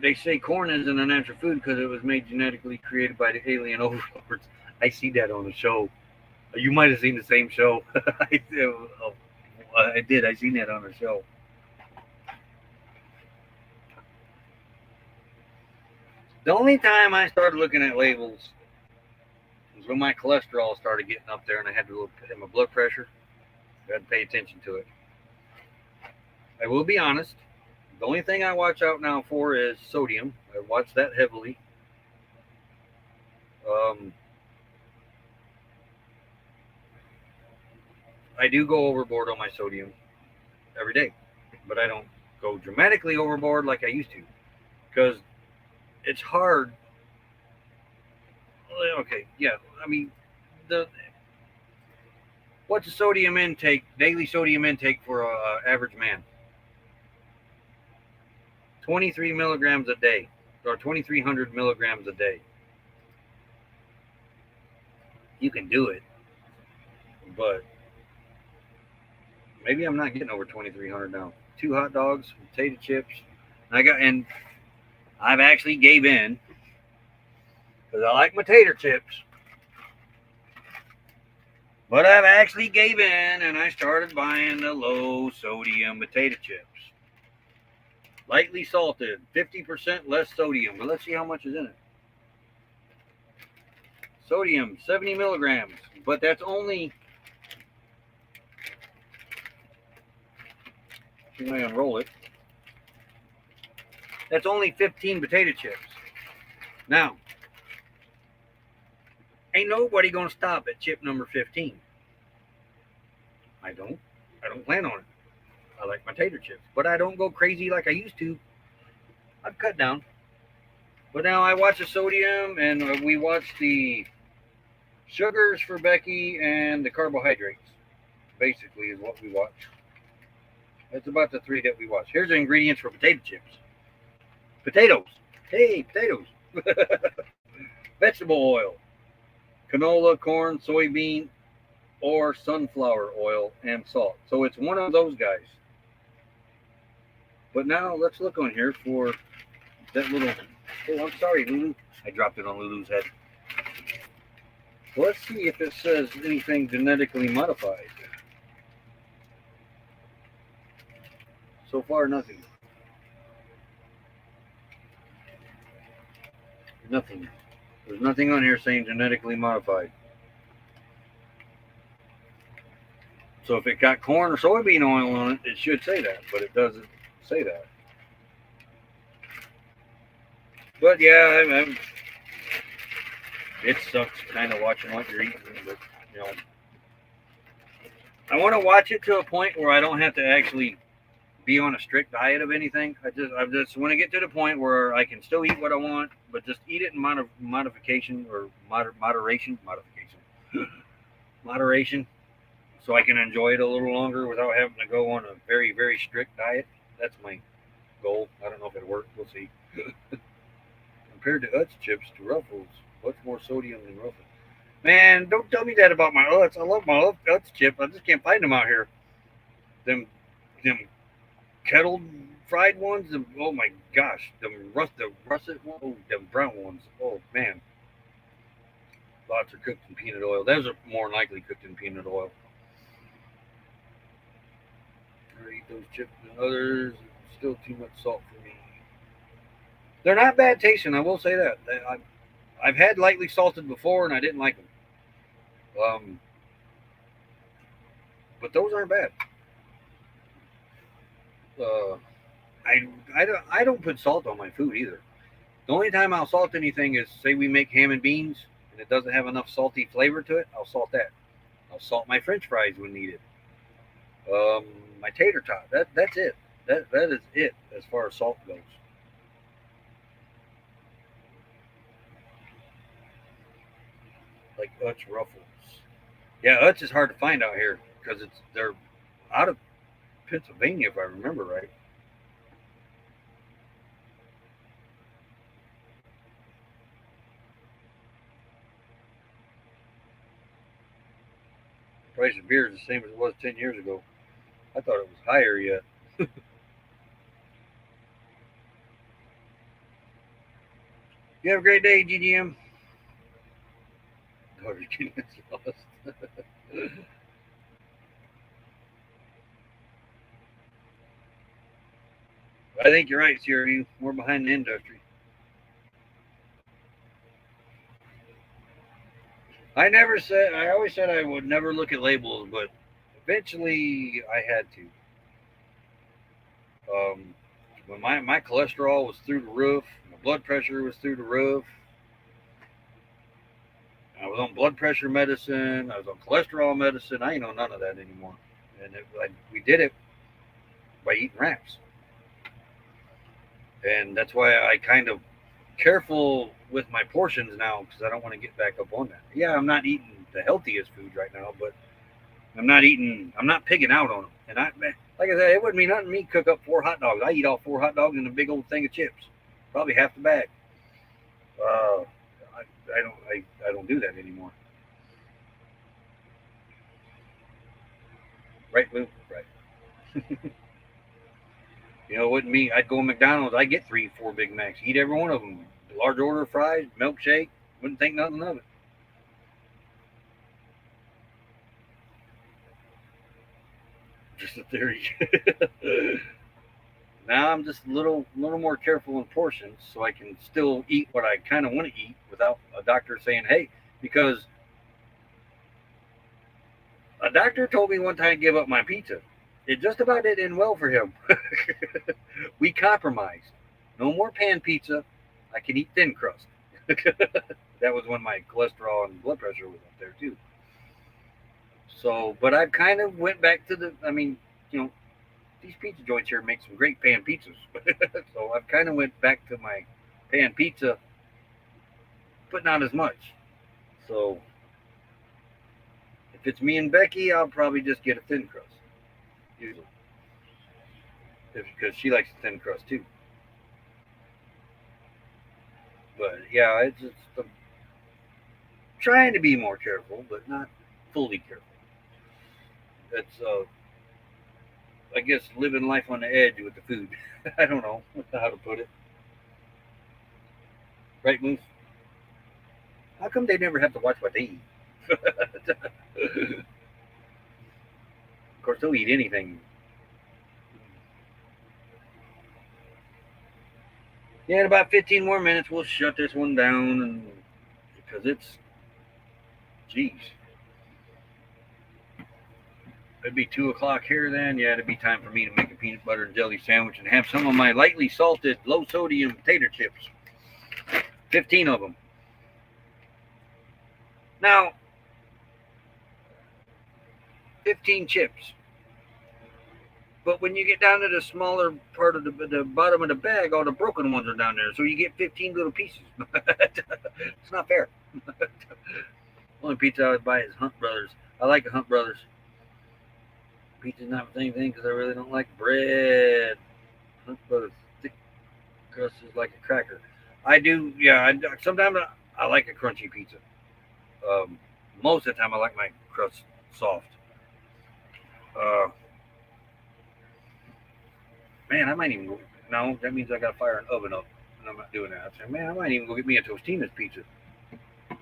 They say corn isn't a natural food because it was made genetically created by the alien overlords. I see that on the show. You might have seen the same show. I did. I seen that on the show. The only time I started looking at labels was when my cholesterol started getting up there and I had to look at my blood pressure. I had to pay attention to it. I will be honest. The only thing I watch out now for is sodium. I watch that heavily. I do go overboard on my sodium every day, but I don't go dramatically overboard like I used to because it's hard. Okay, yeah. I mean, what's the sodium intake, daily sodium intake for an average man? 23 milligrams a day, or 2,300 milligrams a day. You can do it, but maybe I'm not getting over 2,300 now. 2 hot dogs, potato chips, and I've actually gave in because I like my tater chips. But I've actually gave in and I started buying the low sodium potato chips. Lightly salted, 50% less sodium. But let's see how much is in it. Sodium, 70 milligrams. But that's only, you may unroll it. That's only 15 potato chips. Now, ain't nobody gonna stop at chip number 15. I don't plan on it. I like my tater chips, but I don't go crazy like I used to. I've cut down. But now I watch the sodium and we watch the sugars for Becky and the carbohydrates. Basically is what we watch. That's about the 3 that we watch. Here's the ingredients for potato chips. Potatoes. Hey, potatoes. Vegetable oil. Canola, corn, soybean, or sunflower oil and salt. So it's one of those guys. But now let's look on here for that little. Oh, I'm sorry, Lulu. I dropped it on Lulu's head. Let's see if it says anything genetically modified. So far, nothing. Nothing. There's nothing on here saying genetically modified. So if it got corn or soybean oil on it, it should say that, but it doesn't say that. But yeah, it sucks kind of watching what you're eating, but you know, I want to watch it to a point where I don't have to actually be on a strict diet of anything. I just want to get to the point where I can still eat what I want, but just eat it in moderation, so I can enjoy it a little longer without having to go on a very, very strict diet. That's my goal. I don't know if it'll work. We'll see. Compared to Utz chips to Ruffles, what's more sodium than Ruffles? Man, don't tell me that about my Utz. I love my Utz chip. I just can't find them out here. Them kettle fried ones. Oh my gosh, the russet ones. Oh, them brown ones. Oh man, lots are cooked in peanut oil. Those are more likely cooked in peanut oil. I eat those chips and others. Still too much salt for me. They're not bad tasting. I will say that. I've had lightly salted before and I didn't like them. but those aren't bad. Uh, I don't put salt on my food either. The only time I'll salt anything is say we make ham and beans and it doesn't have enough salty flavor to it. I'll salt that. I'll salt my French fries when needed. Um, my tater tot. That's it. That is it as far as salt goes. Like Utz Ruffles. Yeah, Utz is hard to find out here because they're out of Pennsylvania if I remember right. Price of beer is the same as it was 10 years ago. I thought it was higher yet. You have a great day, GGM. Daughter's getting lost. I think you're right, Siri. We're behind the industry. I always said I would never look at labels, but eventually I had to. When my cholesterol was through the roof, my blood pressure was through the roof. I was on blood pressure medicine. I was on cholesterol medicine. I ain't know none of that anymore. And we did it by eating wraps. And that's why I kind of careful with my portions now because I don't want to get back up on that. Yeah, I'm not eating the healthiest food right now, but I'm not pigging out on them. And like I said, it wouldn't mean nothing to me cook up 4 hot dogs. I eat all 4 hot dogs in a big old thing of chips, probably half the bag. I don't do that anymore. Right, Lou? Right. It wouldn't mean I'd go to McDonald's. I get 3, 4 Big Macs. Eat every one of them. Large order of fries, milkshake. Wouldn't think nothing of it. Just a theory. Now I'm just a little more careful in portions so I can still eat what I kind of want to eat without a doctor saying, hey, because a doctor told me one time to give up my pizza. It just about didn't end well for him. We compromised. No more pan pizza. I can eat thin crust. That was when my cholesterol and blood pressure was up there too. So, but I've kind of went back to these pizza joints here make some great pan pizzas. So I've kind of went back to my pan pizza, but not as much. So if it's me and Becky, I'll probably just get a thin crust, usually, because she likes a thin crust too. But yeah, it's just trying to be more careful, but not fully careful. That's I guess living life on the edge with the food. I don't know how to put it. Right, Moose? How come they never have to watch what they eat? Of course, they'll eat anything. Yeah, in about 15 more minutes, we'll shut this one down, and because geez, it'd be 2 o'clock here then. Yeah, it'd be time for me to make a peanut butter and jelly sandwich and have some of my lightly salted, low sodium potato chips. 15 of them. Now, 15 chips. But when you get down to the smaller part of the bottom of the bag, all the broken ones are down there. So you get 15 little pieces. It's not fair. Only pizza I would buy is Hunt Brothers. I like the Hunt Brothers. Pizza's not the same thing because I really don't like bread. Hunt Brothers thick crust is like a cracker. I do, yeah. Sometimes I like a crunchy pizza. Most of the time I like my crust soft. Man, I might even go. No, that means I got to fire an oven up, and I'm not doing that. I said, man, I might even go get me a Tostina's pizza. But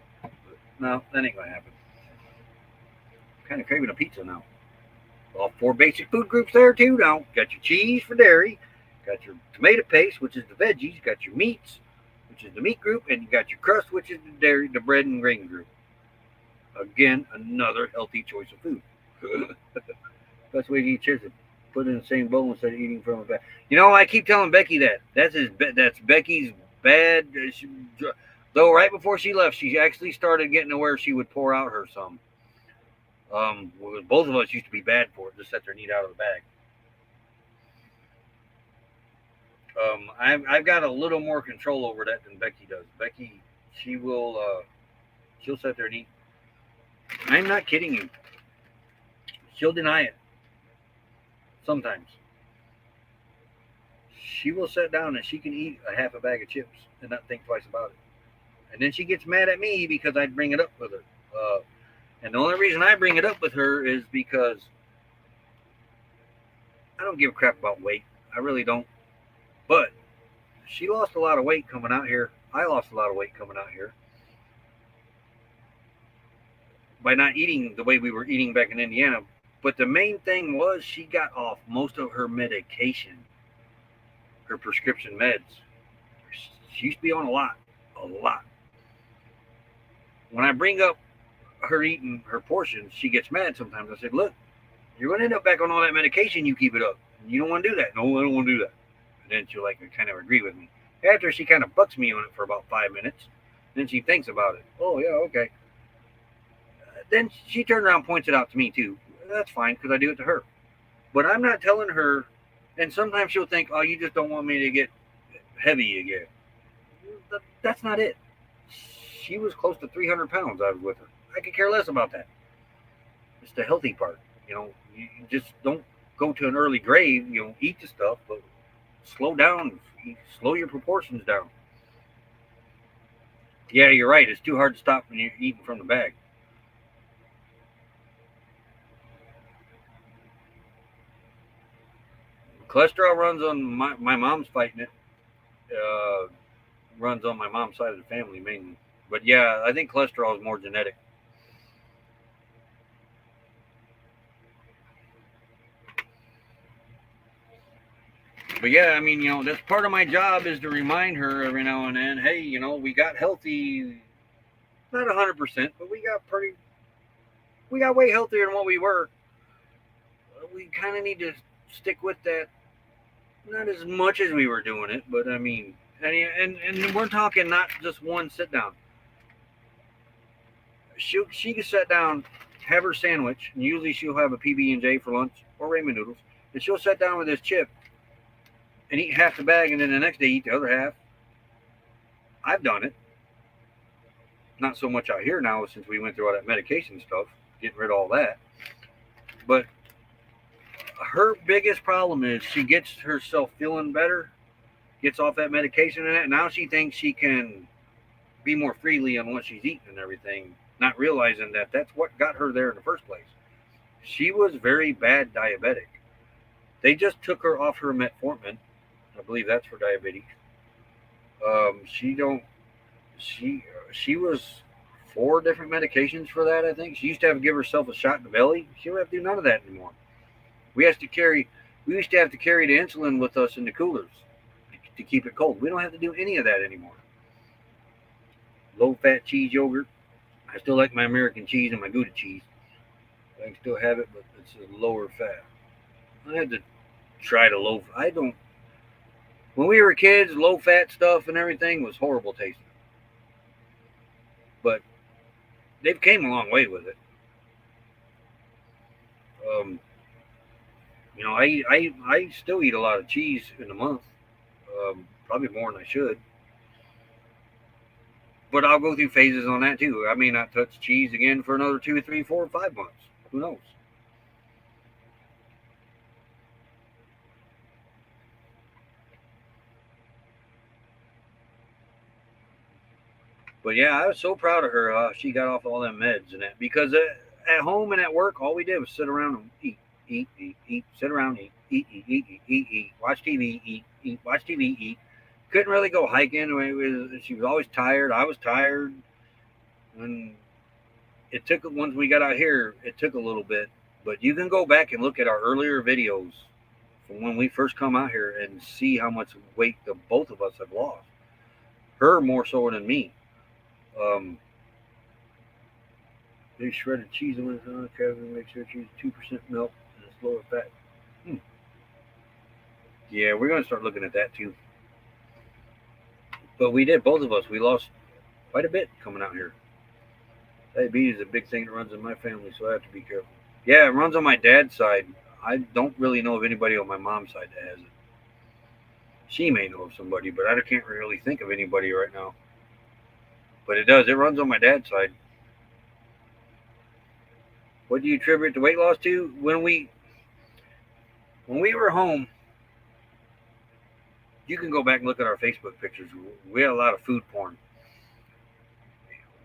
no, that ain't gonna happen. I'm kind of craving a pizza now. All 4 basic food groups there too. Now, got your cheese for dairy, got your tomato paste, which is the veggies, got your meats, which is the meat group, and you got your crust, which is the dairy, the bread and grain group. Again, another healthy choice of food. Best way to eat chips is put it in the same bowl instead of eating from a bag. You know, I keep telling Becky that. That's Becky's bad. Though right before she left, she actually started getting to where she would pour out her some. Both of us used to be bad for it. Just sit there and eat out of the bag. I've got a little more control over that than Becky does. Becky, she'll sit there and eat. I'm not kidding you. She'll deny it sometimes. She will sit down and she can eat a half a bag of chips and not think twice about it. And then she gets mad at me because I bring it up with her. And the only reason I bring it up with her is because I don't give a crap about weight. I really don't. But she lost a lot of weight coming out here. I lost a lot of weight coming out here by not eating the way we were eating back in Indiana. But the main thing was she got off most of her medication, her prescription meds. She used to be on a lot. When I bring up her eating her portions, she gets mad sometimes. I said, look, you're going to end up back on all that medication. You keep it up. You don't want to do that. No, I don't want to do that. And then she'll kind of agree with me. After she kind of bucks me on it for about 5 minutes, then she thinks about it. Oh, yeah, okay. Then she turns around and points it out to me, too. That's fine, because I do it to her. But I'm not telling her, and sometimes she'll think, oh, you just don't want me to get heavy again. That's not it. She was close to 300 pounds I was with her. I could care less about that. It's the healthy part. You just don't go to an early grave. Eat the stuff, but slow down. Slow your proportions down. Yeah, you're right. It's too hard to stop when you're eating from the bag. Cholesterol runs on my mom's fighting it. Runs on my mom's side of the family mainly. But yeah, I think cholesterol is more genetic. But yeah, I mean, that's part of my job is to remind her every now and then, hey, we got healthy, not 100%, but we got way healthier than what we were. We kind of need to stick with that. Not as much as we were doing it, but I mean, and we're talking not just one sit down. She can sit down, have her sandwich, and usually she'll have a PB&J for lunch or ramen noodles, and she'll sit down with this chip and eat half the bag, and then the next day eat the other half. I've done it. Not so much out here now since we went through all that medication stuff, getting rid of all that. But her biggest problem is she gets herself feeling better, gets off that medication and that. Now she thinks she can be more freely on what she's eating and everything, not realizing that that's what got her there in the first place. She was very bad diabetic. They just took her off her metformin. I believe that's for diabetes. She was 4 different medications for that, I think. She used to have to give herself a shot in the belly. She don't have to do none of that anymore. We used to have to carry the insulin with us in the coolers to keep it cold. We don't have to do any of that anymore. Low-fat cheese yogurt. I still like my American cheese and my Gouda cheese. I can still have it, but it's a lower fat. I had to try the low. When we were kids, low-fat stuff and everything was horrible tasting. But they've came a long way with it. I still eat a lot of cheese in a month, probably more than I should. But I'll go through phases on that too. I may not touch cheese again for another 2, 3, 4, 5 months. Who knows? But yeah, I was so proud of her. She got off all them meds and that, because at home and at work, all we did was sit around and eat, sit around, eat, watch TV, eat, watch TV, eat. Couldn't really go hiking. She was always tired. I was tired. And once we got out here, it took a little bit. But you can go back and look at our earlier videos from when we first come out here and see how much weight the both of us have lost. Her more so than me. They shredded cheese in my Kevin, make sure cheese 2% milk and low of fat. Yeah, we're gonna start looking at that too. But we did, both of us. We lost quite a bit coming out here. Diabetes is a big thing that runs in my family, so I have to be careful. Yeah, it runs on my dad's side. I don't really know of anybody on my mom's side that has it. She may know of somebody, but I can't really think of anybody right now. But it does. It runs on my dad's side. What do you attribute the weight loss to? When we were home, you can go back and look at our Facebook pictures. We had a lot of food porn.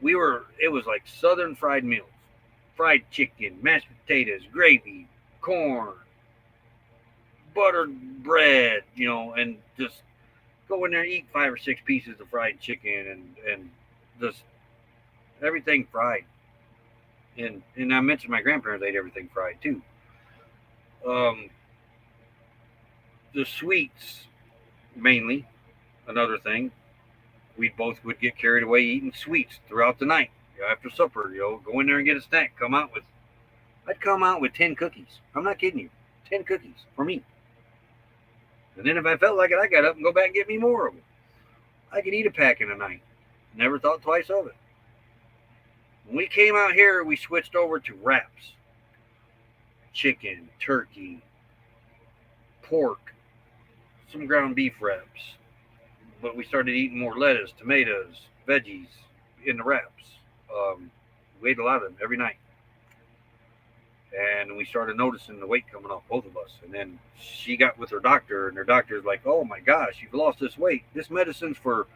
It was like southern fried meals, fried chicken, mashed potatoes, gravy, corn, buttered bread, and just go in there and eat 5 or 6 pieces of fried chicken and just everything fried. And I mentioned my grandparents ate everything fried too. The sweets mainly, another thing. We both would get carried away eating sweets throughout the night. After supper, go in there and get a snack. I'd come out with 10 cookies. I'm not kidding you. 10 cookies for me. And then if I felt like it, I got up and go back and get me more of them. I could eat a pack in a night. Never thought twice of it. When we came out here, we switched over to wraps. Chicken, turkey, pork, some ground beef wraps. But we started eating more lettuce, tomatoes, veggies in the wraps. We ate a lot of them every night. And we started noticing the weight coming off, both of us. And then she got with her doctor, and her doctor's like, oh my gosh, you've lost this weight. This medicine's for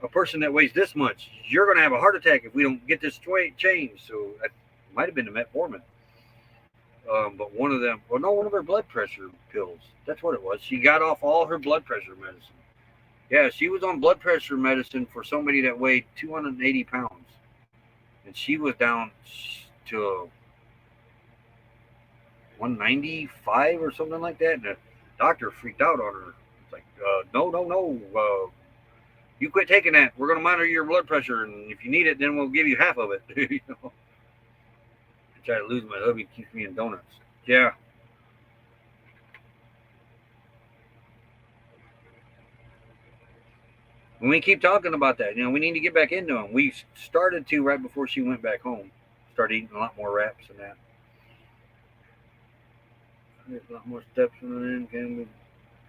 a person that weighs this much. You're going to have a heart attack if we don't get this weight changed. So it might have been the metformin. But one of her blood pressure pills. That's what it was. She got off all her blood pressure medicine. Yeah, she was on blood pressure medicine for somebody that weighed 280 pounds. And she was down to 195 or something like that. And the doctor freaked out on her. It's like, no. You quit taking that. We're going to monitor your blood pressure. And if you need it, then we'll give you half of it. I try to lose my hubby. It keeps me in donuts. Yeah. And we keep talking about that. We need to get back into them. We started to right before she went back home. Started eating a lot more wraps and that. There's a lot more steps in the end.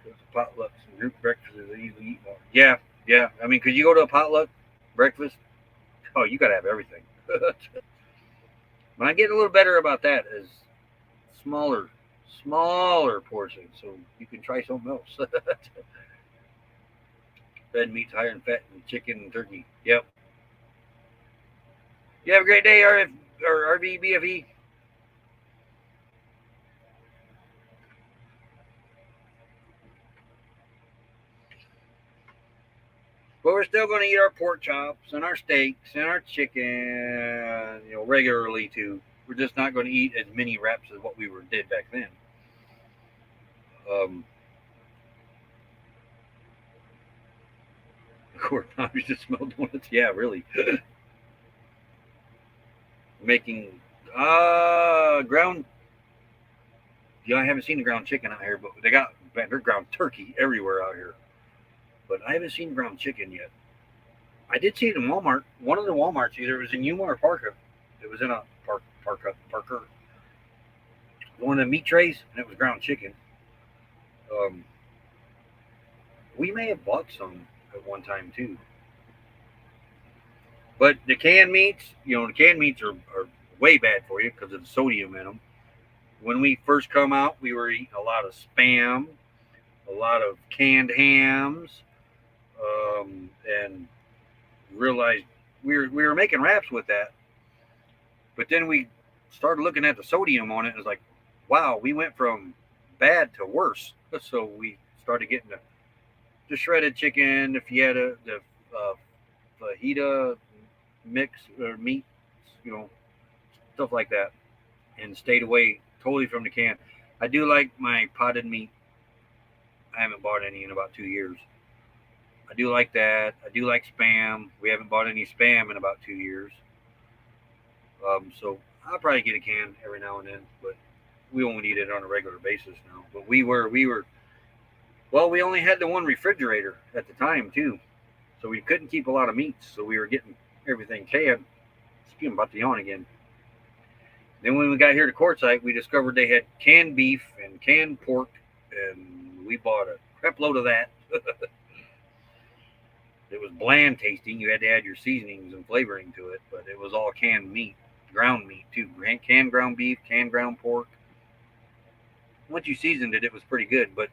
Because potlucks and group breakfasts, they usually eat more. Yeah. I mean, could you go to a potluck breakfast? Oh, you got to have everything. But I'm getting a little better about that as smaller portions, so you can try something else. Red meat's higher in fat than chicken and turkey. Yep. You have a great day, RV BFE. But we're still going to eat our pork chops and our steaks and our chicken, regularly too. We're just not going to eat as many wraps as what we did back then. Of course, you just smell donuts. Yeah, really. Making ground. I haven't seen the ground chicken out here, but they're ground turkey everywhere out here. But I haven't seen ground chicken yet. I did see it in Walmart. One of the Walmarts, either it was in Yuma or Parker. It was in a Parker. One of the meat trays, and it was ground chicken. We may have bought some at one time too. But the canned meats, are way bad for you because of the sodium in them. When we first come out, we were eating a lot of Spam, a lot of canned hams, and realized we were making wraps with that. But then we started looking at the sodium on it, and it was like, wow, we went from bad to worse. So we started getting the shredded chicken, the fajita, the fajita mix or meat, stuff like that, and stayed away totally from the can. I do like my potted meat. I haven't bought any in about 2 years. I do like that. I do like Spam. We haven't bought any Spam in about 2 years. So I'll probably get a can every now and then, but we won't eat it on a regular basis now. But we were. Well, we only had the one refrigerator at the time too, so we couldn't keep a lot of meats. So we were getting everything canned. Speaking about the yawn again. Then when we got here to Quartzsite, we discovered they had canned beef and canned pork, and we bought a crap load of that. It was bland tasting. You had to add your seasonings and flavoring to it, but it was all canned meat, ground meat too. Canned ground beef, canned ground pork. Once you seasoned it, it was pretty good. But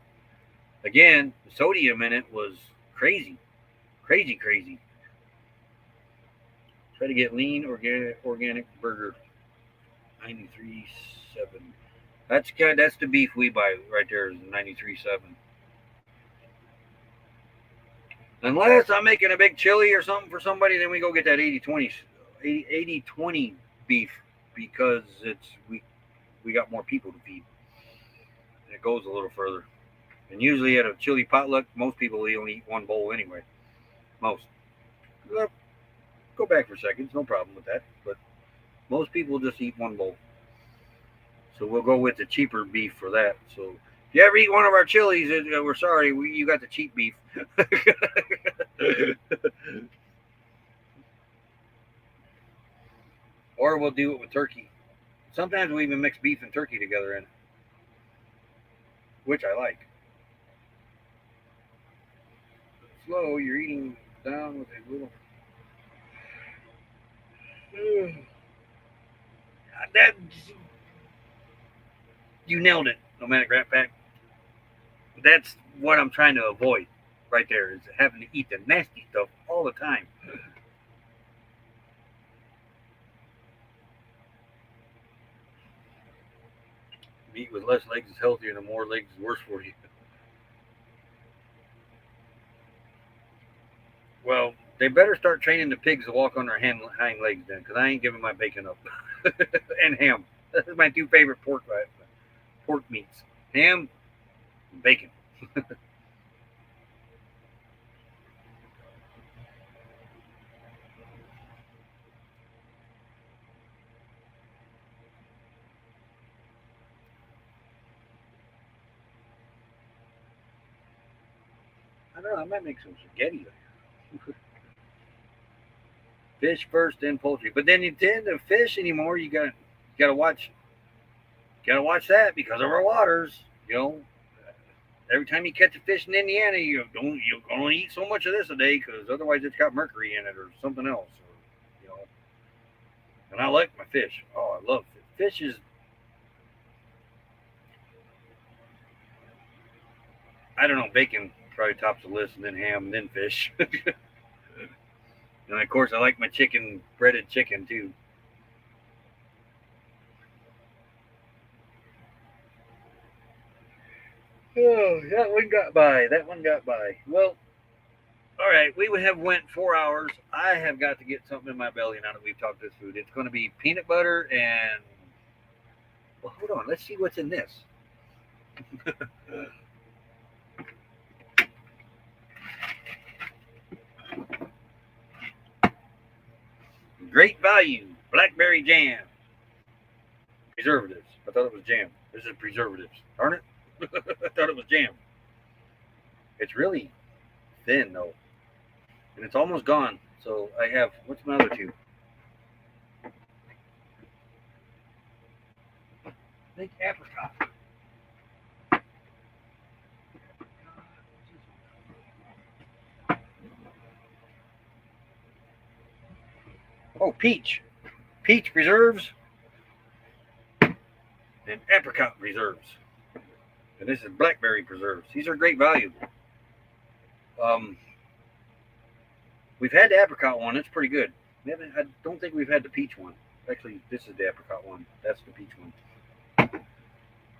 again, the sodium in it was crazy, crazy. Try to get lean organic burger. 93.7. That's good. That's the beef we buy right there. Is 93.7. Unless I'm making a big chili or something for somebody, then we go get that 80-20 beef because we got more people to feed. And it goes a little further. And usually at a chili potluck, most people only eat one bowl anyway. Most. Go back for seconds, no problem with that. But most people just eat one bowl. So we'll go with the cheaper beef for that. So if you ever eat one of our chilies, we're sorry, you got the cheap beef. Or we'll do it with turkey. Sometimes we even mix beef and turkey together in it, which I like. Slow, you're eating down with a little. That you nailed it, Nomadic Rat Pack. That's what I'm trying to avoid right there, is having to eat the nasty stuff all the time. Meat with less legs is healthier, and the more legs is worse for you. Well, they better start training the pigs to walk on their hind legs then, because I ain't giving my bacon up. And ham. Those are my two favorite pork meats. Ham and bacon. I don't know, I might make some spaghetti later. Fish first, then poultry. But then you tend to fish anymore. You gotta watch that because of our waters. You know, every time you catch a fish in Indiana, you're gonna eat so much of this a day because otherwise it's got mercury in it or something else. Or, you know. And I like my fish. Oh, I love fish. Fish is. I don't know. Bacon probably tops the list, and then ham, and then fish. And of course, I like my breaded chicken too. Oh, that one got by. Well, all right. We would have went 4 hours. I have got to get something in my belly now that we've talked this food. It's going to be peanut butter and. Well, hold on. Let's see what's in this. Great value blackberry jam. Preservatives. I thought it was jam. This is preservatives. Darn it. I thought it was jam. It's really thin though. And it's almost gone. So I have, what's my other two? I think apricot. Oh, peach. Peach preserves and apricot preserves. And this is blackberry preserves. These are great value. We've had the apricot one. It's pretty good. I don't think we've had the peach one. Actually, this is the apricot one. That's the peach one.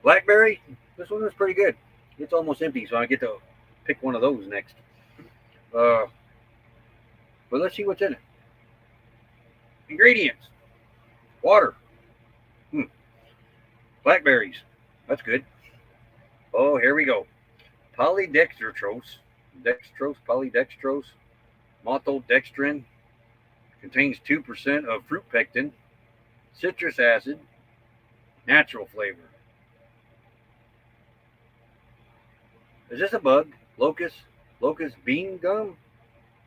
Blackberry, this one is pretty good. It's almost empty, so I get to pick one of those next. But let's see what's in it. Ingredients. Water. Blackberries. That's good. Oh, here we go. Polydextrose. Polydextrose. Maltodextrin. Contains 2% of fruit pectin. Citrus acid. Natural flavor. Is this a bug? Locust bean gum?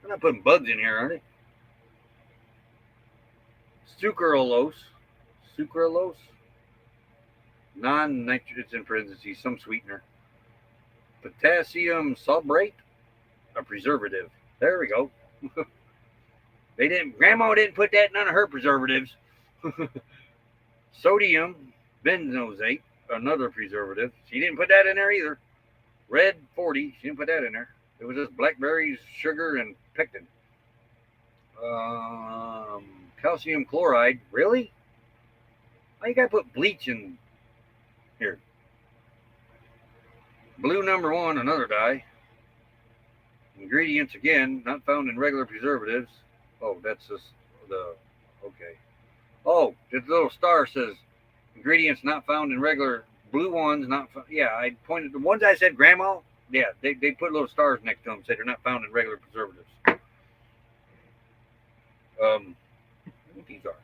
They're not putting bugs in here, are they? Sucralose, non-nitrogen, it's in parentheses, some sweetener. Potassium sulfate, a preservative. There we go. Grandma didn't put that in none of her preservatives. Sodium benzoate, another preservative. She didn't put that in there either. Red 40, she didn't put that in there. It was just blackberries, sugar, and pectin. Calcium chloride. Really? Why you gotta put bleach in here? Blue number 1, another dye. Ingredients again, not found in regular preservatives. Oh, that's just the, okay. Oh, this little star says ingredients not found in regular, blue ones not found. Yeah, I pointed, the ones I said grandma, yeah, they put little stars next to them, say they're not found in regular preservatives. What these are.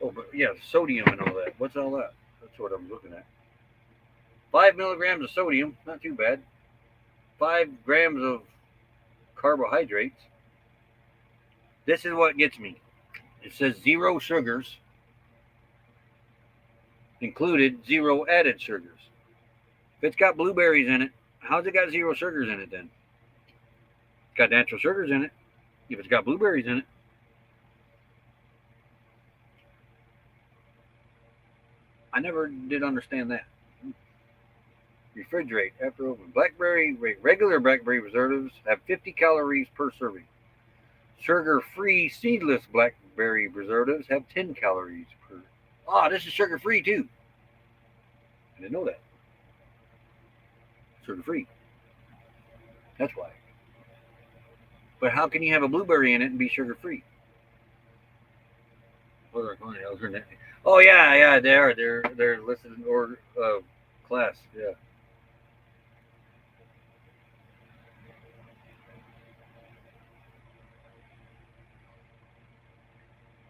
Oh, but yeah, sodium and all that. What's all that? That's what I'm looking at. 5 milligrams of sodium, not too bad. 5 grams of carbohydrates. This is what gets me. It says 0 sugars, included 0 added sugars. If it's got blueberries in it, how's it got 0 sugars in it then? It's got natural sugars in it. If it's got blueberries in it. I never did understand that. Refrigerate after open. Regular blackberry preservatives have 50 calories per serving. Sugar-free seedless blackberry preservatives have 10 calories per. Ah, this is sugar-free too. I didn't know that. Sugar-free. That's why. But how can you have a blueberry in it and be sugar-free? Oh yeah, they are. They're listed in order class. Yeah.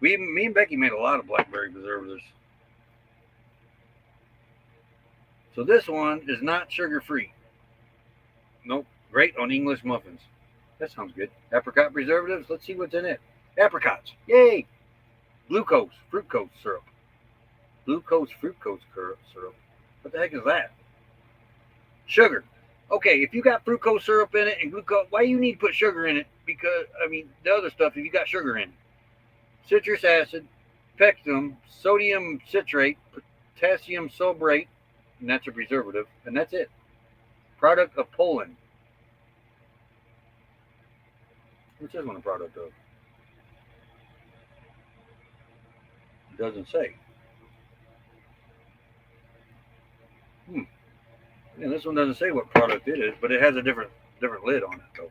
Me and Becky made a lot of blackberry preservatives. So this one is not sugar-free. Nope. Great on English muffins. That sounds good. Apricot preservatives. Let's see what's in it. Apricots. Yay! Fructose syrup. Fructose syrup. What the heck is that? Sugar. Okay, if you got fructose syrup in it and glucose, why you need to put sugar in it? Because, I mean, the other stuff, if you got sugar in it. Citrus acid, pectin, sodium citrate, potassium sulfate, and that's a preservative, and that's it. Product of Poland. What's this one a product of? It doesn't say. Yeah, this one doesn't say what product it is, but it has a different lid on it, though.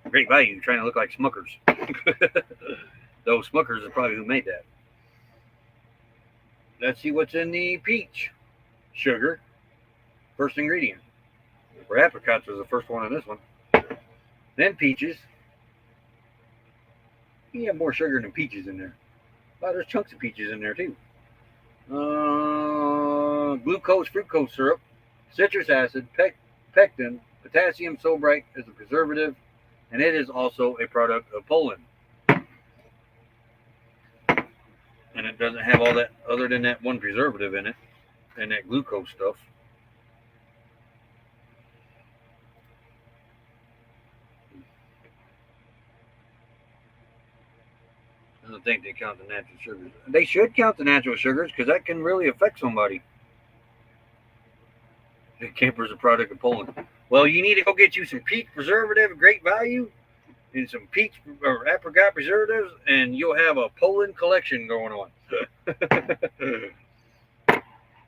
Great value, trying to look like Smuckers. Though Smuckers is probably who made that. Let's see what's in the peach. Sugar, first ingredient. Where apricots was the first one in this one. Then peaches. You have more sugar than peaches in there. Wow, there's chunks of peaches in there too. Fructose syrup, citrus acid, pectin, potassium sulfate is a preservative, and it is also a product of Poland. And it doesn't have all that other than that one preservative in it and that glucose stuff. I don't think they count the natural sugars. They should count the natural sugars because that can really affect somebody. The camper's a product of Poland. Well, you need to go get you some peach preservative, great value, and some peach or apricot preservatives, and you'll have a Poland collection going on.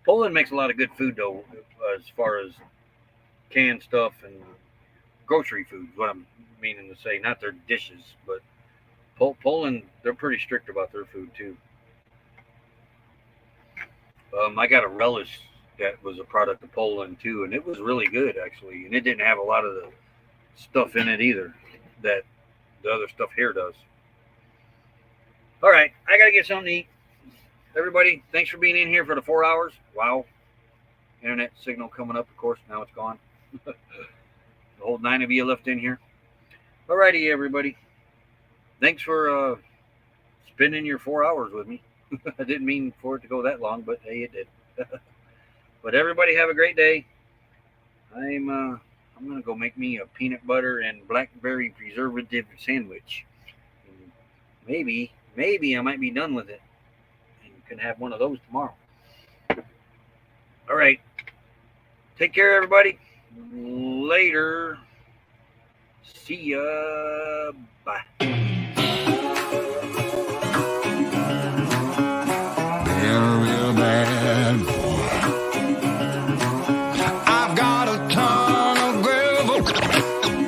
Poland makes a lot of good food, though, as far as canned stuff and grocery food, is what I'm meaning to say. Not their dishes, but Poland, they're pretty strict about their food, too. I got a relish that was a product of Poland, too, and it was really good, actually. And it didn't have a lot of the stuff in it either that the other stuff here does. All right, I got to get something to eat. Everybody, thanks for being in here for the 4 hours. Wow, internet signal coming up. Of course, now it's gone. The whole 9 of you left in here. Alrighty, everybody. Thanks for spending your 4 hours with me. I didn't mean for it to go that long, but hey, it did. But everybody have a great day. I'm gonna go make me a peanut butter and blackberry preservative sandwich. And maybe I might be done with it and can have one of those tomorrow. All right. Take care, everybody. Later. See ya. Bye. Real bad boy. I've got a ton of gravel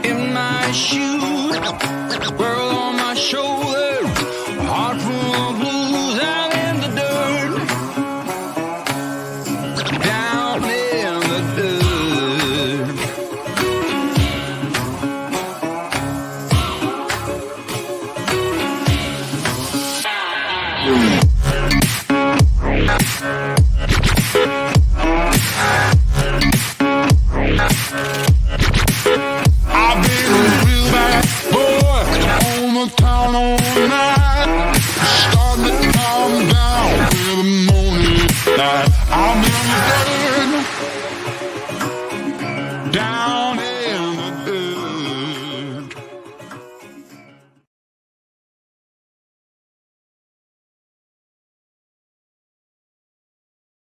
in my shoes, world on my shoulder, a heart full of blues. I'm in the dirt, down in the dirt. I've been a real bad boy on the town all night. Starting to calm down in the morning light. I'm in the dirt, down